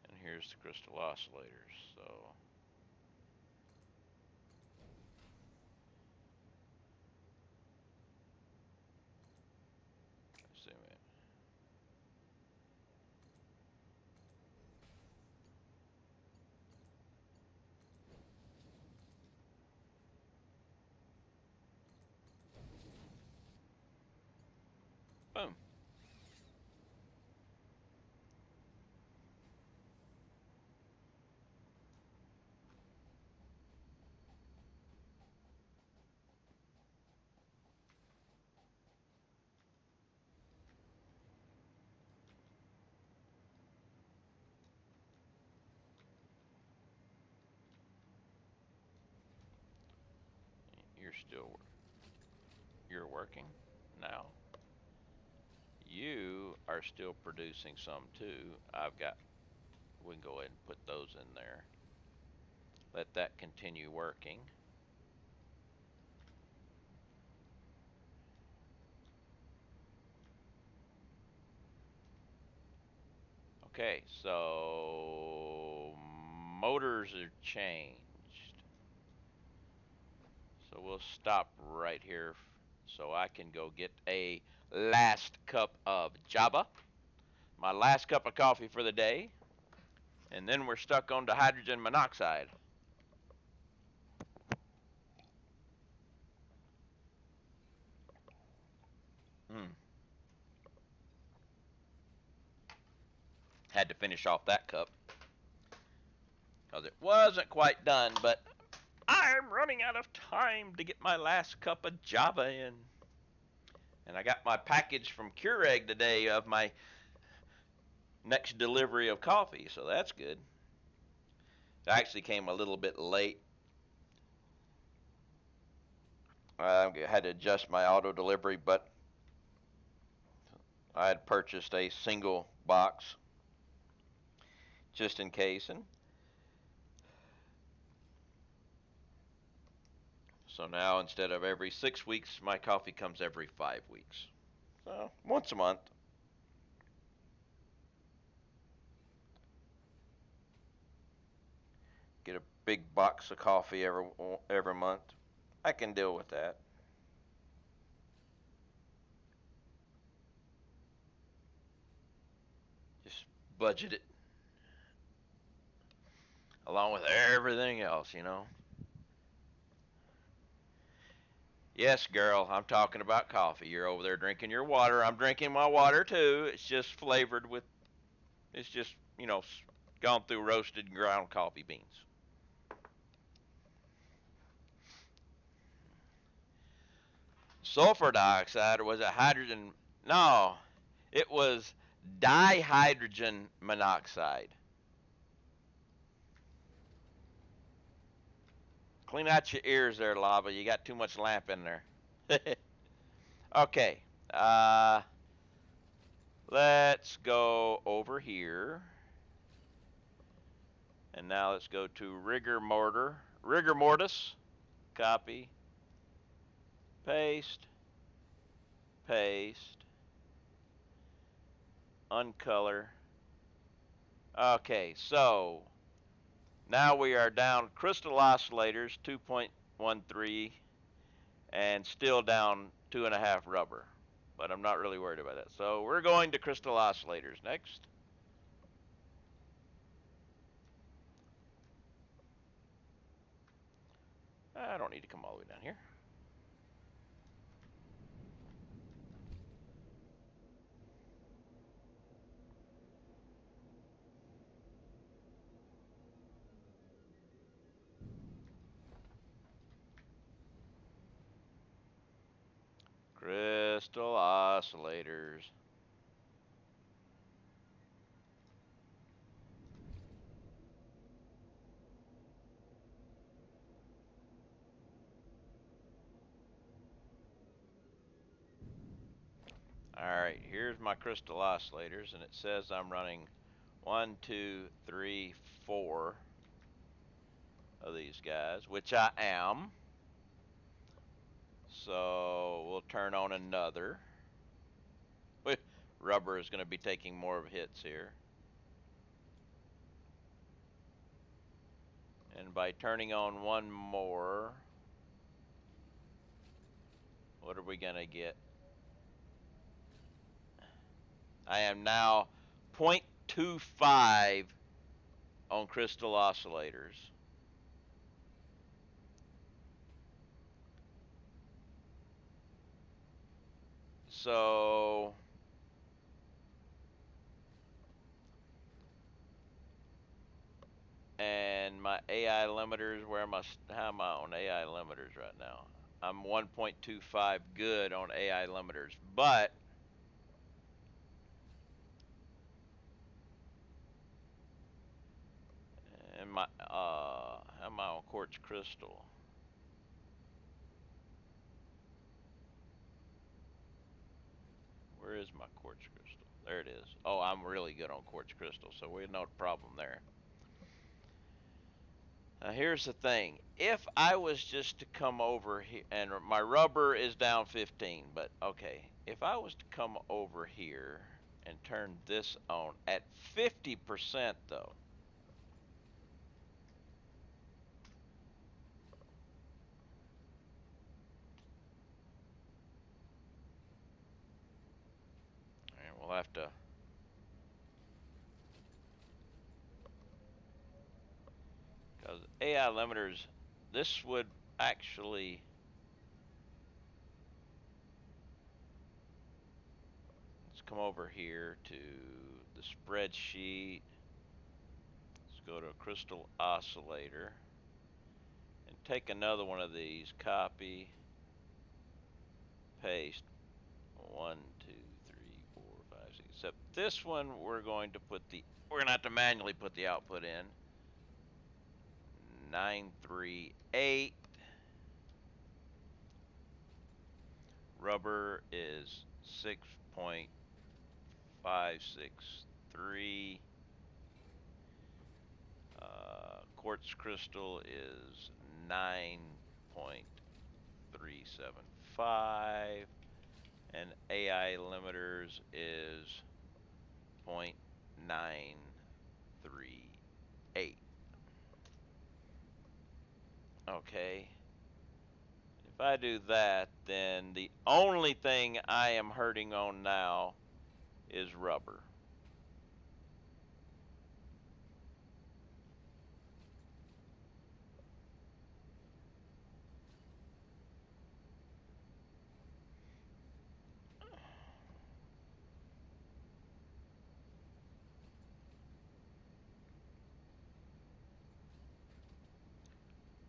And here's the crystal oscillators. So zoom in. Boom. you're working now. You are still producing some too. We can go ahead and put those in there. Let that continue working. Okay, so motors are changed. So we'll stop right here so I can go get a last cup of Java, my last cup of coffee for the day, and then we're stuck on to hydrogen monoxide. Hmm. Had to finish off that cup because it wasn't quite done, but I'm running out of time to get my last cup of Java in. And I got my package from Keurig today of my next delivery of coffee, so that's good. It actually came a little bit late. I had to adjust my auto delivery, but I had purchased a single box just in case, and so now instead of every 6 weeks, my coffee comes every 5 weeks. So once a month. Get a big box of coffee every month. I can deal with that. Just budget it along with everything else. Yes, girl, I'm talking about coffee. You're over there drinking your water. I'm drinking my water too. It's just flavored with, it's just, gone through roasted and ground coffee beans. Sulfur dioxide, or was it hydrogen? No, it was dihydrogen monoxide. Clean out your ears there, Lava. You got too much lamp in there. Okay. Uh, let's go over here. And now let's go to rigor mortis. Copy. Paste. Paste. Uncolor. Okay, so now we are down crystal oscillators 2.13 and still down 2.5 rubber. But I'm not really worried about that. So we're going to crystal oscillators next. I don't need to come all the way down here. Crystal oscillators. Alright, here's my crystal oscillators, and it says I'm running 1, 2, 3, 4 of these guys, which I am. So we'll turn on another. Rubber is going to be taking more of hits here. And by turning on one more, what are we going to get? I am now 0.25 on crystal oscillators. So and my AI limiters, how am I on AI limiters right now? I'm 1.25 good on AI limiters, but how am I on quartz crystal? is my quartz crystal? There it is. Oh, I'm really good on quartz crystal, so we no problem there. Now here's the thing. If I was just to come over here, and my rubber is down 15, but okay. If I was to come over here and turn this on at 50% though, and we'll have to, because AI limiters, this would actually, let's come over here to the spreadsheet. Let's go to a crystal oscillator and take another one of these, copy, paste, 1, 2, 3, 4, 5, 6. Except this one, we're gonna have to manually put the output in. 938. Rubber is 6.563. Quartz crystal is 9.375, and AI limiters is 0.938. Okay. If I do that, then the only thing I am hurting on now is rubber.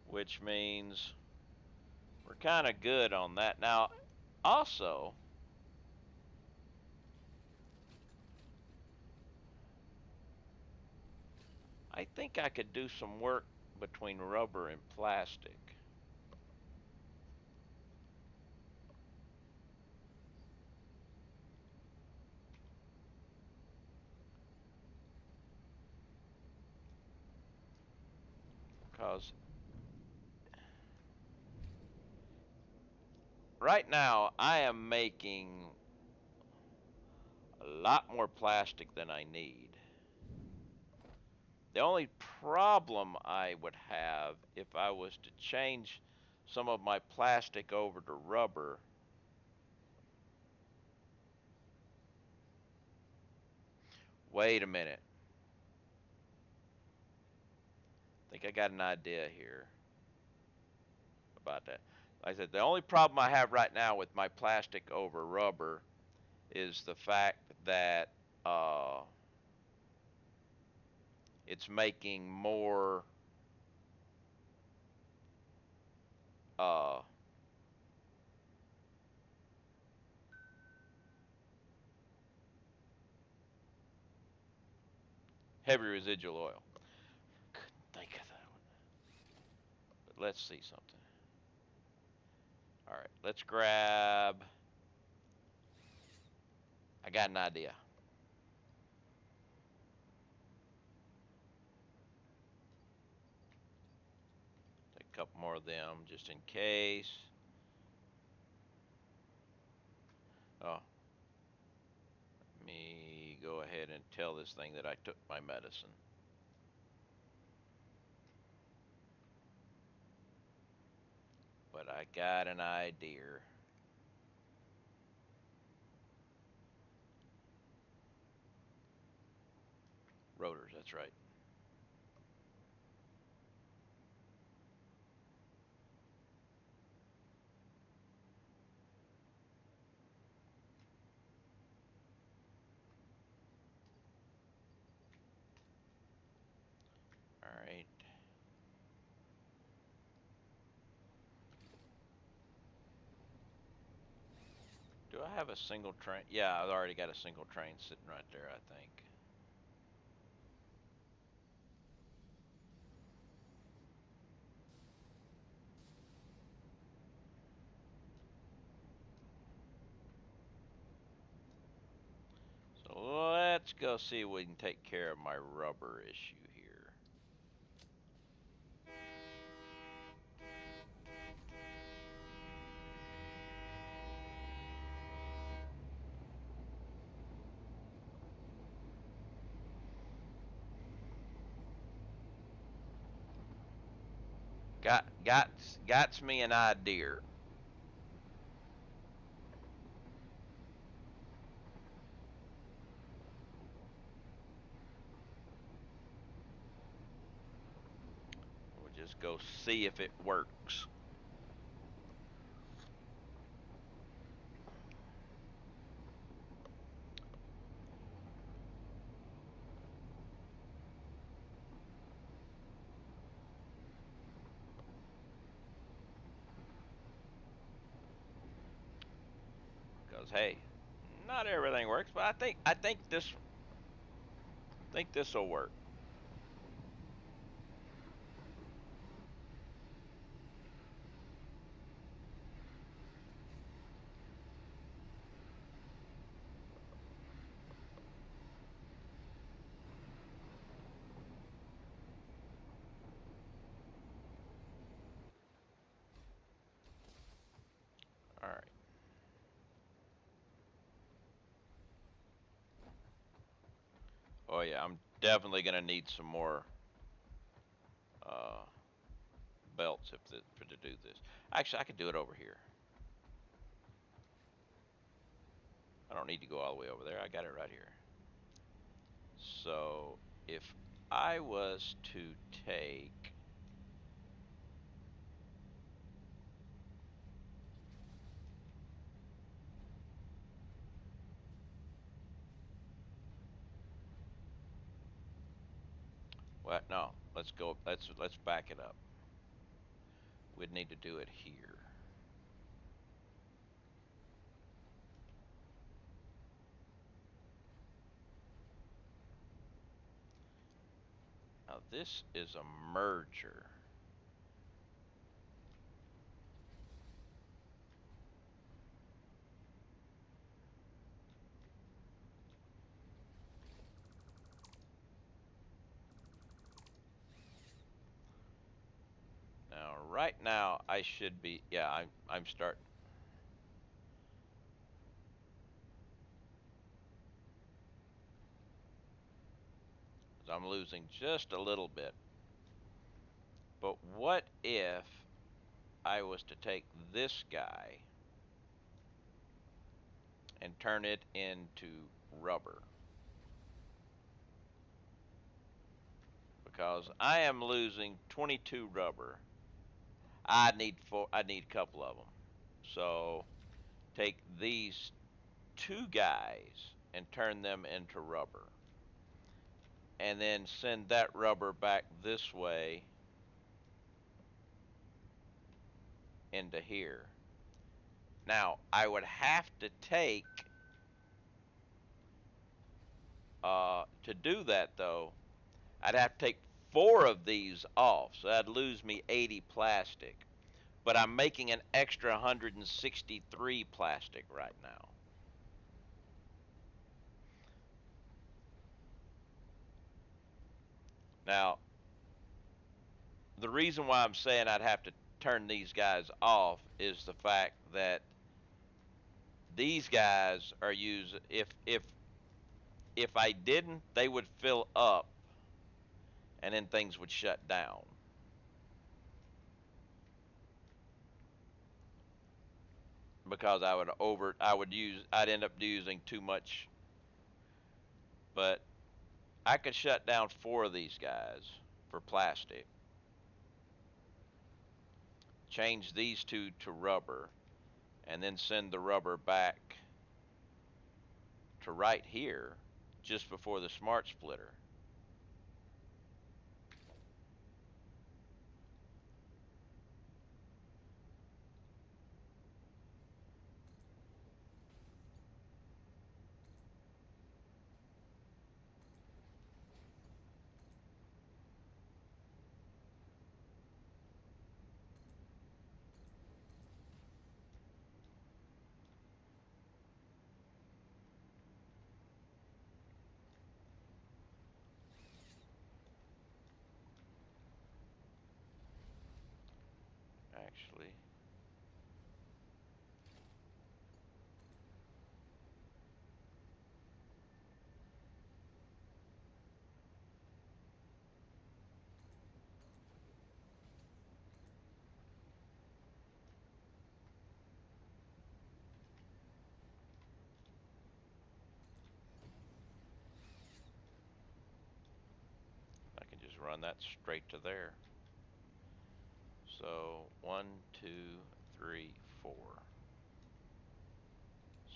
Which means we're kind of good on that. Now, also, I think I could do some work between rubber and plastic. Because right now I am making a lot more plastic than I need. The only problem I would have if I was to change some of my plastic over to rubber, wait a minute. I think I got an idea here about that. Like I said, the only problem I have right now with my plastic over rubber is the fact that it's making more uh, heavy residual oil. Couldn't think of that one. But let's see something. All right, let's grab. I got an idea. Take a couple more of them just in case. Oh, let me go ahead and tell this thing that I took my medicine. But I got an idea. Rotors, that's right. All right. Do I have a single train? Yeah, I've already got a single train sitting right there, I think. let's go see if we can take care of my rubber issue here. Got me an idea. We'll just go see if it works. Because hey, not everything works, but I think this will work. All right. Oh yeah, I'm definitely gonna need some more uh, belts for to do this. Actually, I could do it over here. I don't need to go all the way over there. I got it right here. So if I was to take, well, no, let's go. Let's back it up. We'd need to do it here. Now this is a merger. Now right now I should be, yeah, I'm starting. I'm losing just a little bit. But what if I was to take this guy and turn it into rubber? Because I am losing 22 rubber. I need a couple of them. So take these two guys and turn them into rubber. And then send that rubber back this way into here. Now, I would have to take, to do that though, I'd have to take four of these off. So that'd lose me 80 plastic. But I'm making an extra 163 plastic right now. Now, the reason why I'm saying I'd have to turn these guys off is the fact that these guys are used, if I didn't, they would fill up and then things would shut down. Because I'd end up using too much. But I could shut down four of these guys for plastic, change these two to rubber, and then send the rubber back to right here just before the smart splitter. actually. I can just run that straight to there. So 1, 2, 3, 4.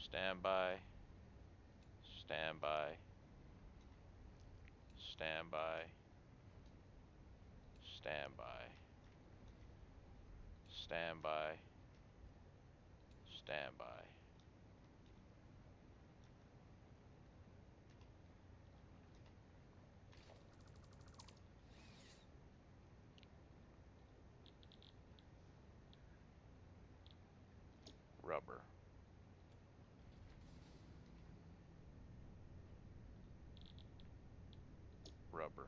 Standby, standby, standby, standby, standby, standby. Rubber, rubber.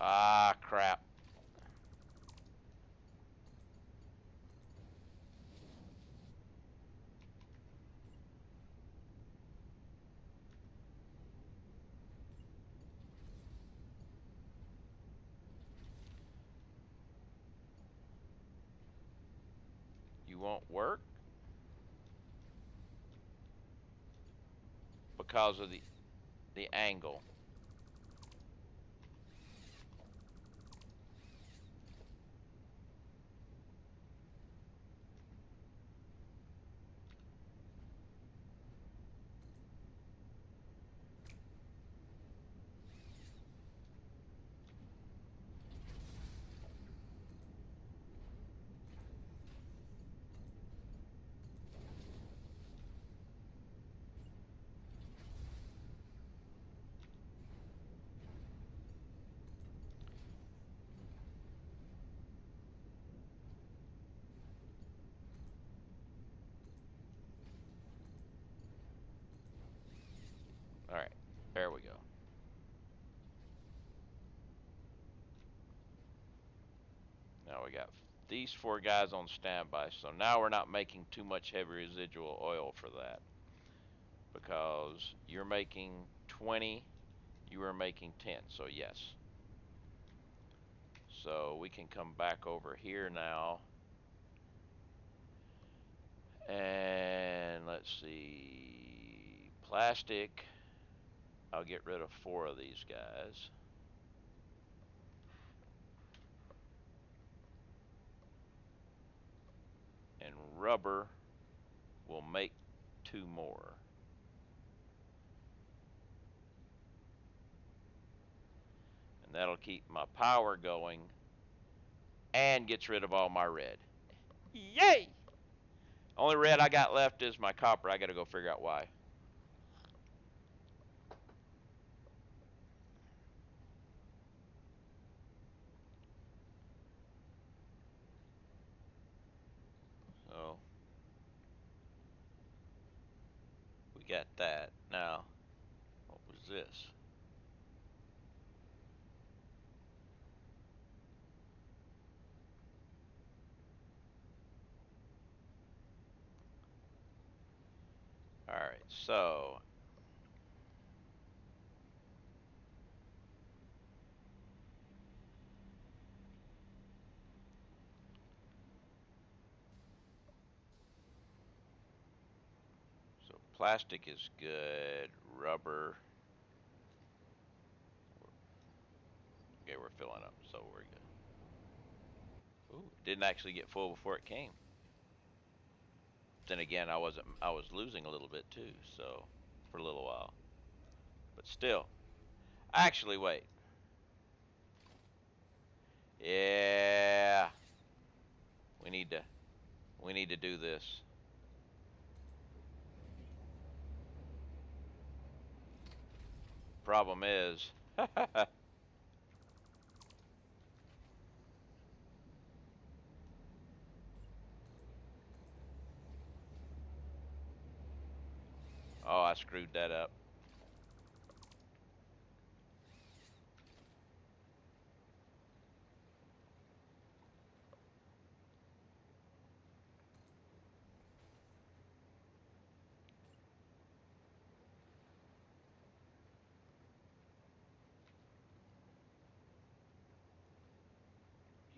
Ah, crap. You won't work because of the angle. All right, there we go. Now we got these 4 guys on standby. So now we're not making too much heavy residual oil for that because you're making 20, you are making 10. So yes. So we can come back over here now. And let's see. Plastic. I'll get rid of 4 of these guys. And rubber will make 2 more. And that'll keep my power going and gets rid of all my red. Yay! Only red I got left is my copper. I gotta go figure out why. So we got that. Now, what was this? Alright, so plastic is good. Rubber. Okay, we're filling up, so we're good. Ooh, it didn't actually get full before it came. Then again, I was losing a little bit too, so for a little while. But still. Actually, wait. Yeah. We need to do this. Problem is oh, I screwed that up.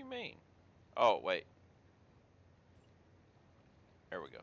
you mean? Oh, wait. There we go.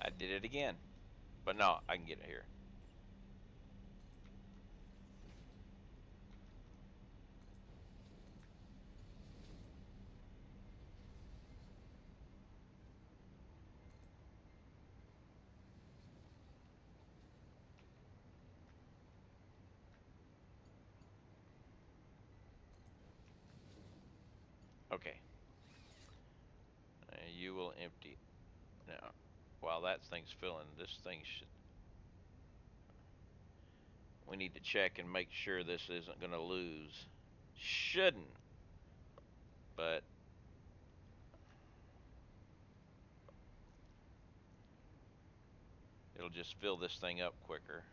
I did it again. But no, I can get it here. Okay. You will empty. Now, while that thing's filling, this thing should. We need to check and make sure this isn't going to lose. Shouldn't, but it'll just fill this thing up quicker.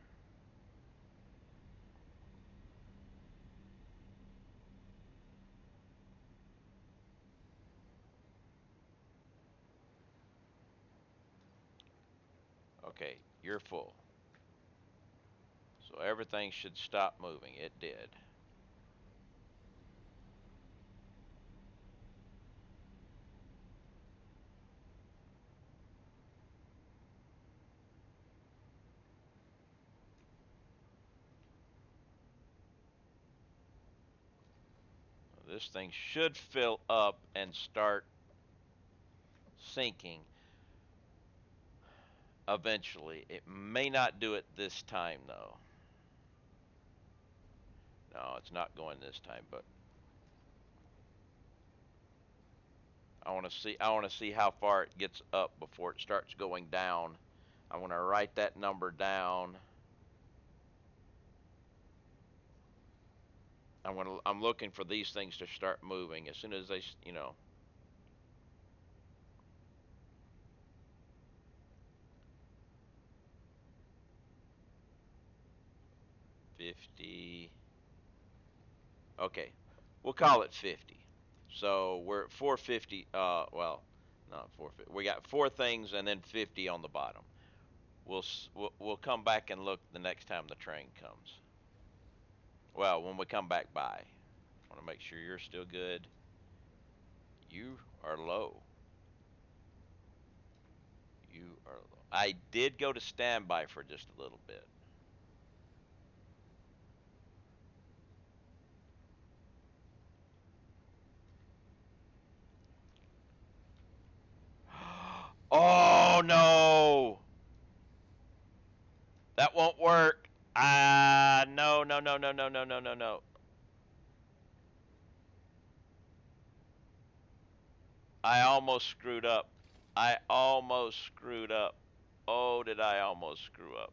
Okay, you're full. So everything should stop moving. It did. This thing should fill up and start sinking eventually. It may not do it this time though. No, it's not going this time, but I want to see how far it gets up before it starts going down. I want to write that number down. I'm looking for these things to start moving as soon as they, 50. Okay, we'll call it 50. So we're at 450. Well, not 450. We got four things and then 50 on the bottom. We'll come back and look the next time the train comes. Well, when we come back by, I want to make sure you're still good. You are low. You are low. I did go to standby for just a little bit. Oh no, that won't work. Ah, no, no, no, no, no, no, no, no, no. I almost screwed up. I almost screwed up. Oh, did I almost screw up?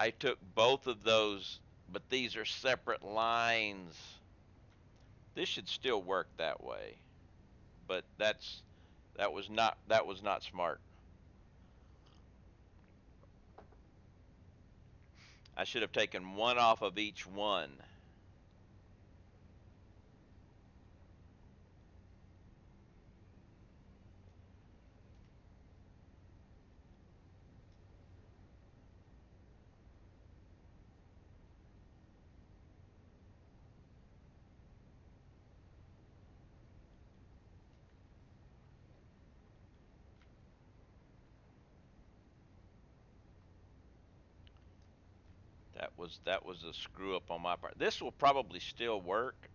I took both of those, but these are separate lines. This should still work that way, but that was not smart. I should have taken one off of each one. That was a screw up on my part. This will probably still work.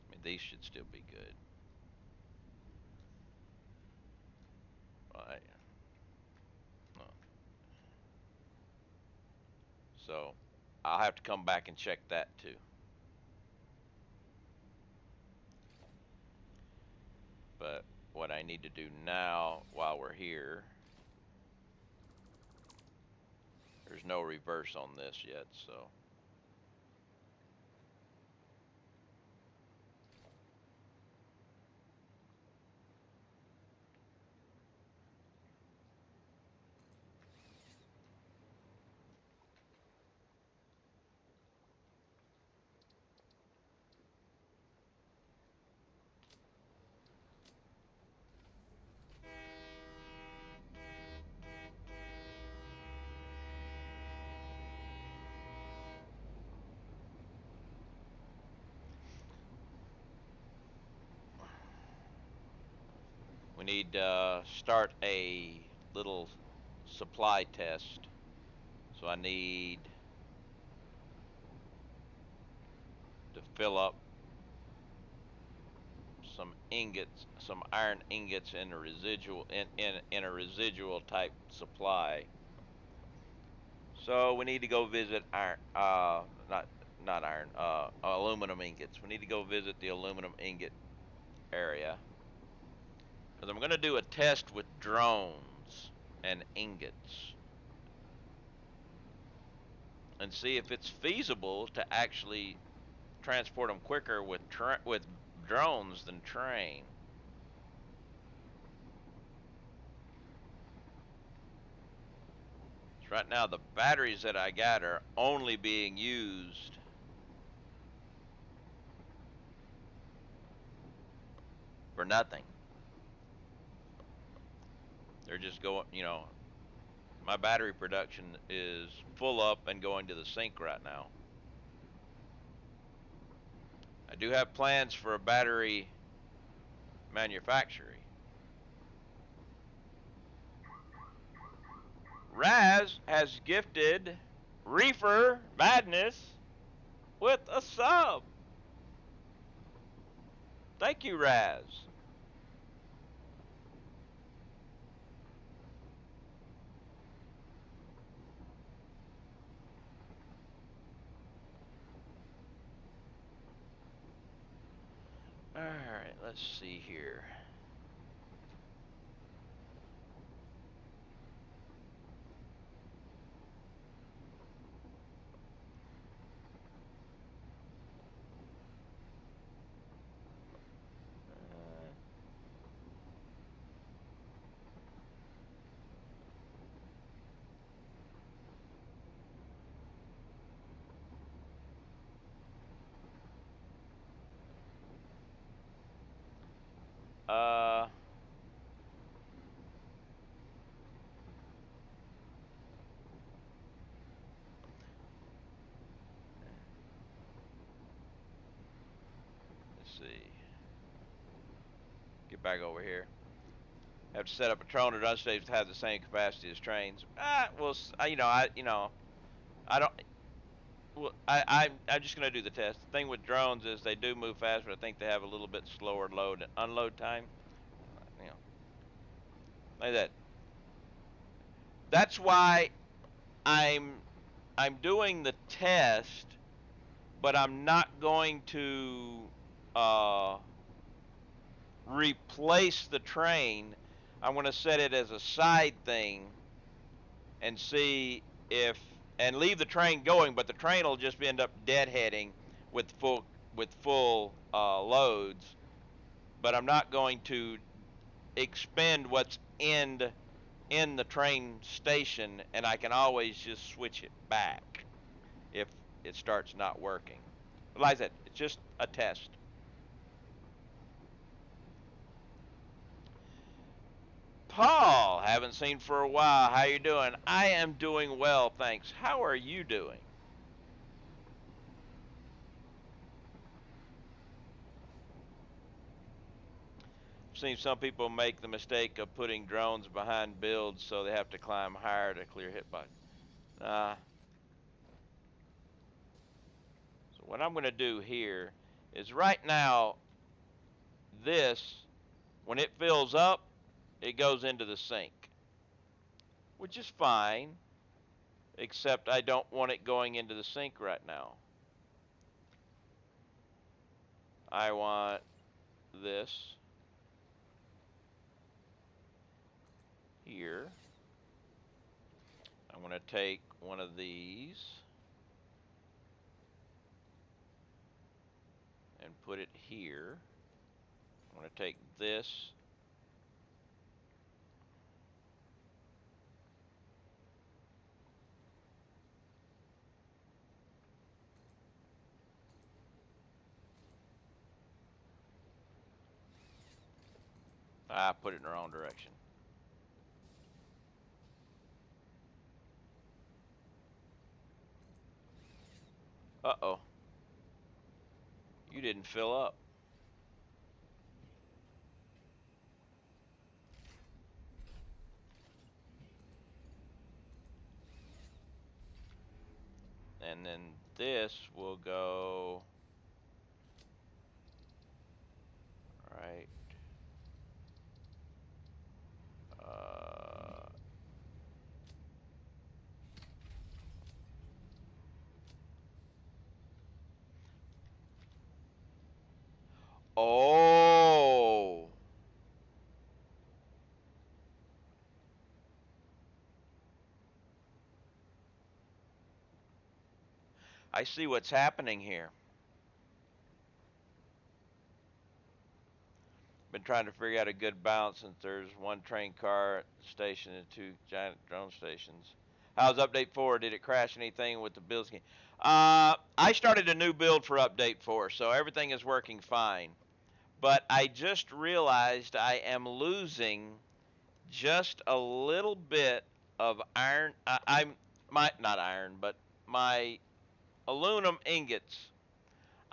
I mean, these should still be good. All right. No. So I'll have to come back and check that too. But what I need to do now while we're here, there's no reverse on this yet, so we need to start a little supply test. So I need to fill up some ingots, some iron ingots in a residual in a residual type supply. So we need to go visit iron, not iron, aluminum ingots. We need to go visit the aluminum ingot area because I'm going to do a test with drones and ingots and see if it's feasible to actually transport them quicker with drones than train. So right now the batteries that I got are only being used for nothing. They're just going, my battery production is full up and going to the sink right now. I do have plans for a battery manufacturing. Raz has gifted Reefer Madness with a sub. Thank you, Raz. All right, let's see here. Uh, let's see. Get back over here. Have to set up a drone or unstable to have the same capacity as trains. Well, I don't. Well, I'm just gonna do the test. The thing with drones is they do move fast, but I think they have a little bit slower load and unload time. You know, like that. That's why I'm I'm doing the test, but I'm not going to uh, replace the train. I'm going to set it as a side thing and see if and leave the train going, but the train will just end up deadheading with full loads. But I'm not going to expend what's in the train station, and I can always just switch it back if it starts not working. But like I said, it's just a test. Paul, haven't seen for a while. How you doing? I am doing well, thanks. How are you doing? seen some people make the mistake of putting drones behind builds so they have to climb higher to clear hitbox. Nah. So what I'm going to do here is right now, this, when it fills up, it goes into the sink, which is fine, except I don't want it going into the sink right now. I want this here. I'm going to take one of these and put it here. I'm going to take this. I put it in the wrong direction. Uh-oh. You didn't fill up. And then this will go right. Uh, oh. I see what's happening here. Been trying to figure out a good balance since there's one train car at the station and two giant drone stations. How's update 4? Did it crash anything with the build scheme? I started a new build for update 4, so everything is working fine. But I just realized I am losing just a little bit of iron. I'm my not iron, but my aluminum ingots.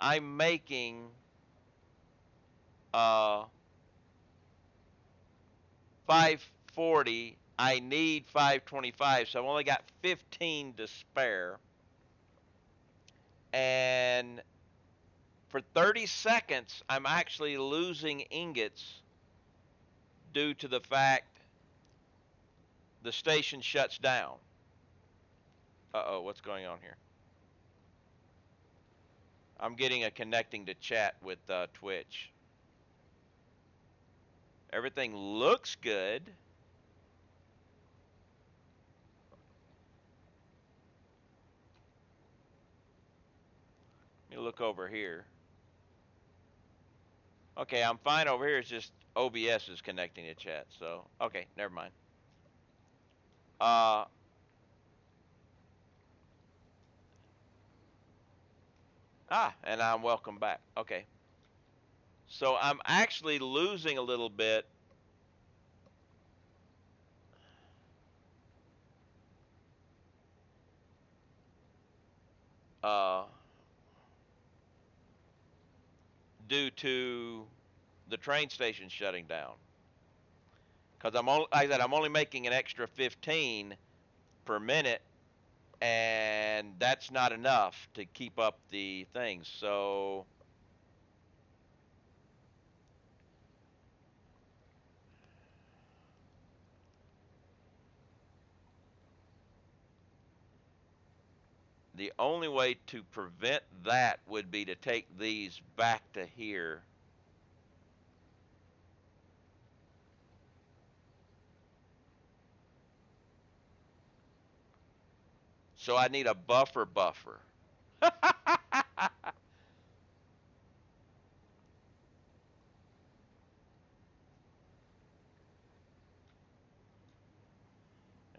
I'm making uh 540. I need 525, so I've only got 15 to spare. And for 30 seconds, I'm actually losing ingots due to the fact the station shuts down. Uh-oh, what's going on here? I'm getting a connecting to chat with Twitch. Everything looks good. Let me look over here. Okay, I'm fine over here. It's just OBS is connecting to chat. So, okay, never mind. Uh, and I'm welcome back. Okay. So I'm actually losing a little bit. Uh, Due to the train station shutting down. Because like I said, I'm only making an extra 15 per minute, and that's not enough to keep up the things. So the only way to prevent that would be to take these back to here. So I need a buffer.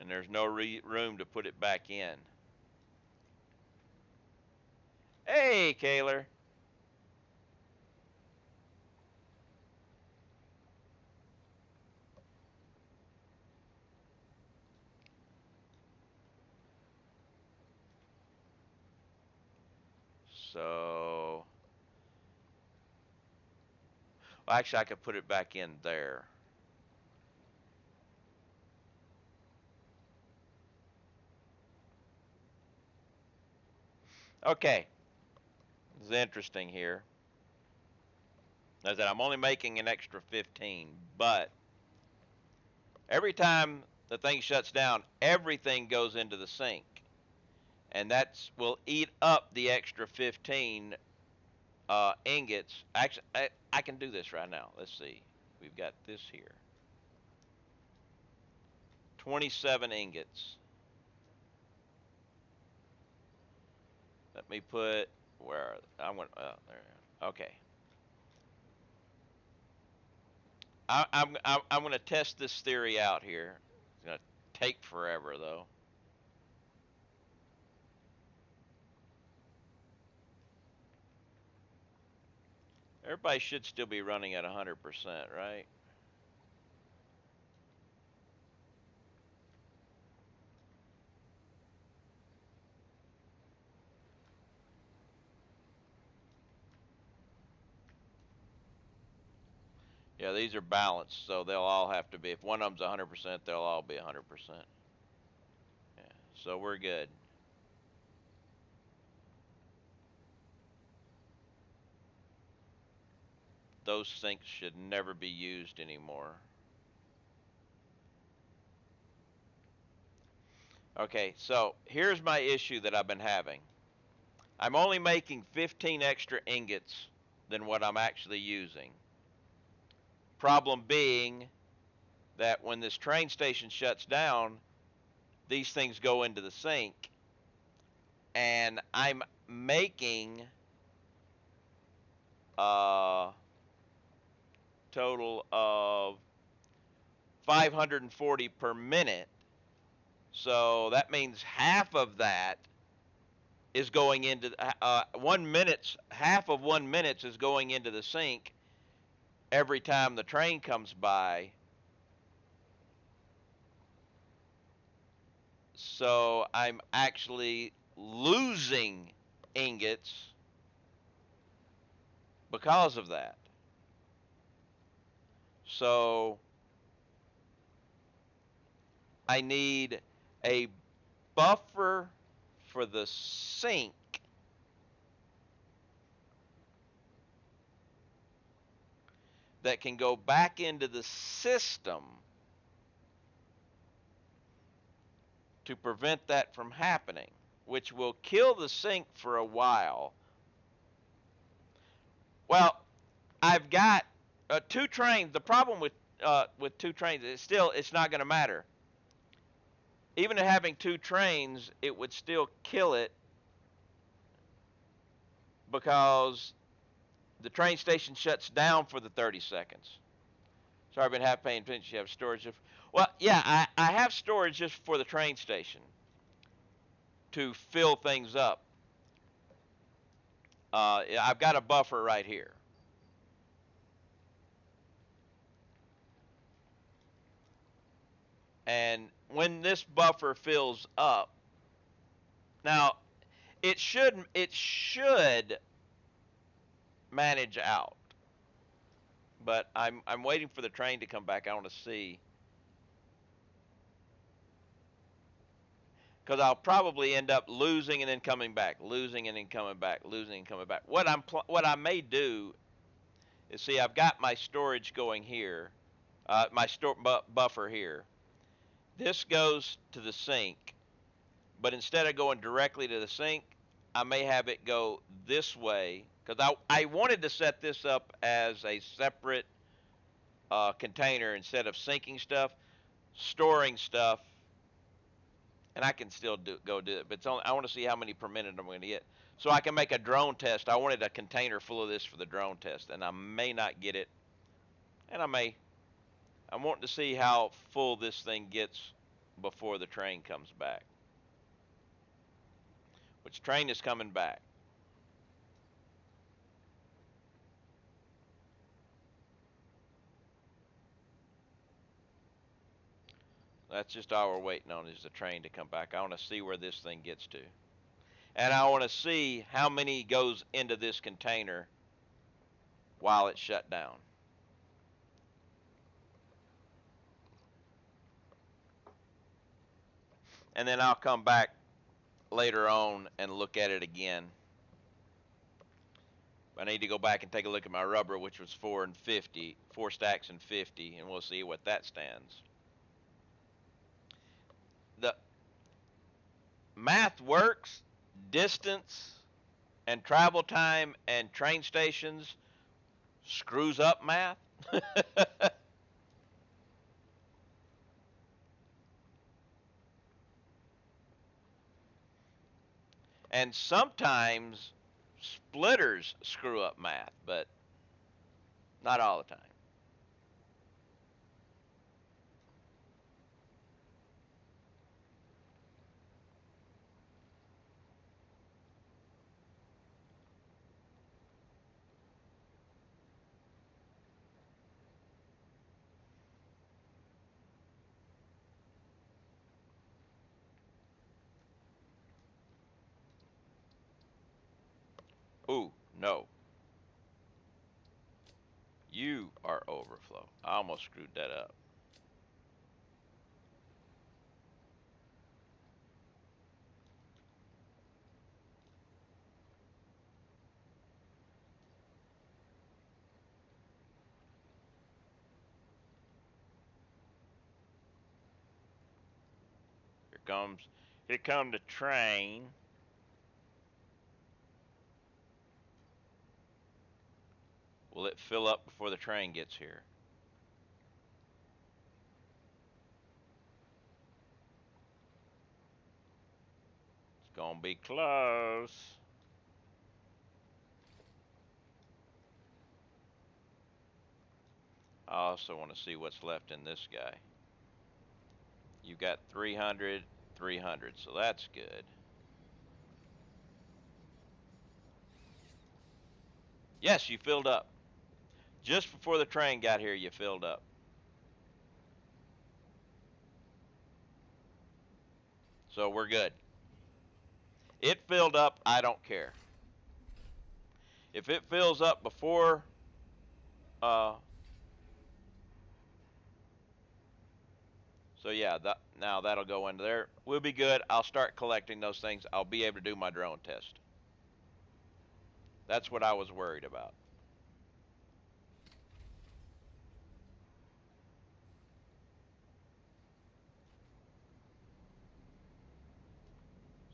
And there's no room to put it back in. Hey, Kaler. So, Actually, I could put it back in there. Okay, this is interesting here. Is that I'm only making an extra 15, but every time the thing shuts down, everything goes into the sink, and that will eat up the extra 15 ingots. Actually, I can do this right now. Let's see. We've got this here. 27 ingots. Let me put where I'm going. There. Okay. I'm going to test this theory out here. It's going to take forever though. Everybody should still be running at 100%, right? Yeah, these are balanced, so they'll all have to be. If one of them's 100%, they'll all be 100%. Yeah, so we're good. Those sinks should never be used anymore. Okay, so here's my issue that I've been having. I'm only making 15 extra ingots than what I'm actually using. Problem being that when this train station shuts down, these things go into the sink, and I'm making a total of 540 per minute. So that means half of that is going into 1 minute. Half of 1 minute is going into the sink every time the train comes by. So I'm actually losing ingots because of that. So I need a buffer for the sink that can go back into the system to prevent that from happening, which will kill the sink for a while. Well, I've got two trains. The problem with two trains is still it's not going to matter. Even having two trains, it would still kill it because the train station shuts down for the 30 seconds. Sorry, I've been half paying attention. You have storage of. Well, yeah, I have storage just for the train station to fill things up. I've got a buffer right here. And when this buffer fills up, now it should manage out. But I'm waiting for the train to come back. I want to see because I'll probably end up losing and then coming back, losing and then coming back, losing and coming back. What I may do is see I've got my storage going here, my buffer here. This goes to the sink, but instead of going directly to the sink, I may have it go this way because I wanted to set this up as a separate container instead of sinking stuff, storing stuff, and I can still go do it. But I want to see how many per minute I'm going to get, so I can make a drone test. I wanted a container full of this for the drone test, and I may not get it, and I may. I'm wanting to see how full this thing gets before the train comes back. Which train is coming back? That's just all we're waiting on is the train to come back. I want to see where this thing gets to. And I want to see how many goes into this container while it's shut down. and then I'll come back later on and look at it again. I need to go back and take a look at my rubber, which was 4 stacks and 50, and we'll see what that stands. The math works, distance and travel time and train stations screws up math. And sometimes splitters screw up math, but not all the time. Ooh, no. You are overflow. I almost screwed that up. Here comes the train. Will it fill up before the train gets here? It's gonna be close. I also want to see what's left in this guy. You got 300, 300, so that's good. Yes, you filled up. Just before the train got here, you filled up. So we're good. It filled up, I don't care. If it fills up before uh so yeah, now that'll go into there. We'll be good. I'll start collecting those things. I'll be able to do my drone test. That's what I was worried about.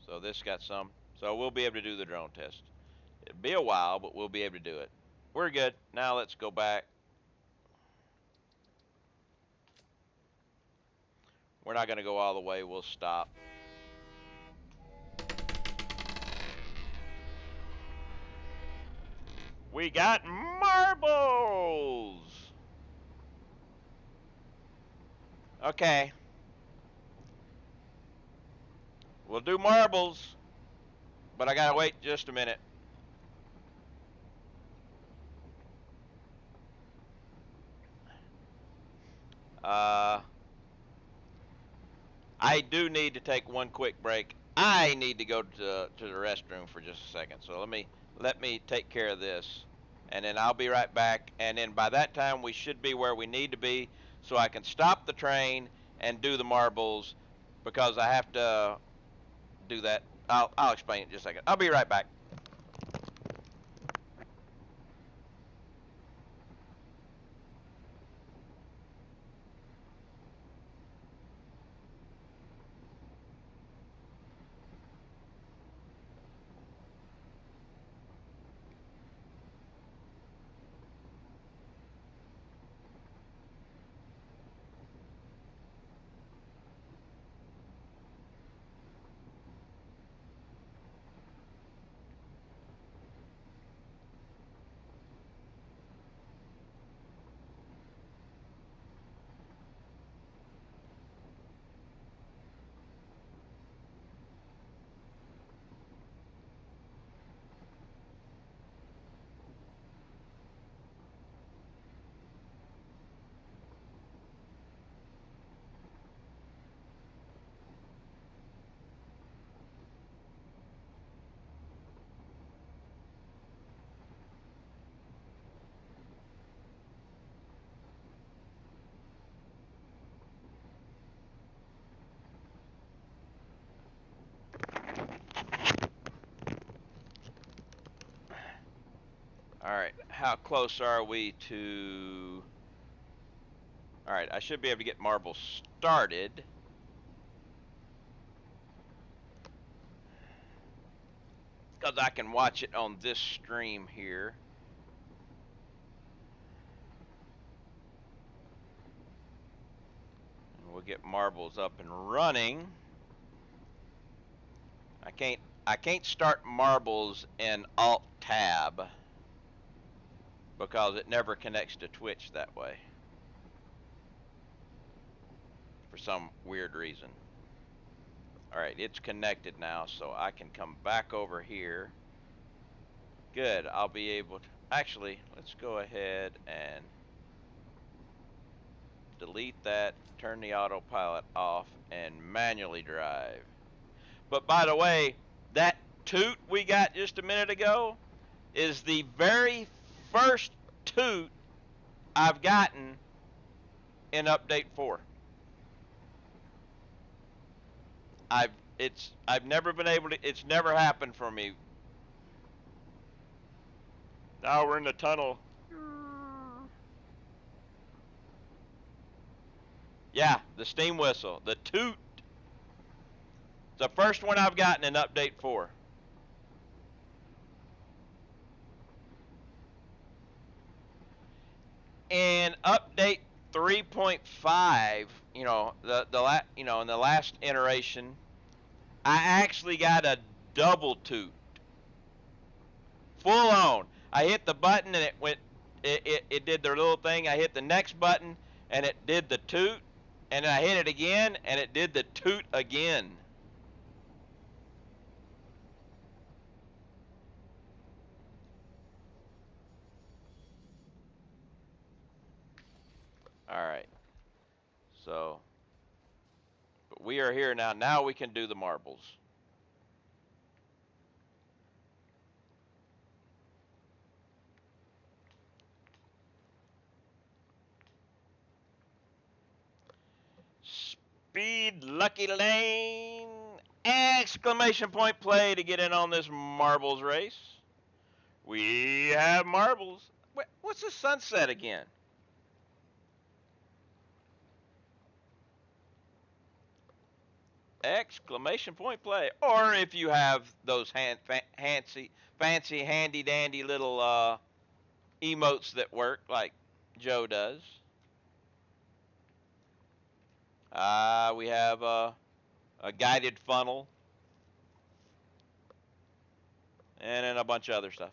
So this got some. So we'll be able to do the drone test. It'll be a while, but we'll be able to do it. We're good. Now let's go back. We're not going to go all the way. We'll stop. We got marbles. Okay. We'll do marbles, but I got to wait just a minute. Uh, I do need to take one quick break. I need to go to the restroom for just a second. So let me take care of this, and then I'll be right back. And then by that time, we should be where we need to be, so I can stop the train and do the marbles, because I have to do that. I'll explain it in just a second. I'll be right back. how close are we to... All right, I should be able to get marbles started. Because I can watch it on this stream here. And we'll get marbles up and running. I can't start marbles in Alt Tab because it never connects to Twitch that way for some weird reason. All right, it's connected now, so I can come back over here. Good, I'll be able to... Actually, let's go ahead and delete that, turn the autopilot off, and manually drive. But by the way, that toot we got just a minute ago is the very first toot I've gotten in update 4. I've never been able to, it's never happened for me. Now we're in the tunnel. Yeah, the steam whistle, the toot. It's the first one I've gotten in update 4. In update 3.5, you know, in the last iteration, I actually got a double toot. Full on. I hit the button and it did the little thing. I hit the next button and it did the toot, and then I hit it again and it did the toot again. All right. So, but we are here now. Now we can do the marbles. Speed Lucky Lane! Exclamation point play to get in on this marbles race. We have marbles. What's the sunset again? Exclamation point play. Or if you have those fancy, handy dandy little emotes that work like Joe does. We have a guided funnel. And then a bunch of other stuff.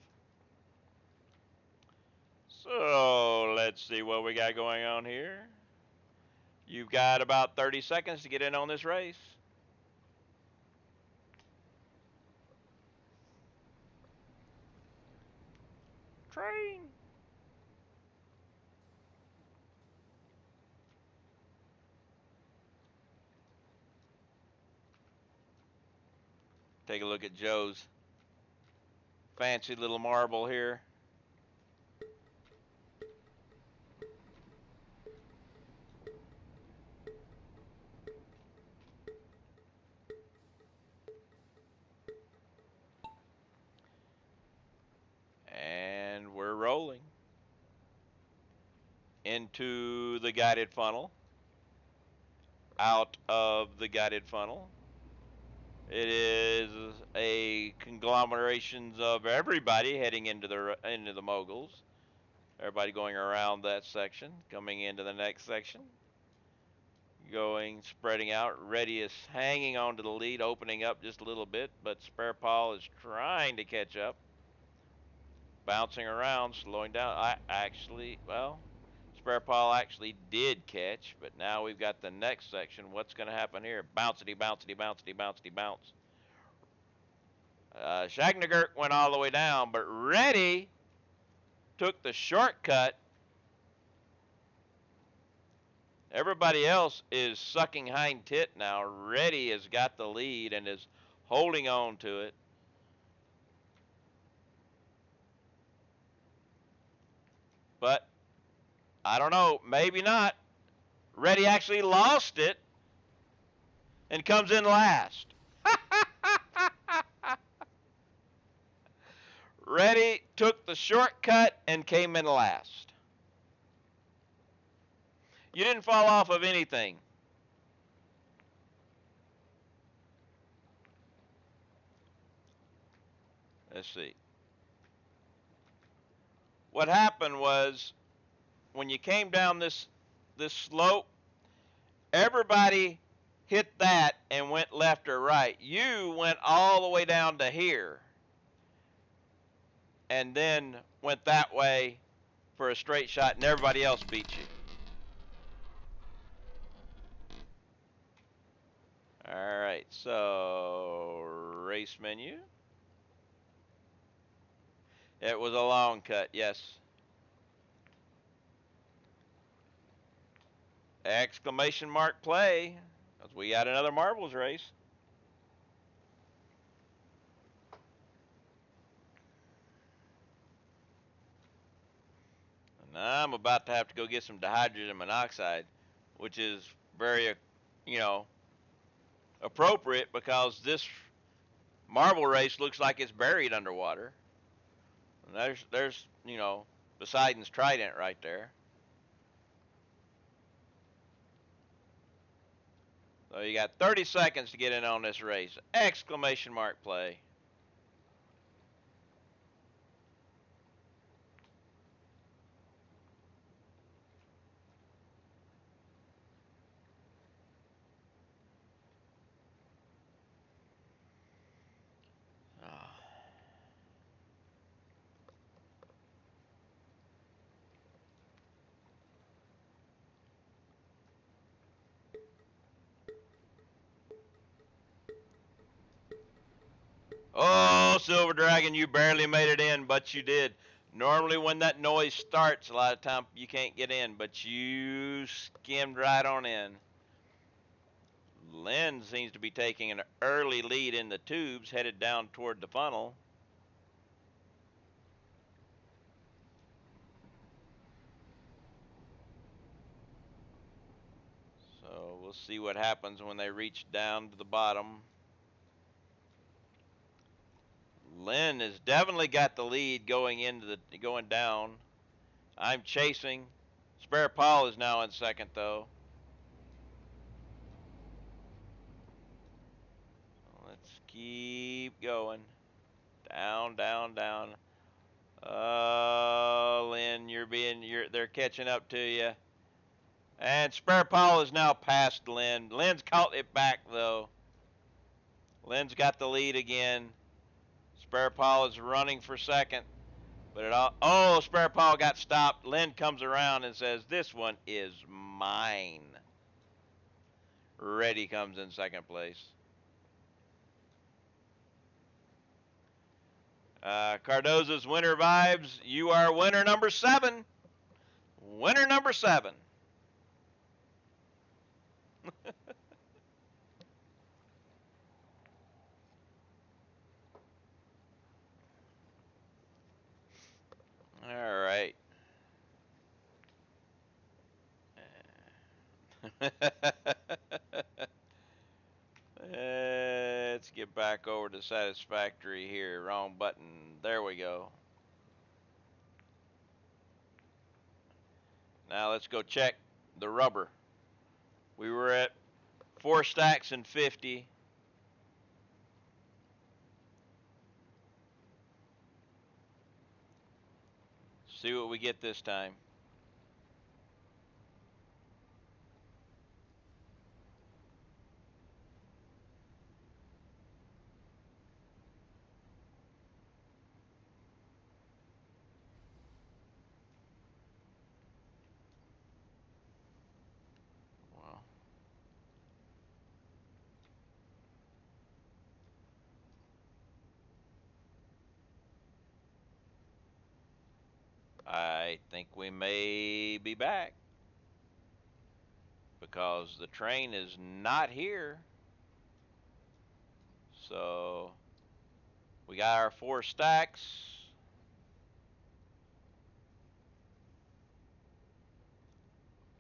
So let's see what we got going on here. You've got about 30 seconds to get in on this race. Train. Take a look at Joe's fancy little marble here. And we're rolling into the guided funnel, out of the guided funnel. It is a conglomeration of everybody heading into the moguls. Everybody going around that section, coming into the next section. Going, spreading out. Reddy is hanging on to the lead, opening up just a little bit, but Spare Paul is trying to catch up. Bouncing around, slowing down. Spare Paul actually did catch, but now we've got the next section. What's going to happen here? Bouncity, bouncity, bouncity, bouncity, bounce. Shagnagurt went all the way down, but Reddy took the shortcut. Everybody else is sucking hind tit now. Reddy has got the lead and is holding on to it. But I don't know, maybe not. Reddy actually lost it and comes in last. Reddy took the shortcut and came in last. You didn't fall off of anything. Let's see. What happened was when you came down this slope, everybody hit that and went left or right. You went all the way down to here and then went that way for a straight shot, and everybody else beat you. All right, so race menu. It was a long cut, yes. Exclamation mark play, because we got another marbles race. And I'm about to have to go get some dihydrogen monoxide, which is very, appropriate because this marble race looks like it's buried underwater. And there's Poseidon's trident right there. So you got 30 seconds to get in on this race. Exclamation mark play. Oh, Silver Dragon, you barely made it in, but you did. Normally when that noise starts, a lot of time you can't get in, but you skimmed right on in. Lynn seems to be taking an early lead in the tubes, headed down toward the funnel. So we'll see what happens when they reach down to the bottom. Lynn has definitely got the lead going down. I'm chasing. Spare Paul is now in second though. Let's keep going. Down, down, down. Lynn, they're catching up to you. And Spare Paul is now past Lynn. Lynn's caught it back though. Lynn's got the lead again. Spare Paul is running for second. But Spare Paul got stopped. Lynn comes around and says, "This one is mine." Reddy comes in second place. Cardozo's winner vibes. You are winner number 7. Winner number 7. All right. Let's get back over to Satisfactory here. Wrong button. There we go. Now let's go check the rubber. We were at 4 stacks and 50. See what we get this time. Well, I think we may be back because the train is not here. So we got our 4 stacks.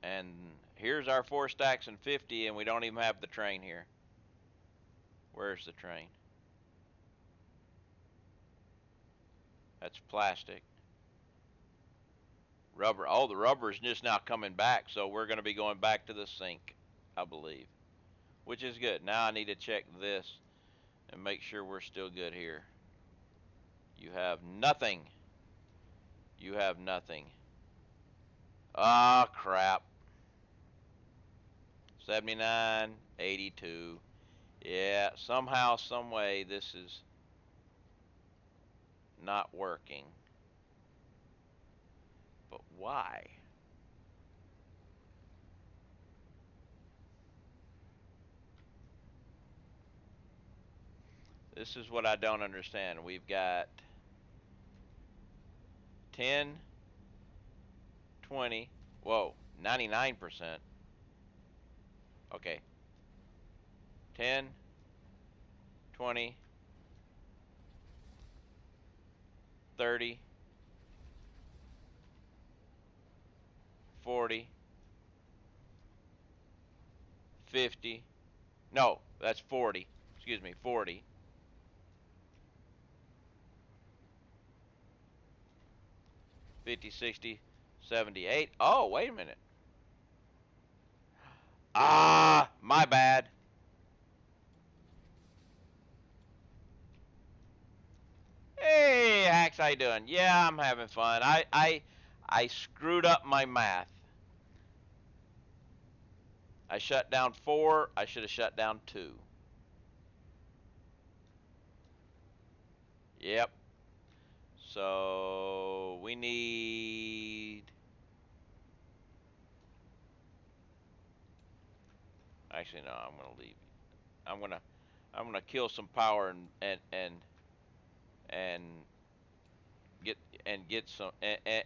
And here's our 4 stacks and 50, and we don't even have the train here. Where's the train? That's plastic. Rubber. Oh, the rubber is just now coming back, so we're going to be going back to the sink, I believe, which is good. Now I need to check this and make sure we're still good here. You have nothing. You have nothing. Ah, crap. 79, 82. Yeah, somehow, some way, this is not working. But why? This is what I don't understand. We've got 10, 20, whoa, 99%. Okay, 10, 20, 30, 40, 50. No, that's 40. Excuse me, 40, 50, 60, 78. Oh, wait a minute. Ah, my bad. Hey, Axe, how you doing? Yeah, I'm having fun. I screwed up my math. I shut down 4. I should have shut down 2. Yep. So we need. Actually, no. I'm gonna leave. I'm gonna. I'm gonna kill some power and get get some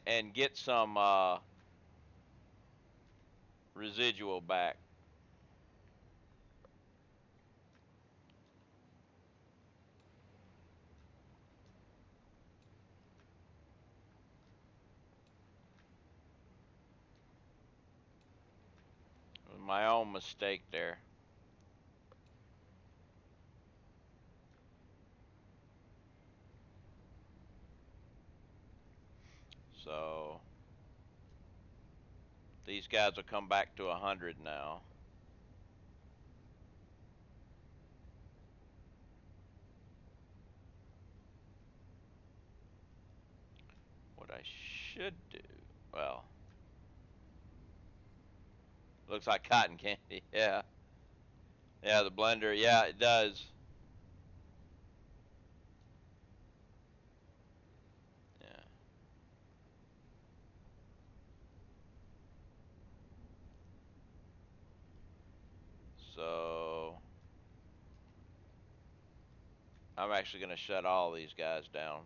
and get some residual back. It was my own mistake there. So these guys will come back to 100 now. What I should do. Well, looks like cotton candy. Yeah. Yeah, the blender. Yeah, it does. Yeah. So I'm actually going to shut all these guys down.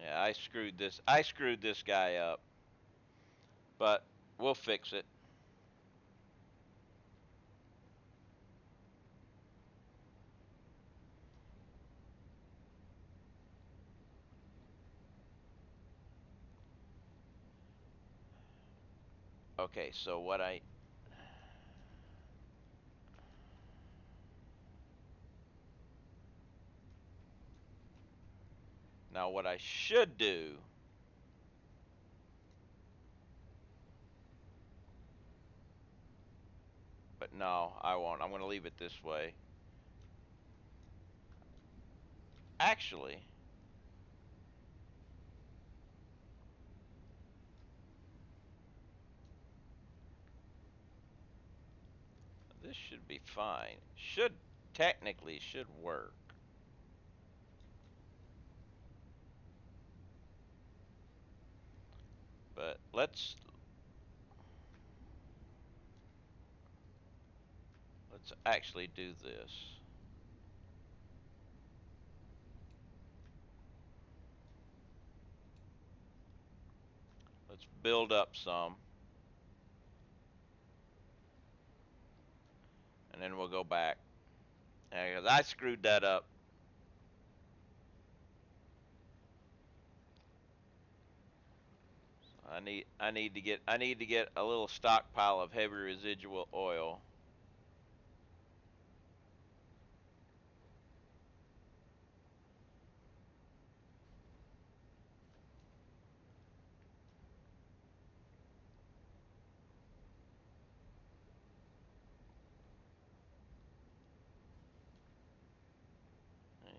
Yeah, I screwed this. I screwed this guy up, but we'll fix it. Okay, so what I should do, but no, I won't. I'm going to leave it this way. Actually, this should be fine. Should technically should work. But let's actually do this. Let's build up some, and then we'll go back. Yeah, 'cause I screwed that up. I need to get a little stockpile of heavy residual oil.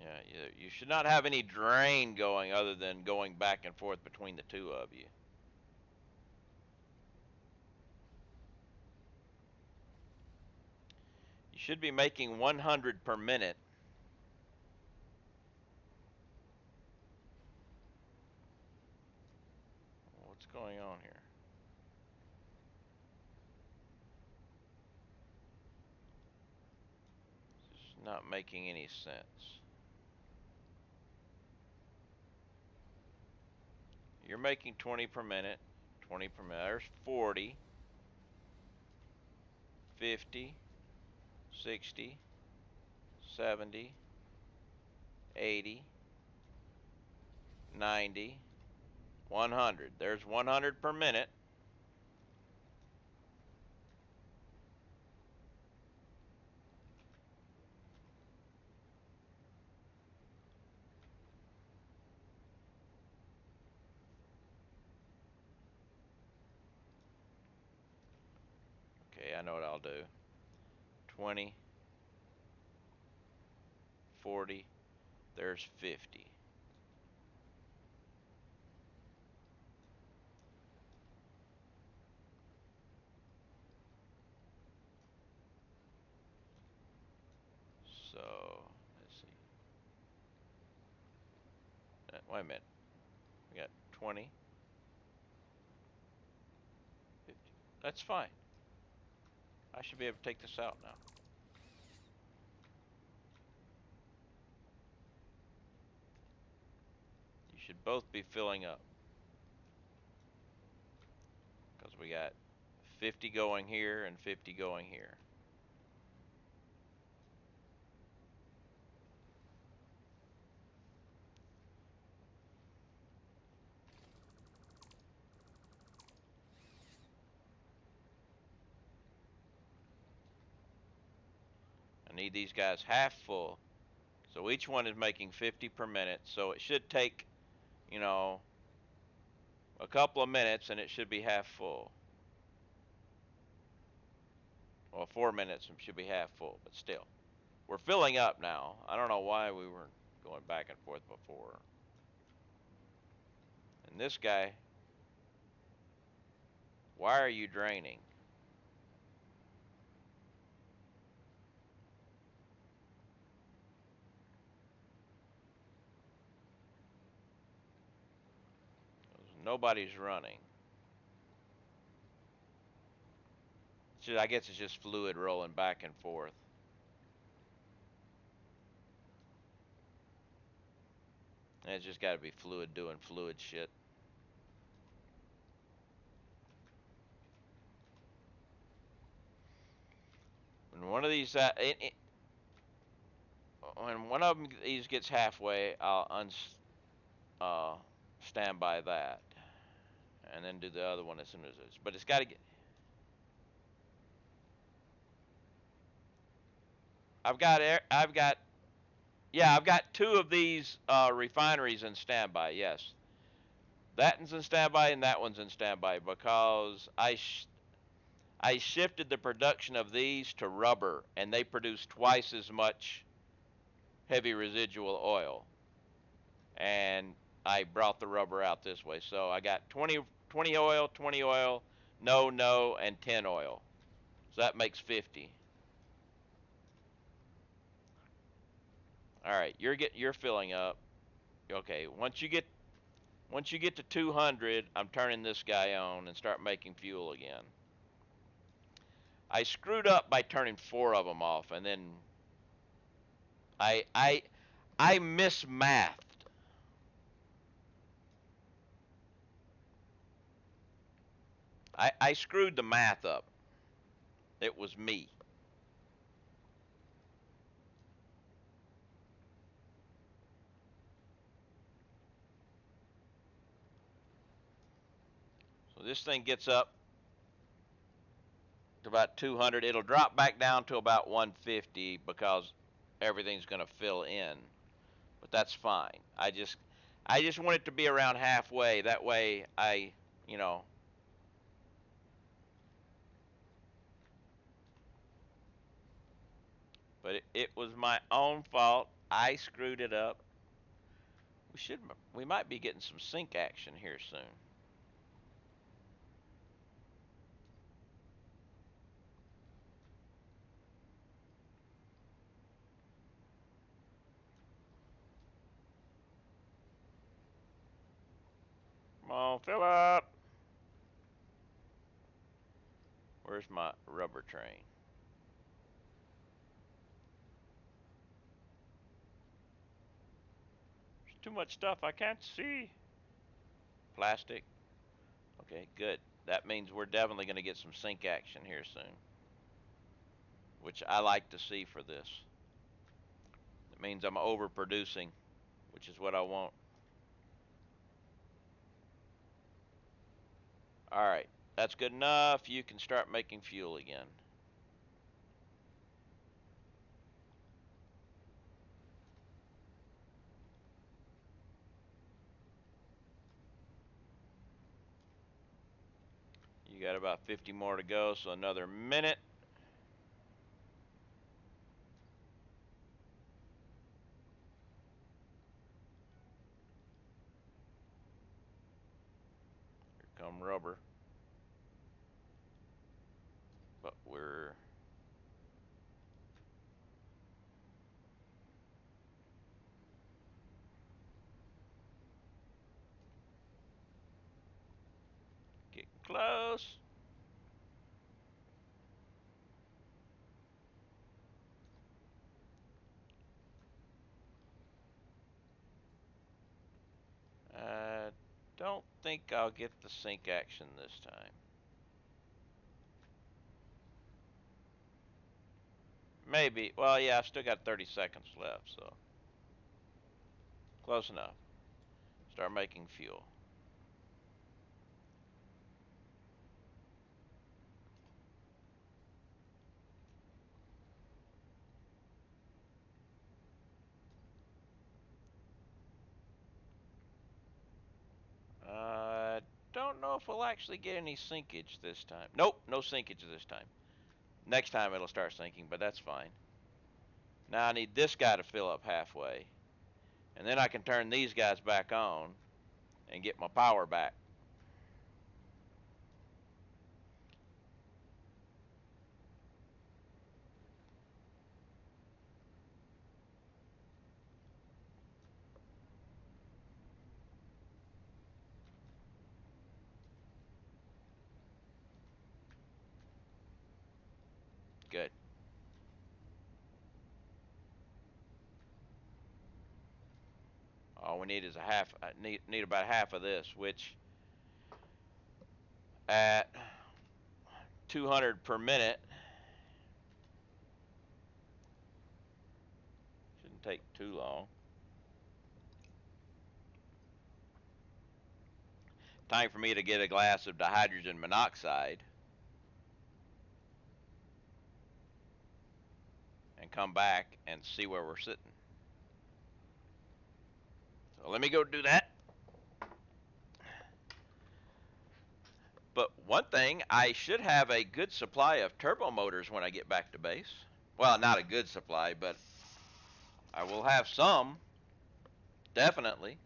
Yeah, you should not have any drain going other than going back and forth between the two of you. You should be making 100 per minute. What's going on here? This is not making any sense. You're making 20 per minute, 20 per minute. There's 40, 50, 60, 70, 80, 90, 100. There's 100 per minute. Okay, I know what I'll do. 20, 40, there's 50. So, let's see. Wait a minute. We got 20, 50. That's fine. I should be able to take this out now. You should both be filling up. Because we got 50 going here and 50 going here. I need these guys half full. So each one is making 50 per minute. So it should take, you know, a couple of minutes and it should be half full. Well, 4 minutes and should be half full, but still. We're filling up now. I don't know why we weren't going back and forth before. And this guy, why are you draining? Nobody's running. I guess it's just fluid rolling back and forth. And it's just got to be fluid doing fluid shit. When one of these, when one of them these gets halfway, I'll uh, stand by that, and then do the other one as soon as it's. But it's got to get. I've got, yeah, I've got two of these refineries in standby. Yes, that one's in standby and that one's in standby because I shifted the production of these to rubber, and they produce twice as much heavy residual oil. And I brought the rubber out this way. So I got 20 oil, 20 oil, no, and 10 oil. So that makes 50. All right, you're filling up. Okay, once you get to 200, I'm turning this guy on and start making fuel again. I screwed up by turning 4 of them off, and then I I I mismathed. I screwed the math up. It was me. this thing gets up to about 200. It'll drop back down to about 150 because everything's going to fill in. But that's fine. I just want it to be around halfway. That way you know, but it was my own fault. I screwed it up. We might be getting some sync action here soon. Come on, fill up. Where's my rubber train? There's too much stuff I can't see. Plastic. Okay, good. That means we're definitely going to get some sync action here soon, which I like to see for this. It means I'm overproducing, which is what I want. All right, that's good enough. You can start making fuel again. You got about 50 more to go, so another minute. Here come rubber. But we're getting close. I don't think I'll get the sync action this time. Maybe. Well, yeah, I've still got 30 seconds left, so close enough. Start making fuel. Don't know if we'll actually get any sinkage this time. Nope, no sinkage this time. Next time it'll start sinking, but that's fine. Now I need this guy to fill up halfway, and then I can turn these guys back on and get my power back. Good. All we need is a half. Need about half of this, which at 200 per minute shouldn't take too long. Time for me to get a glass of dihydrogen monoxide and come back and see where we're sitting. So let me go do that. But one thing, I should have a good supply of turbo motors when I get back to base. Well, not a good supply, but I will have some, definitely.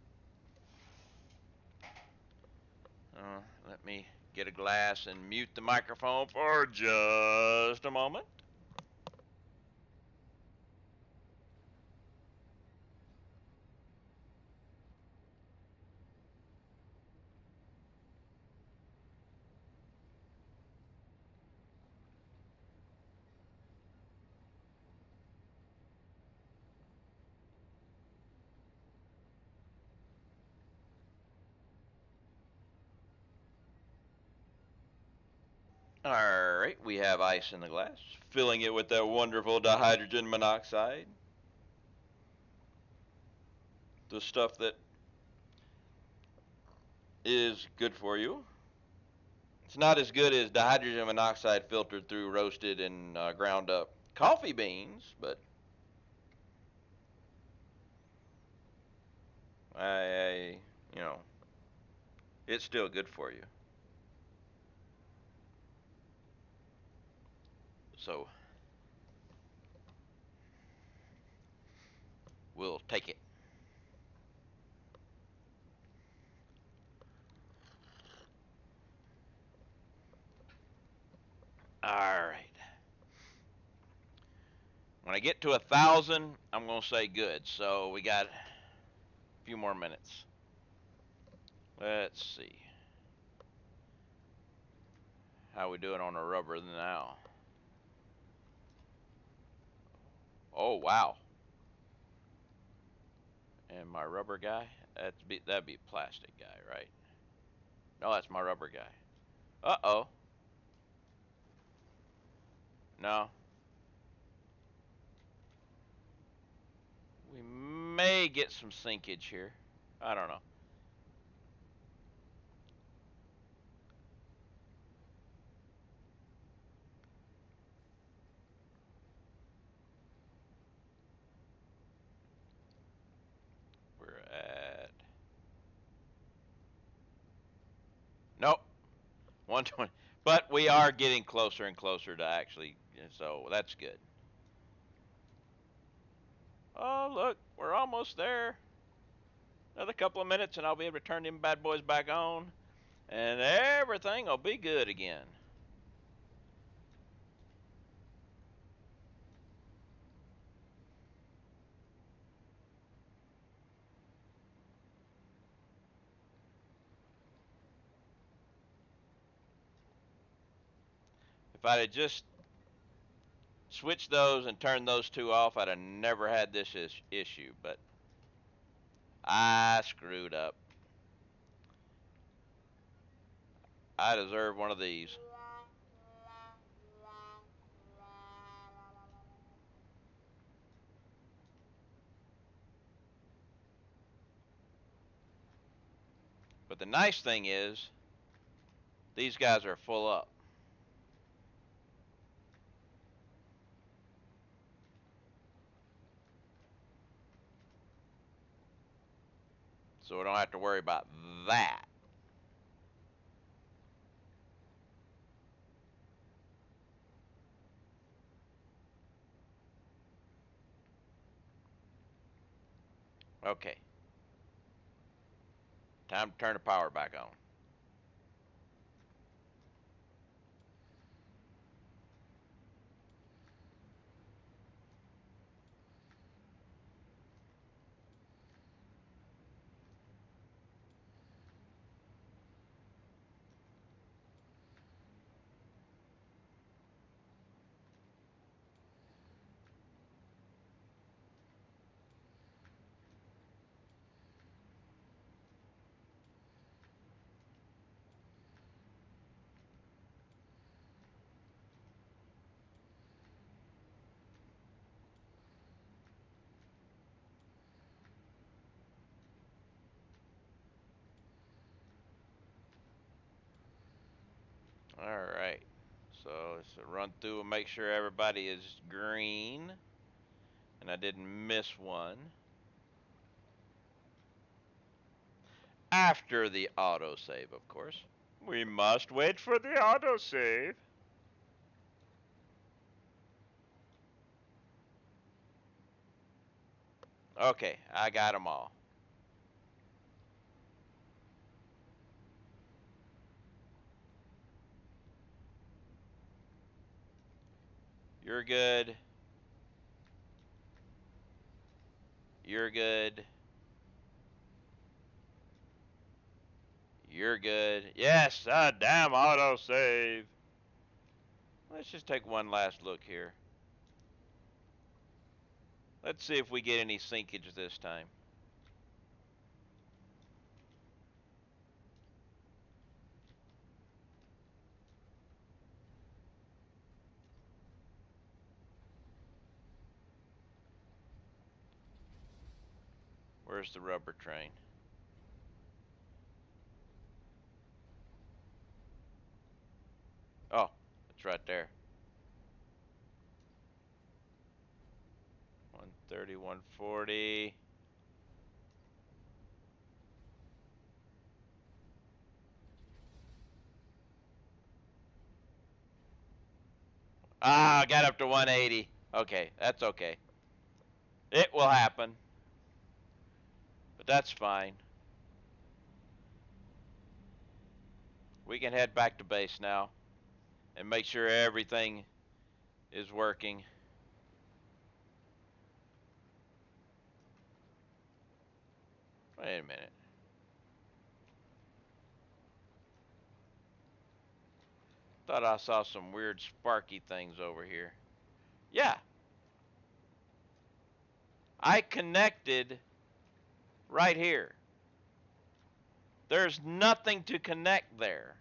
Let me get a glass and mute the microphone for just a moment. All right, we have ice in the glass, filling it with that wonderful dihydrogen monoxide. The stuff that is good for you. It's not as good as dihydrogen monoxide filtered through, roasted, and ground up coffee beans, but I, you know, it's still good for you. So we'll take it. All right. When I get to 1,000, I'm gonna say good. So we got a few more minutes. Let's see how we doing on the rubber now. Oh wow! And my rubber guy, that'd be plastic guy, right? No, that's my rubber guy. Uh oh. No, we may get some sinkage here. I don't know. We're at nope, 120. But we are getting closer and closer to actually, so that's good. Oh look, we're almost there. Another couple of minutes and I'll be able to turn them bad boys back on, and everything will be good again. If I'd have just switched those and turned those two off, I'd have never had this issue. But I screwed up. I deserve one of these. But the nice thing is, these guys are full up. So we don't have to worry about that. Okay, time to turn the power back on. All right. So let's run through and make sure everybody is green, and I didn't miss one. After the autosave, of course. We must wait for the autosave. Okay, I got them all. You're good. You're good. You're good. Yes, damn autosave. Let's just take one last look here. Let's see if we get any sinkage this time. Where's the rubber train? difference right there. 130, 140. Ah, I got up to 180. Okay, that's okay. It will happen, but that's fine. We can head back to base now and make sure everything is working. Wait a minute. Thought I saw some weird sparky things over here. Yeah, I connected right here. There's nothing to connect there.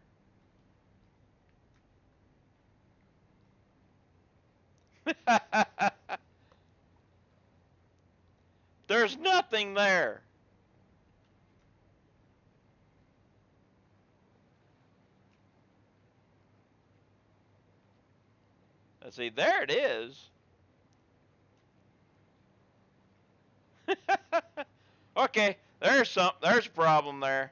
There's nothing there. Let's see, there it is. Okay, there's a problem there.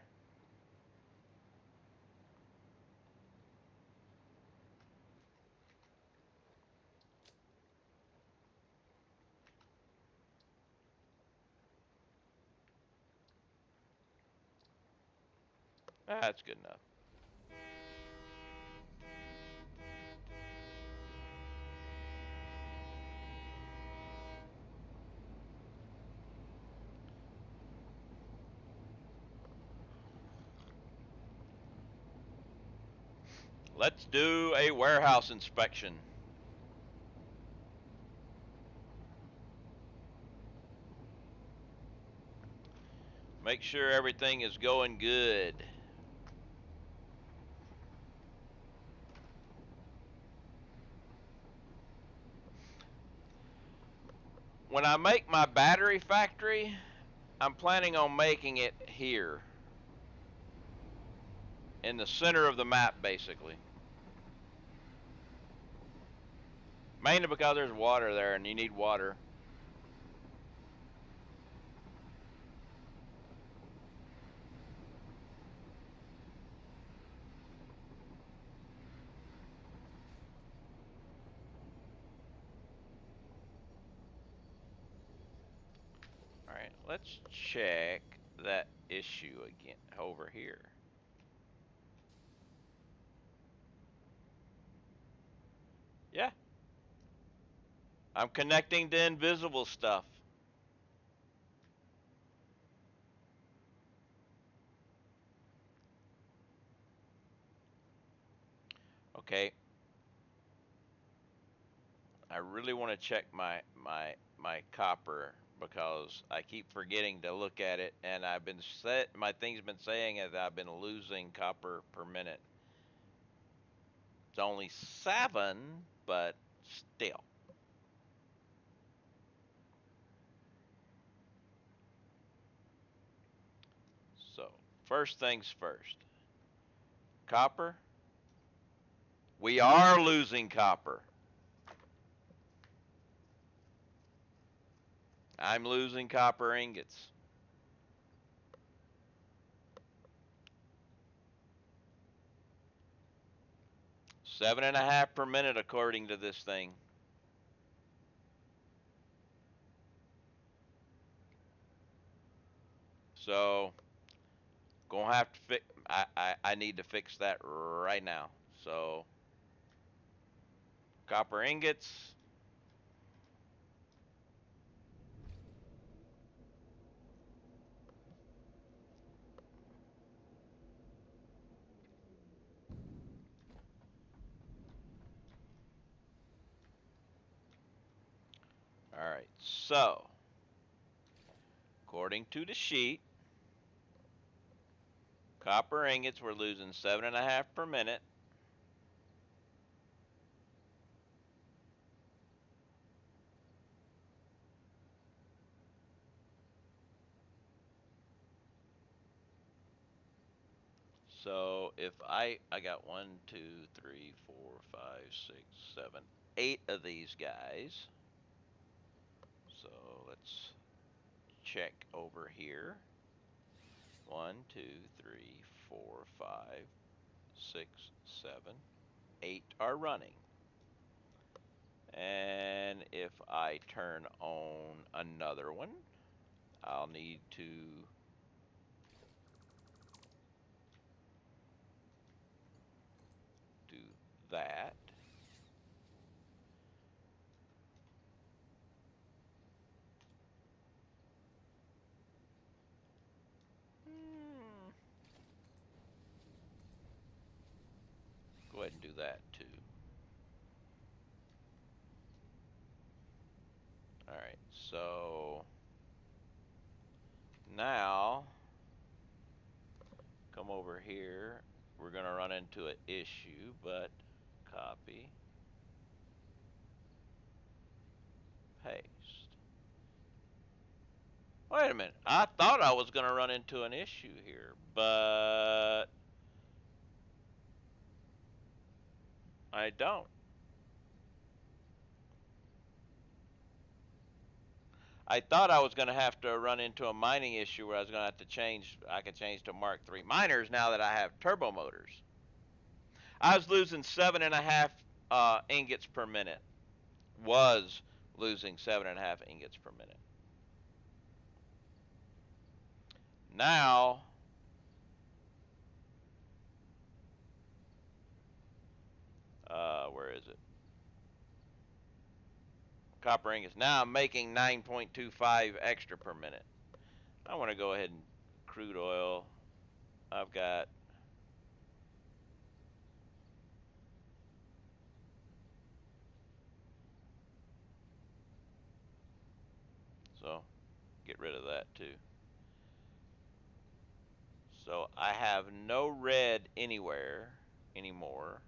That's good enough. Let's do a warehouse inspection. Make sure everything is going good. When I make my battery factory, I'm planning on making it here. In the center of the map, basically. Mainly because there's water there and you need water. Alright, let's check that issue again over here. Yeah. I'm connecting to invisible stuff. Okay. I really want to check my copper because I keep forgetting to look at it, and I've been my thing's been saying that I've been losing copper per minute. It's only 7, but still. So, first things first. Copper. We are losing copper. I'm losing copper ingots. 7.5 per minute according to this thing. So, gonna have to fix. I need to fix that right now. So, copper ingots. All right. So, according to the sheet, copper ingots we're losing 7.5 per minute. So if I got one, two, three, four, five, six, seven, 8 of these guys. So let's check over here. One, two, three, four, five, six, 7, 8 are running. And if I turn on another one, I'll need to do that. Hmm, Go ahead and do that too. All right, so now come over here. We're going to run into an issue, but copy, paste. Wait a minute. I thought I was going to run into an issue here, but I don't. I thought I was going to have to run into a mining issue where I was going to have to change. I could change to Mark III miners now that I have turbo motors. I was losing 7.5 ingots per minute. Was losing 7.5 ingots per minute. Now, where is it? Copper ingots. Now I'm making 9.25 extra per minute. I want to go ahead and crude oil. I've got so get rid of that too. So I have no red anywhere anymore.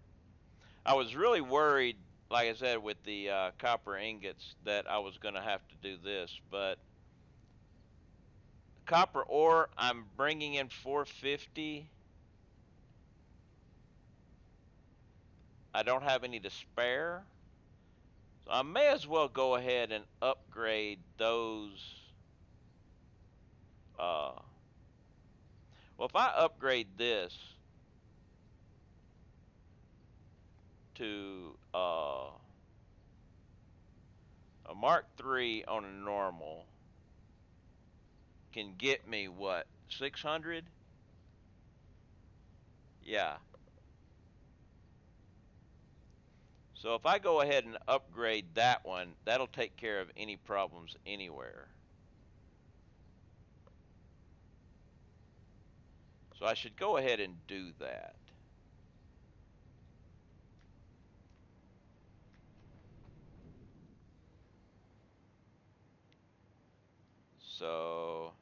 I was really worried, like I said, with the copper ingots that I was going to have to do this, but copper ore, I'm bringing in 450. I don't have any to spare. So I may as well go ahead and upgrade those. Uh, well, if I upgrade this to a Mark III on a normal, can get me what, 600? Yeah. So if I go ahead and upgrade that one, that'll take care of any problems anywhere. So I should go ahead and do that. So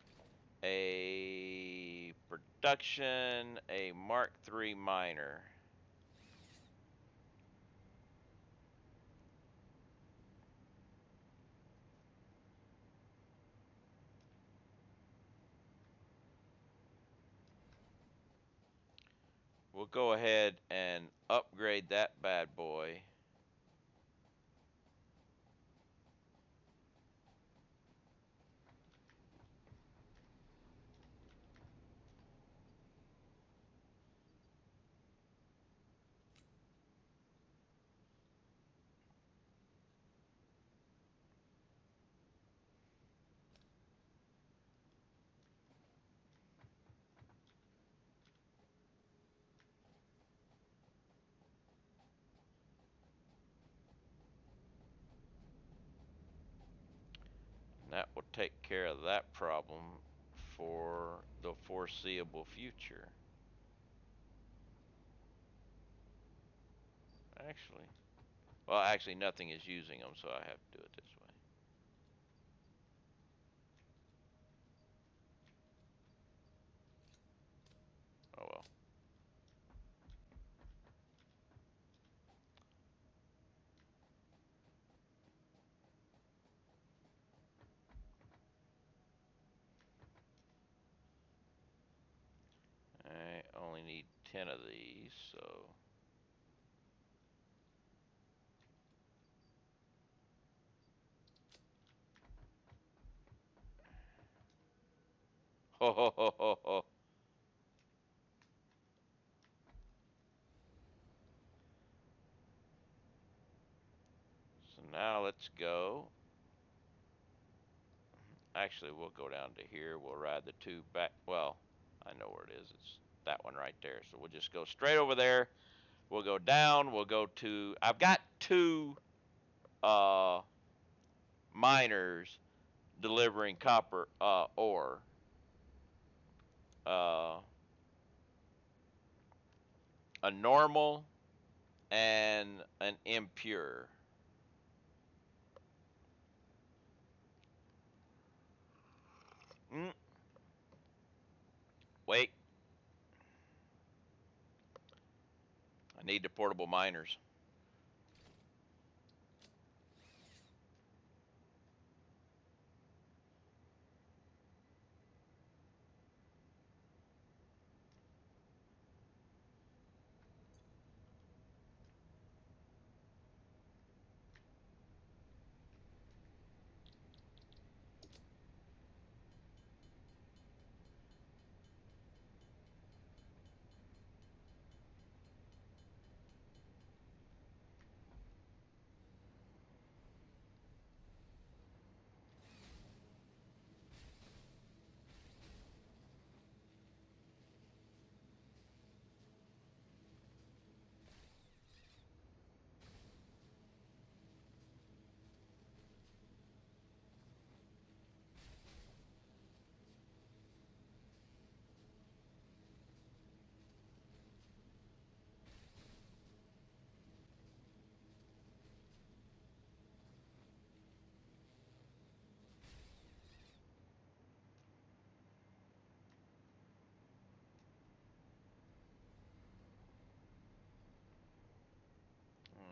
a production, a Mark III miner. We'll go ahead and upgrade that bad boy. That will take care of that problem for the foreseeable future. Actually, well, actually, nothing is using them, so I have to do it this way. Oh well. I only need 10 of these, so ho ho ho ho ho. So now let's go. Actually, we'll go down to here. We'll ride the two back. Well, I know where it is. It's that one right there. So we'll just go straight over there. We'll go down. We'll go to. I've got two uh, miners delivering copper ore. Uh, a normal and an impure. Mm, wait, I need the portable miners.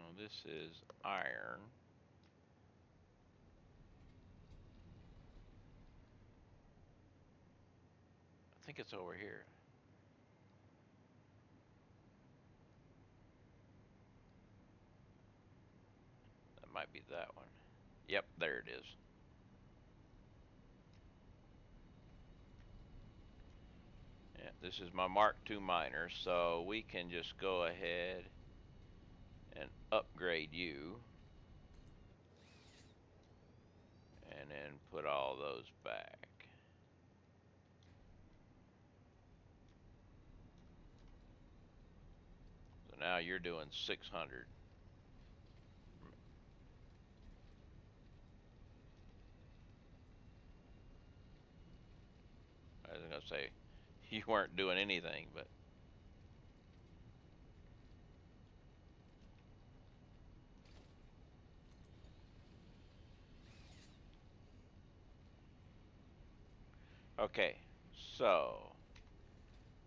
Oh, this is iron. I think it's over here. That might be that one. Yep, there it is. Yeah, this is my Mark II miner, so we can just go ahead and upgrade you and then put all those back. So now you're doing 600. I was going to say you weren't doing anything, but okay. So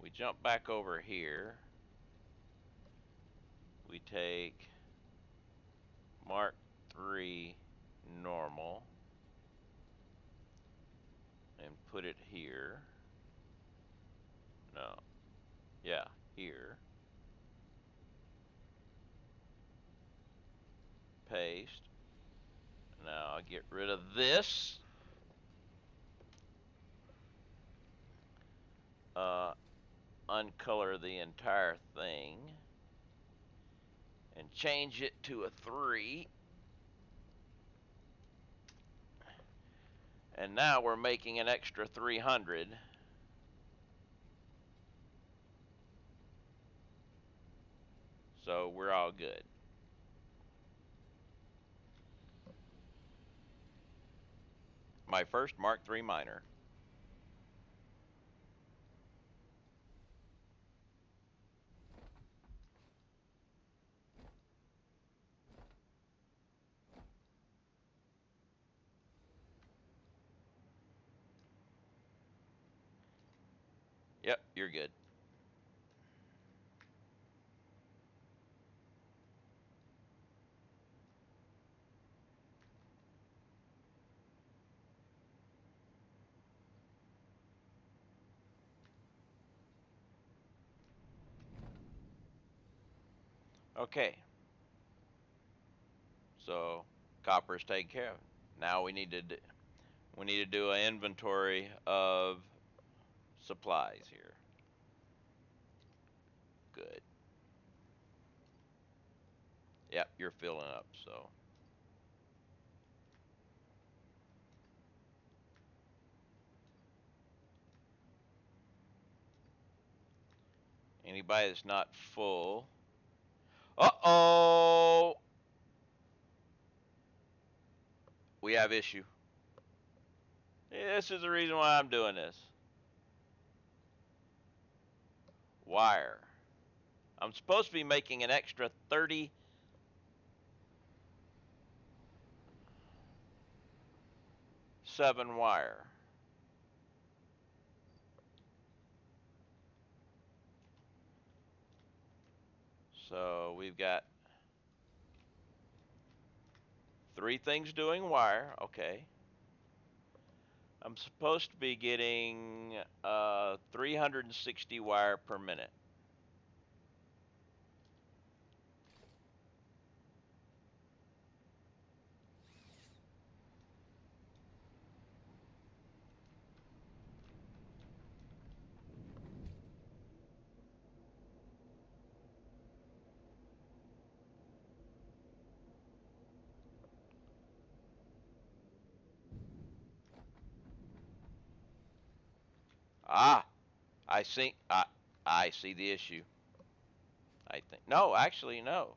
we jump back over here. We take Mark III normal and put it here. No. Yeah, here. Paste. Now I'll get rid of this. Uh, uncolor the entire thing and change it to a 3. And now we're making an extra 300. So we're all good. My first Mark III miner. Yep, you're good. Okay, so copper is taken care of. Now we need to do an inventory of supplies here. Good. Yep, you're filling up. So anybody that's not full. Uh-oh, we have issue. This is the reason why I'm doing this. Wire. I'm supposed to be making an extra 37 wire. So we've got three things doing wire. Okay. I'm supposed to be getting 360 wire per minute. Ah, I see. I see the issue. I think no, actually no.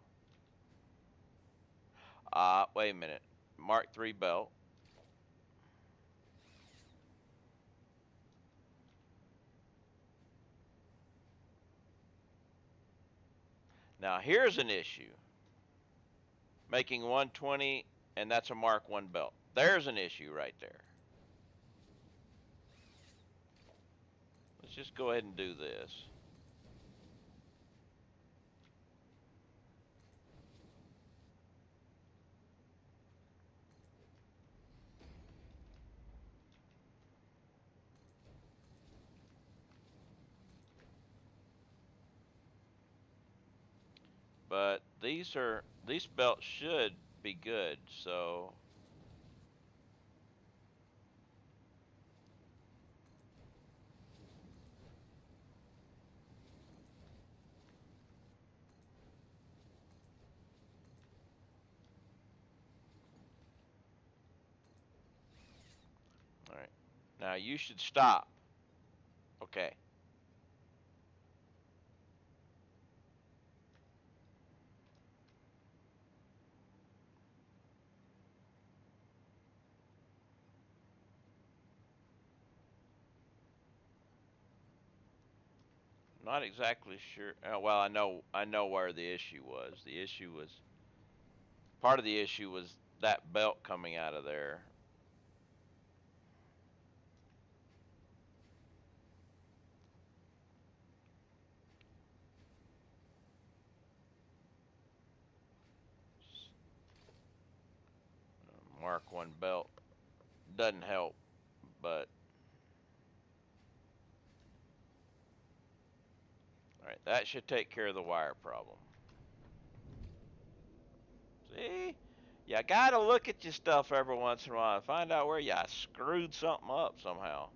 Wait a minute. Mark III belt. Now here's an issue. Making 120, and that's a Mark I belt. There's an issue right there. Let's just go ahead and do this. But these belts should be good. So all right. Now you should stop. Okay. Not exactly sure. Well, I know where the issue was. The issue was part of the issue was that belt coming out of there. Mark One belt doesn't help, but all right, that should take care of the wire problem. See, you gotta look at your stuff every once in a while and find out where you screwed something up somehow.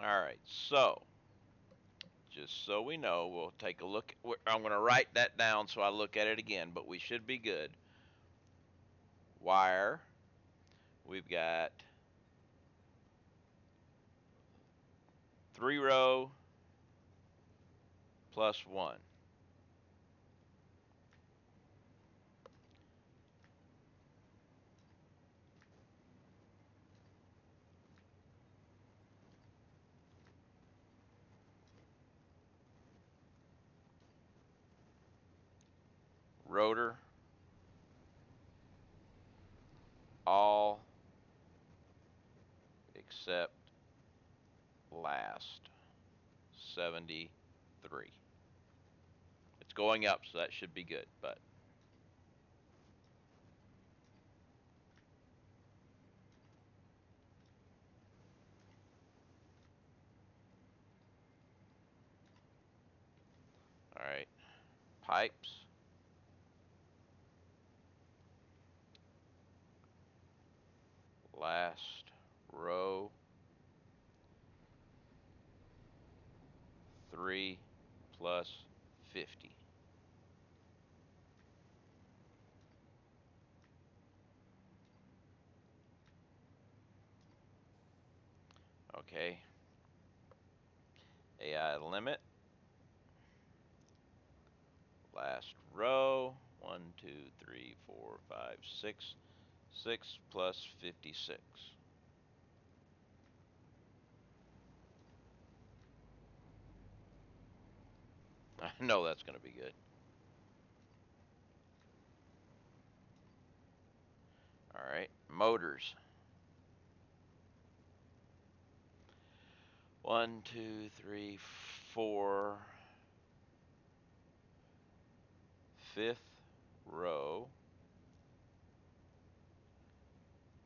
All right, so just so we know, we'll take a look. I'm going to write that down so I look at it again, but we should be good. Wire. We've got 3 row plus 1. Rotor. All except last. 73. It's going up, so that should be good. But pipes. Last row, 3 plus 50. Okay. AI limit. Last row, 1, 2, 3, 4, 5, 6. 6 plus 56. I know that's going to be good. All right. Motors. 1, 2, 3, 4. Fifth row.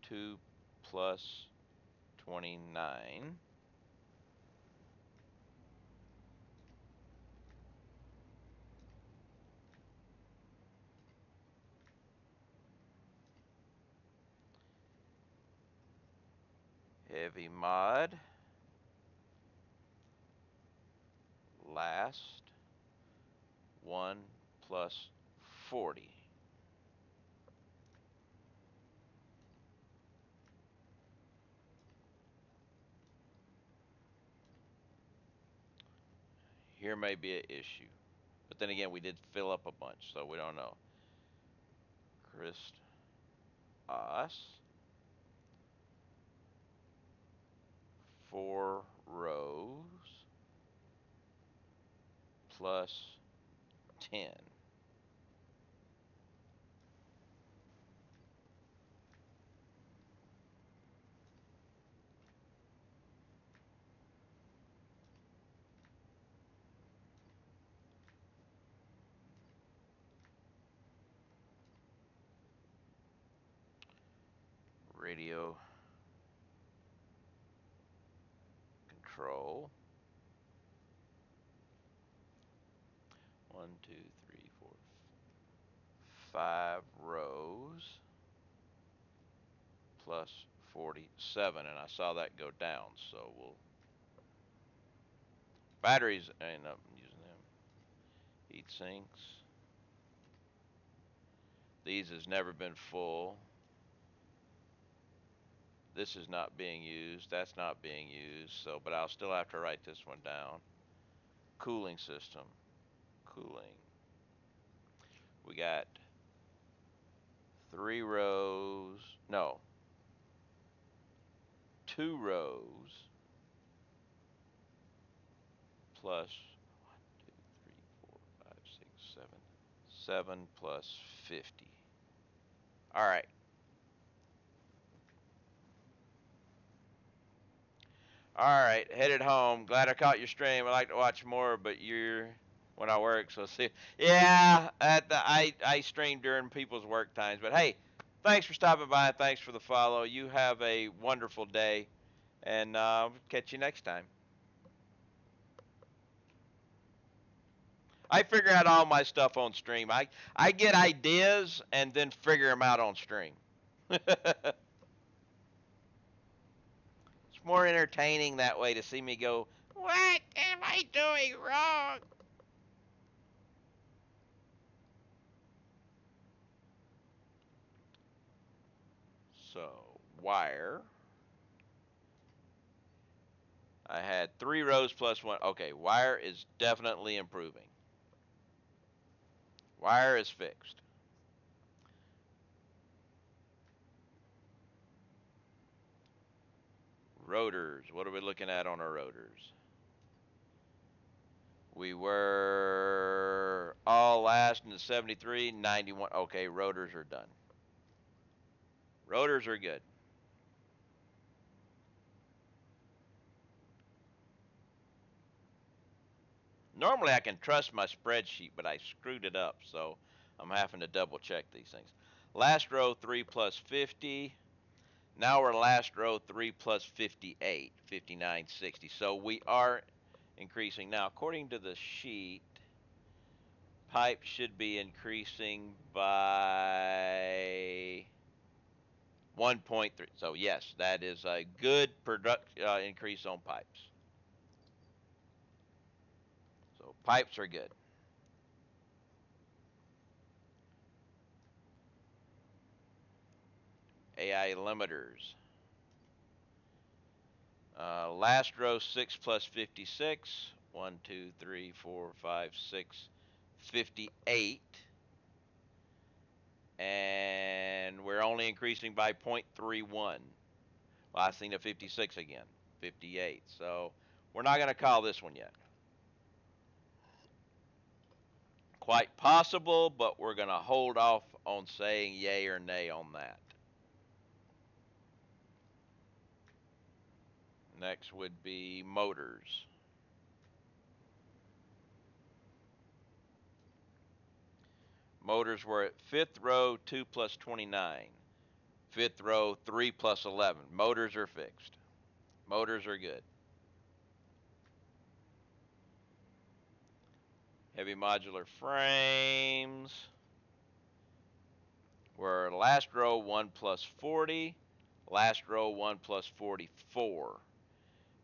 2 plus 29. Heavy mod. Last. 1 plus 40. Here may be an issue. But then again, we did fill up a bunch, so we don't know. Chris Os. 4 rows plus 10. Radio control. 1, 2, 3, 4, 5 rows plus 47, and I saw that go down, so we'll batteries end up using them. Heat sinks. These has never been full. This is not being used. That's not being used. So, but I'll still have to write this one down. Cooling system. Cooling. We got 3 rows. No. 2 rows plus 1, 2, 3, 4, 5, 6, 7. 7 plus 50. All right. All right, headed home. Glad I caught your stream. I like to watch more, but you're when I work, so see. Yeah, I stream during people's work times. But hey, thanks for stopping by. Thanks for the follow. You have a wonderful day, and catch you next time. I figure out all my stuff on stream. I get ideas and then figure them out on stream. It's more entertaining that way to see me go, what am I doing wrong? So, wire. I had 3 rows plus 1. Okay, wire is definitely improving. Wire is fixed. Rotors. What are we looking at on our rotors? We were all last in the 73, 91. Okay, rotors are done. Rotors are good. Normally I can trust my spreadsheet, but I screwed it up, so I'm having to double check these things. Last row 3 plus 50. Now we're last row 3 plus 58, 59, 60. So we are increasing. Now, according to the sheet, Pipe should be increasing by 1.3. So yes, that is a good increase on pipes. So pipes are good. AI limiters. Last row 6 plus 56. 1, 2, 3, 4, 5, 6, 58. And we're only increasing by 0.31. Well, I seen a 56 again. 58. So we're not going to call this one yet. Quite possible, but we're going to hold off on saying yay or nay on that. Next would be motors. Motors were at fifth row 2 plus 29. Fifth row 3 plus 11. Motors are fixed. Motors are good. Heavy modular frames were last row 1 plus 40. Last row 1 plus 44.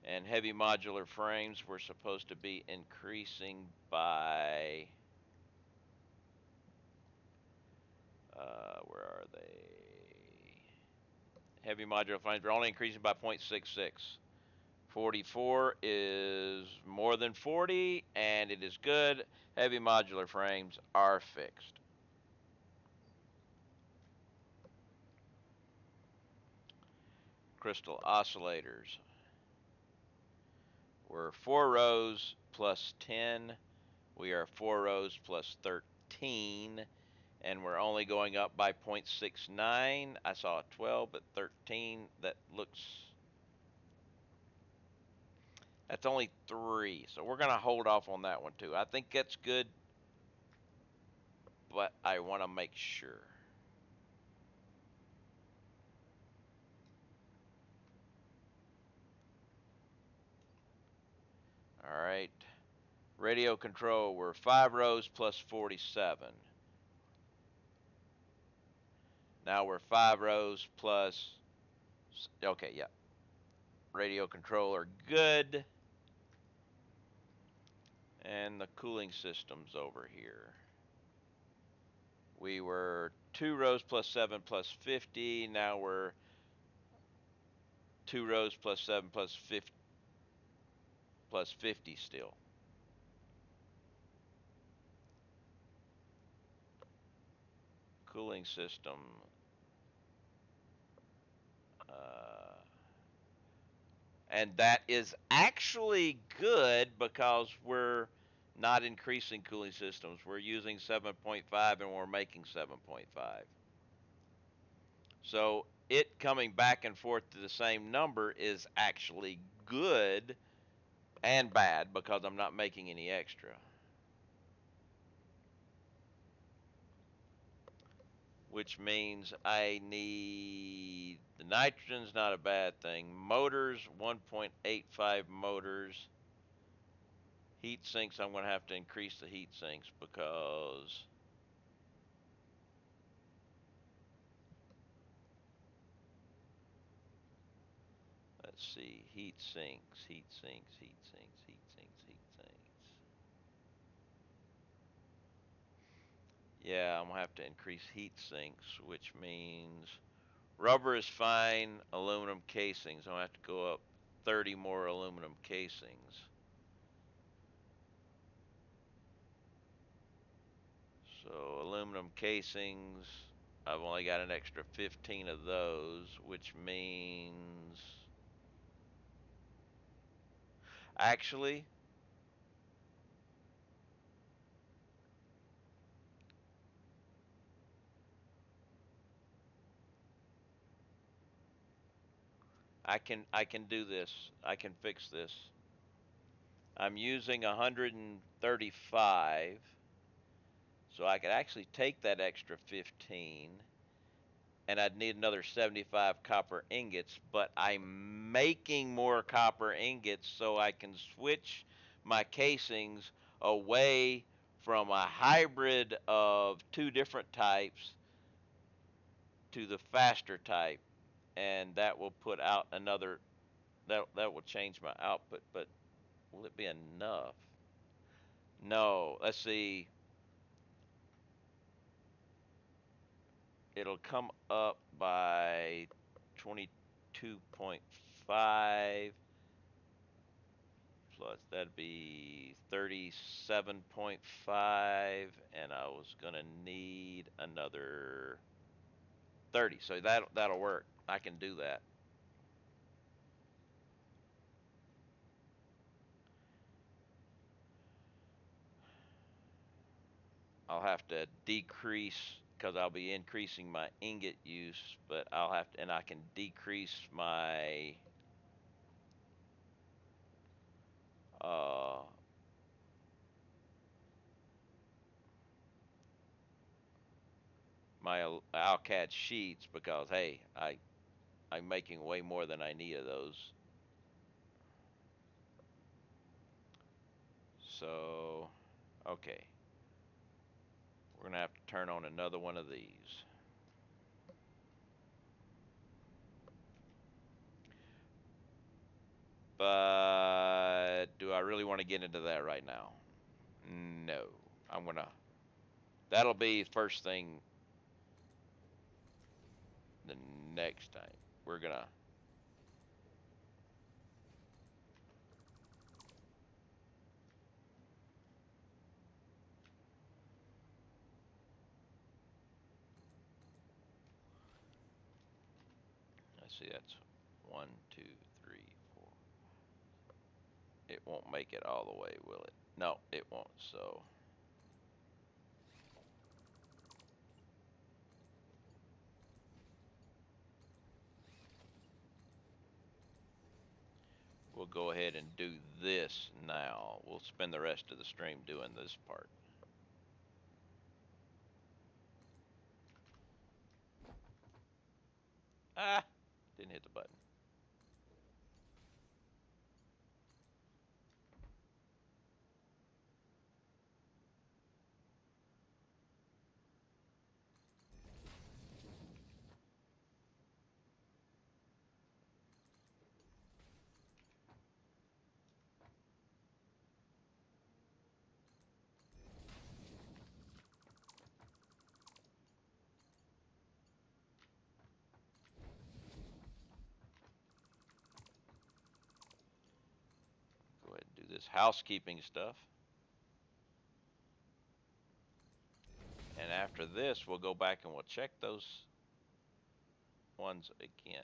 And heavy modular frames were supposed to be increasing by where are they? Heavy modular frames are only increasing by 0.66. 44 is more than 40, and it is good. Heavy modular frames are fixed. Crystal oscillators were 4 rows plus 10. We are 4 rows plus 13. And we're only going up by 0.69. I saw a 12, but 13, that's only 3. So we're going to hold off on that one too. I think that's good, but I want to make sure. All right. Radio control, we're 5 rows plus 47. Now we're 5 rows plus, okay, yeah. Radio controller, good. And the cooling system's over here. We were 2 rows plus 7 plus 50. Now we're 2 rows plus 7 plus 50 still. Cooling system. And that is actually good because we're not increasing cooling systems. We're using 7.5 and we're making 7.5. So it coming back and forth to the same number is actually good and bad because I'm not making any extra. Which means I need the nitrogen's not a bad thing. Motors, 1.85 motors. Heat sinks, I'm going to have to increase the heat sinks because let's see, heat sinks, heat sinks, heat sinks, heat sinks, heat sinks. Yeah, I'm going to have to increase heat sinks, which means rubber is fine, aluminum casings. I'm going to have to go up 30 more aluminum casings. So aluminum casings, I've only got an extra 15 of those, which means actually I can do this. I can fix this. I'm using 135, so I could actually take that extra 15 and I'd need another 75 copper ingots, but I'm making more copper ingots so I can switch my casings away from a hybrid of two different types to the faster type, and that will put out another. That will change my output, but will it be enough? No. Let's see. It'll come up by 22.5 plus that'd be 37.5, and I was gonna need another 30. So that'll work. I can do that. I'll have to decrease because I'll be increasing my ingot use, but I'll have to, and I can decrease uh, my Alcad sheets because hey, I'm making way more than I need of those. So, okay, we're gonna have to turn on another one of these. But do I really want to get into that right now? No. I'm gonna. That'll be first thing the next time. We're gonna. Let's see. That's one, two, three, four. It won't make it all the way, will it? No, it won't. So we'll go ahead and do this now. We'll spend the rest of the stream doing this part. Ah, didn't hit the button. Go ahead and do this housekeeping stuff. And after this, we'll go back and we'll check those ones again.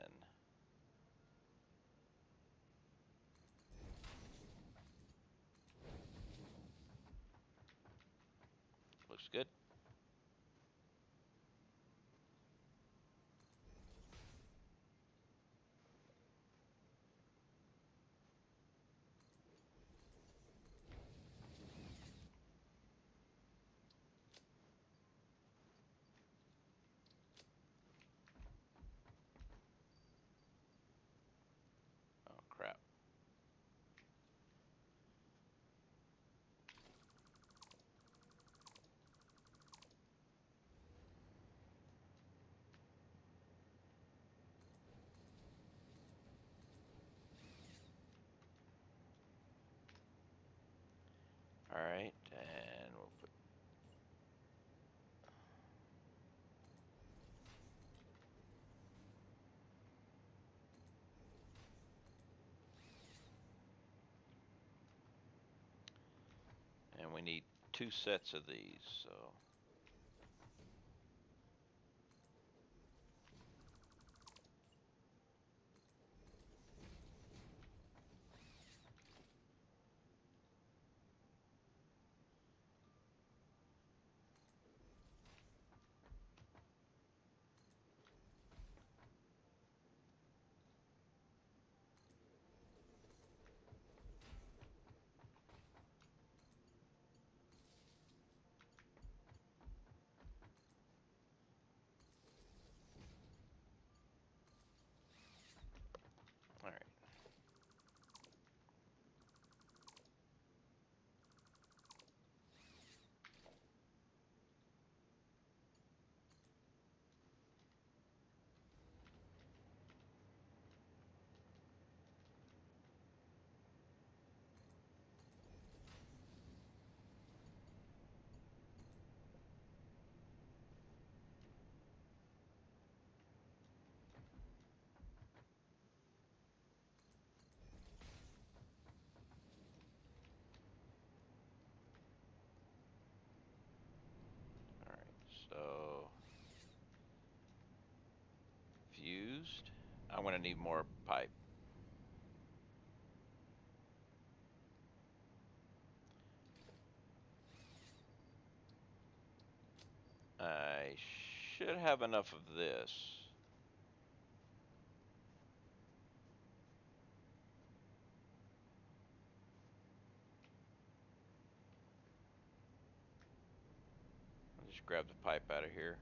Looks good. Oh, crap. All right, and we'll put. And we need two sets of these, so. used. I'm going to need more pipe. I should have enough of this. I'll just grab the pipe out of here.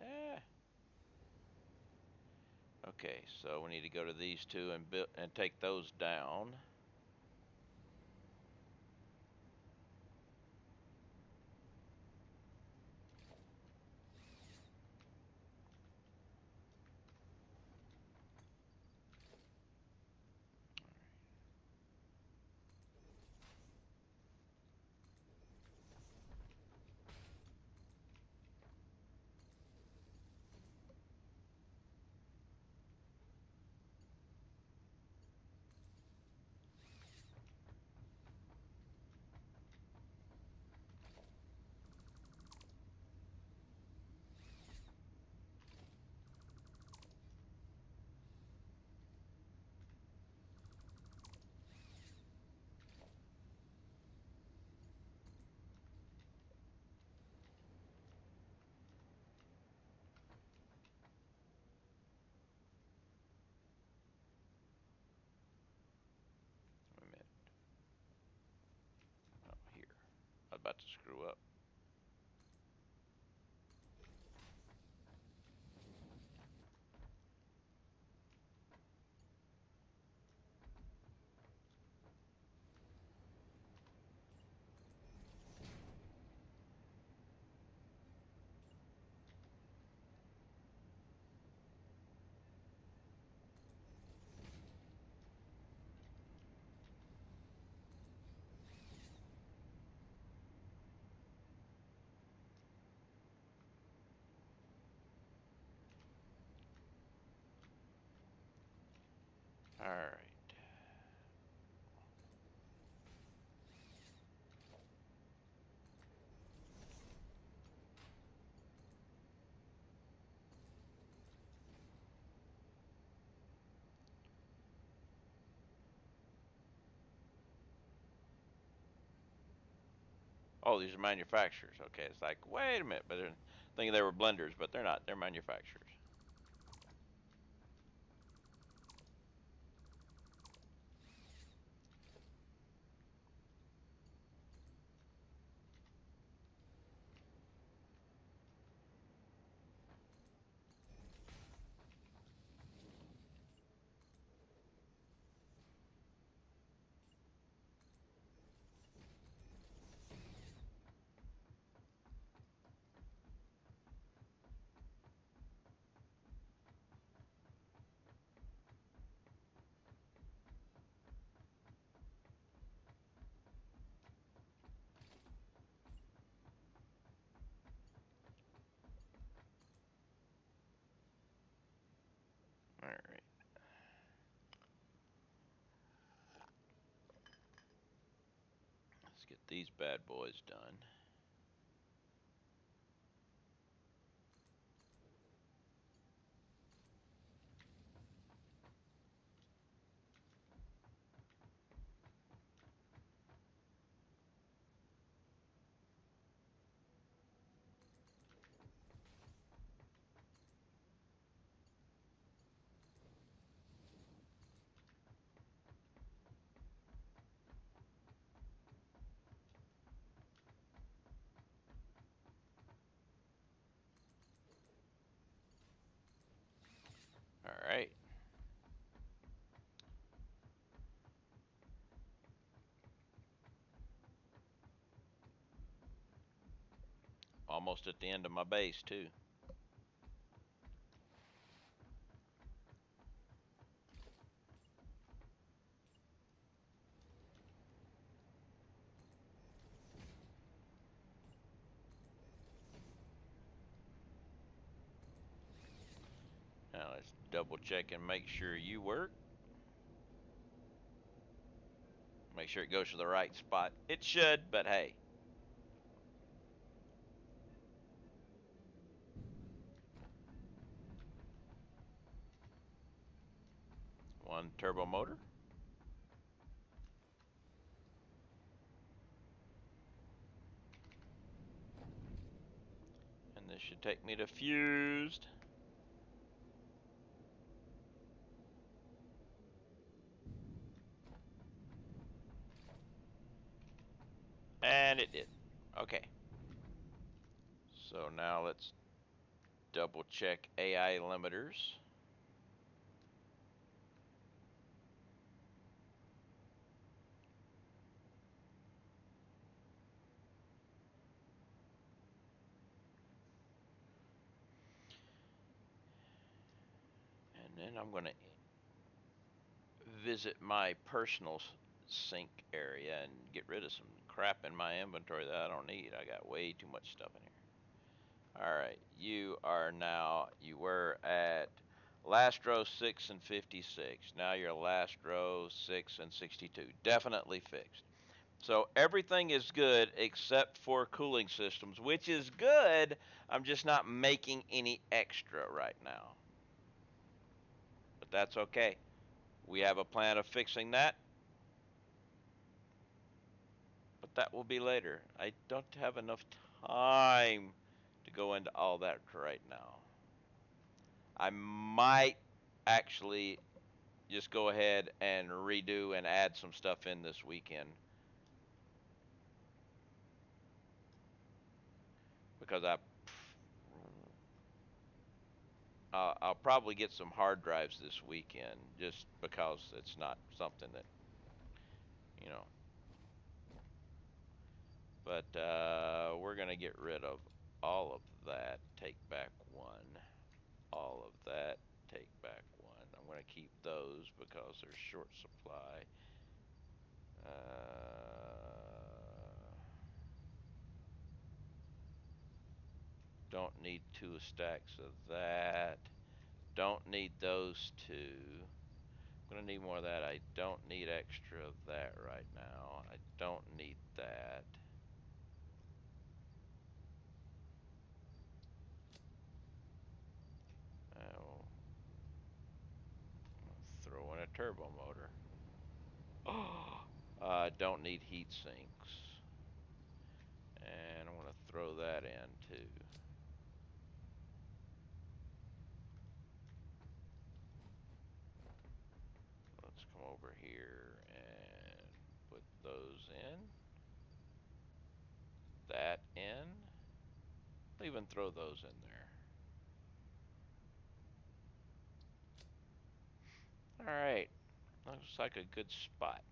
Eh. Okay, so we need to go to these two and take those down. Wait a minute. Oh, here. I was about to screw up. All right. Oh, these are manufacturers. Okay, it's like, wait a minute, but they're thinking they were blenders, but they're not. They're manufacturers. All right. Let's get these bad boys done. All right. Almost at the end of my base, too. Now let's double check and make sure you work. Make sure it goes to the right spot. It should, but hey. One turbo motor. And this should take me to fused. And it did. Okay. So now let's double check AI limiters. And then I'm going to visit my personal sink area and get rid of some crap in my inventory that I don't need. I got way too much stuff in here. All right, you were at last row 6 and 56. Now you're last row 6 and 62. Definitely fixed. So everything is good except for cooling systems, which is good. I'm just not making any extra right now. But that's okay. We have a plan of fixing that, but that will be later. I don't have enough time to go into all that right now. I might actually just go ahead and redo and add some stuff in this weekend because I'll probably get some hard drives this weekend just because it's not something that, you know. But we're going to get rid of all of that. Take back one. All of that. Take back one. I'm going to keep those because they're short supply. Don't need two stacks of that. Don't need those two. I'm going to need more of that. I don't need extra of that right now. I don't need that. I'll throw in a turbo motor. Don't need heat sinks. And I'm going to throw that in too. Let's come over here and put those in. That in. I'll even throw those in there. Alright. Looks like a good spot.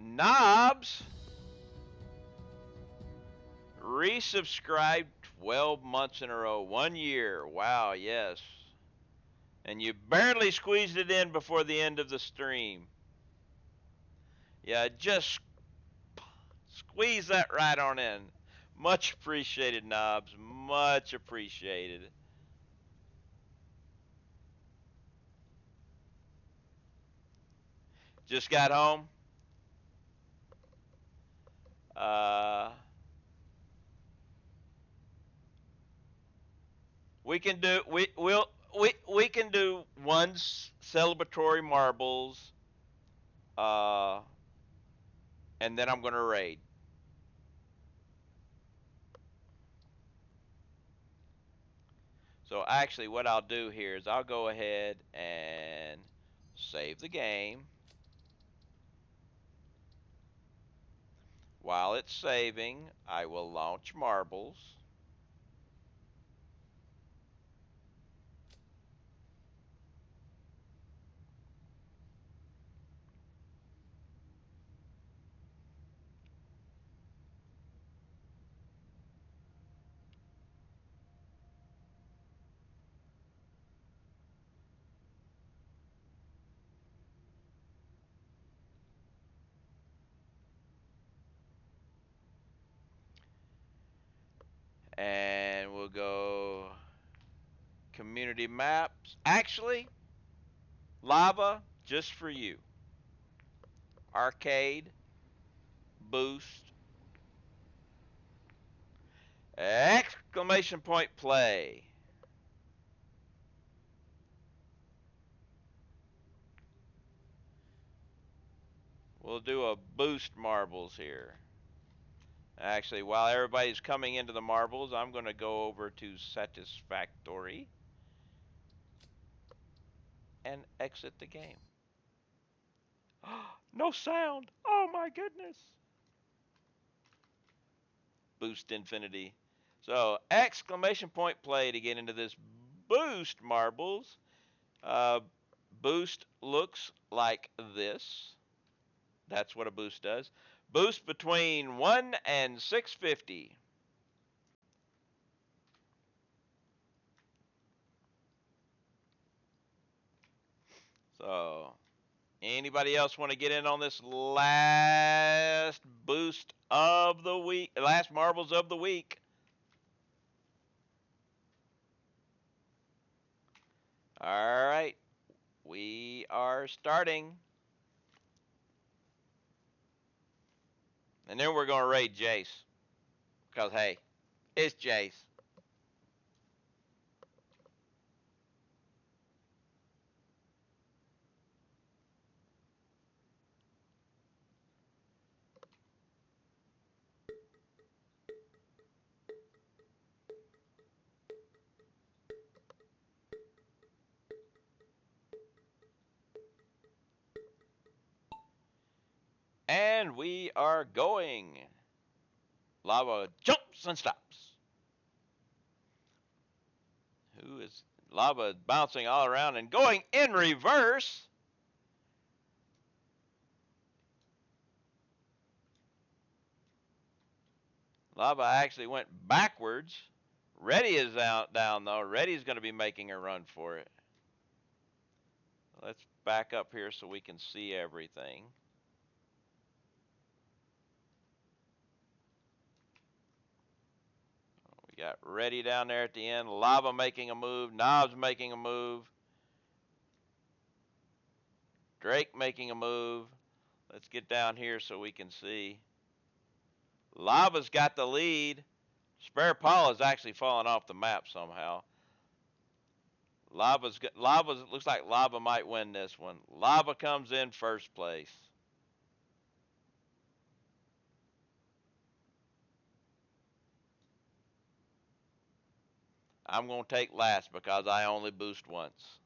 Knobs resubscribed 12 months in a row. 1 year. Wow, yes. And you barely squeezed it in before the end of the stream. Yeah, just squeeze that right on in. Much appreciated, Knobs. Much appreciated. Just got home. Uh, we can do we can do one celebratory marbles, uh, and then I'm gonna raid. So actually, what I'll do here is I'll go ahead and save the game. While it's saving, I will launch marbles. And we'll go community maps. Actually, Lava, just for you. Arcade, boost, exclamation point play. We'll do a boost marbles here. Actually, while everybody's coming into the marbles, I'm going to go over to Satisfactory and exit the game. No sound. Oh my goodness. Boost Infinity. So, exclamation point play to get into this boost marbles. Uh, boost looks like this. That's what a boost does. Boost between 1 and 650. So, anybody else want to get in on this last boost of the week, last marbles of the week? All right, we are starting. And then we're going to raid Jace. Because, hey, it's Jace. And we are going. Lava jumps and stops. Who is Lava bouncing all around and going in reverse? Lava actually went backwards. Reddy is out down though. Reddy's going to be making a run for it. Let's back up here so we can see everything. We got Reddy down there at the end. Lava making a move. Knobs making a move. Drake making a move. Let's get down here so we can see. Lava's got the lead. Spare Paul is actually falling off the map somehow. Lava looks like Lava might win this one. Lava comes in first place. I'm going to take last because I only boost once.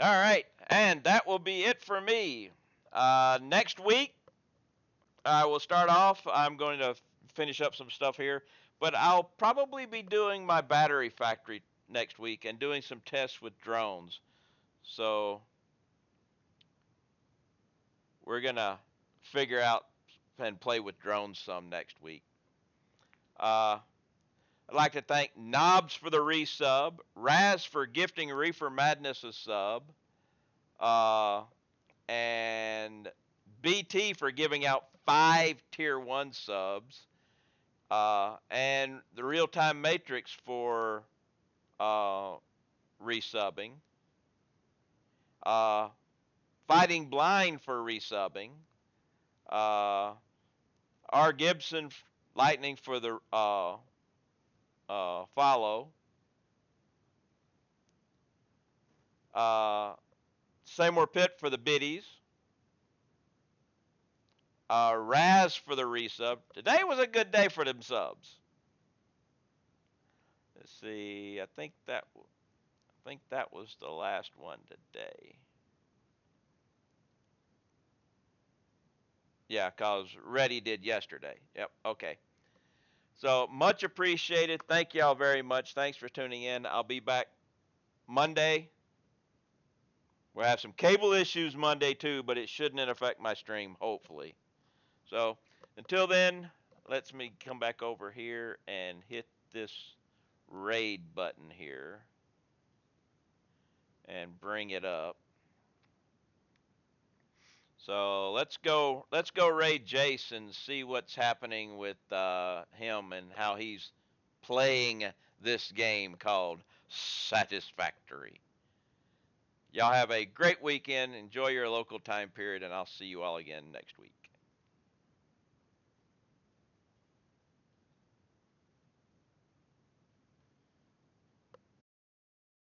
All right, and that will be it for me. Next week, I will start off. I'm going to finish up some stuff here, but I'll probably be doing my battery factory next week and doing some tests with drones. So we're going to figure out and play with drones some next week. I'd like to thank Knobs for the resub, Raz for gifting Reefer Madness a sub, uh, and BT for giving out 5 Tier 1 subs, and the Real Time Matrix for resubbing, uh, Fighting Blind for resubbing, uh, R. Gibson Lightning for the follow, Seymour Pitt for the biddies, Raz for the resub. Today was a good day for them subs. Let's see. I think that was the last one today. Yeah, cause Reddy did yesterday. Yep. Okay. So much appreciated. Thank y'all very much. Thanks for tuning in. I'll be back Monday. We'll have some cable issues Monday too, but it shouldn't affect my stream, hopefully. So until then, let's me come back over here and hit this raid button here and bring it up. So let's go raid Jace and see what's happening with him and how he's playing this game called Satisfactory. Y'all have a great weekend. Enjoy your local time period, and I'll see you all again next week.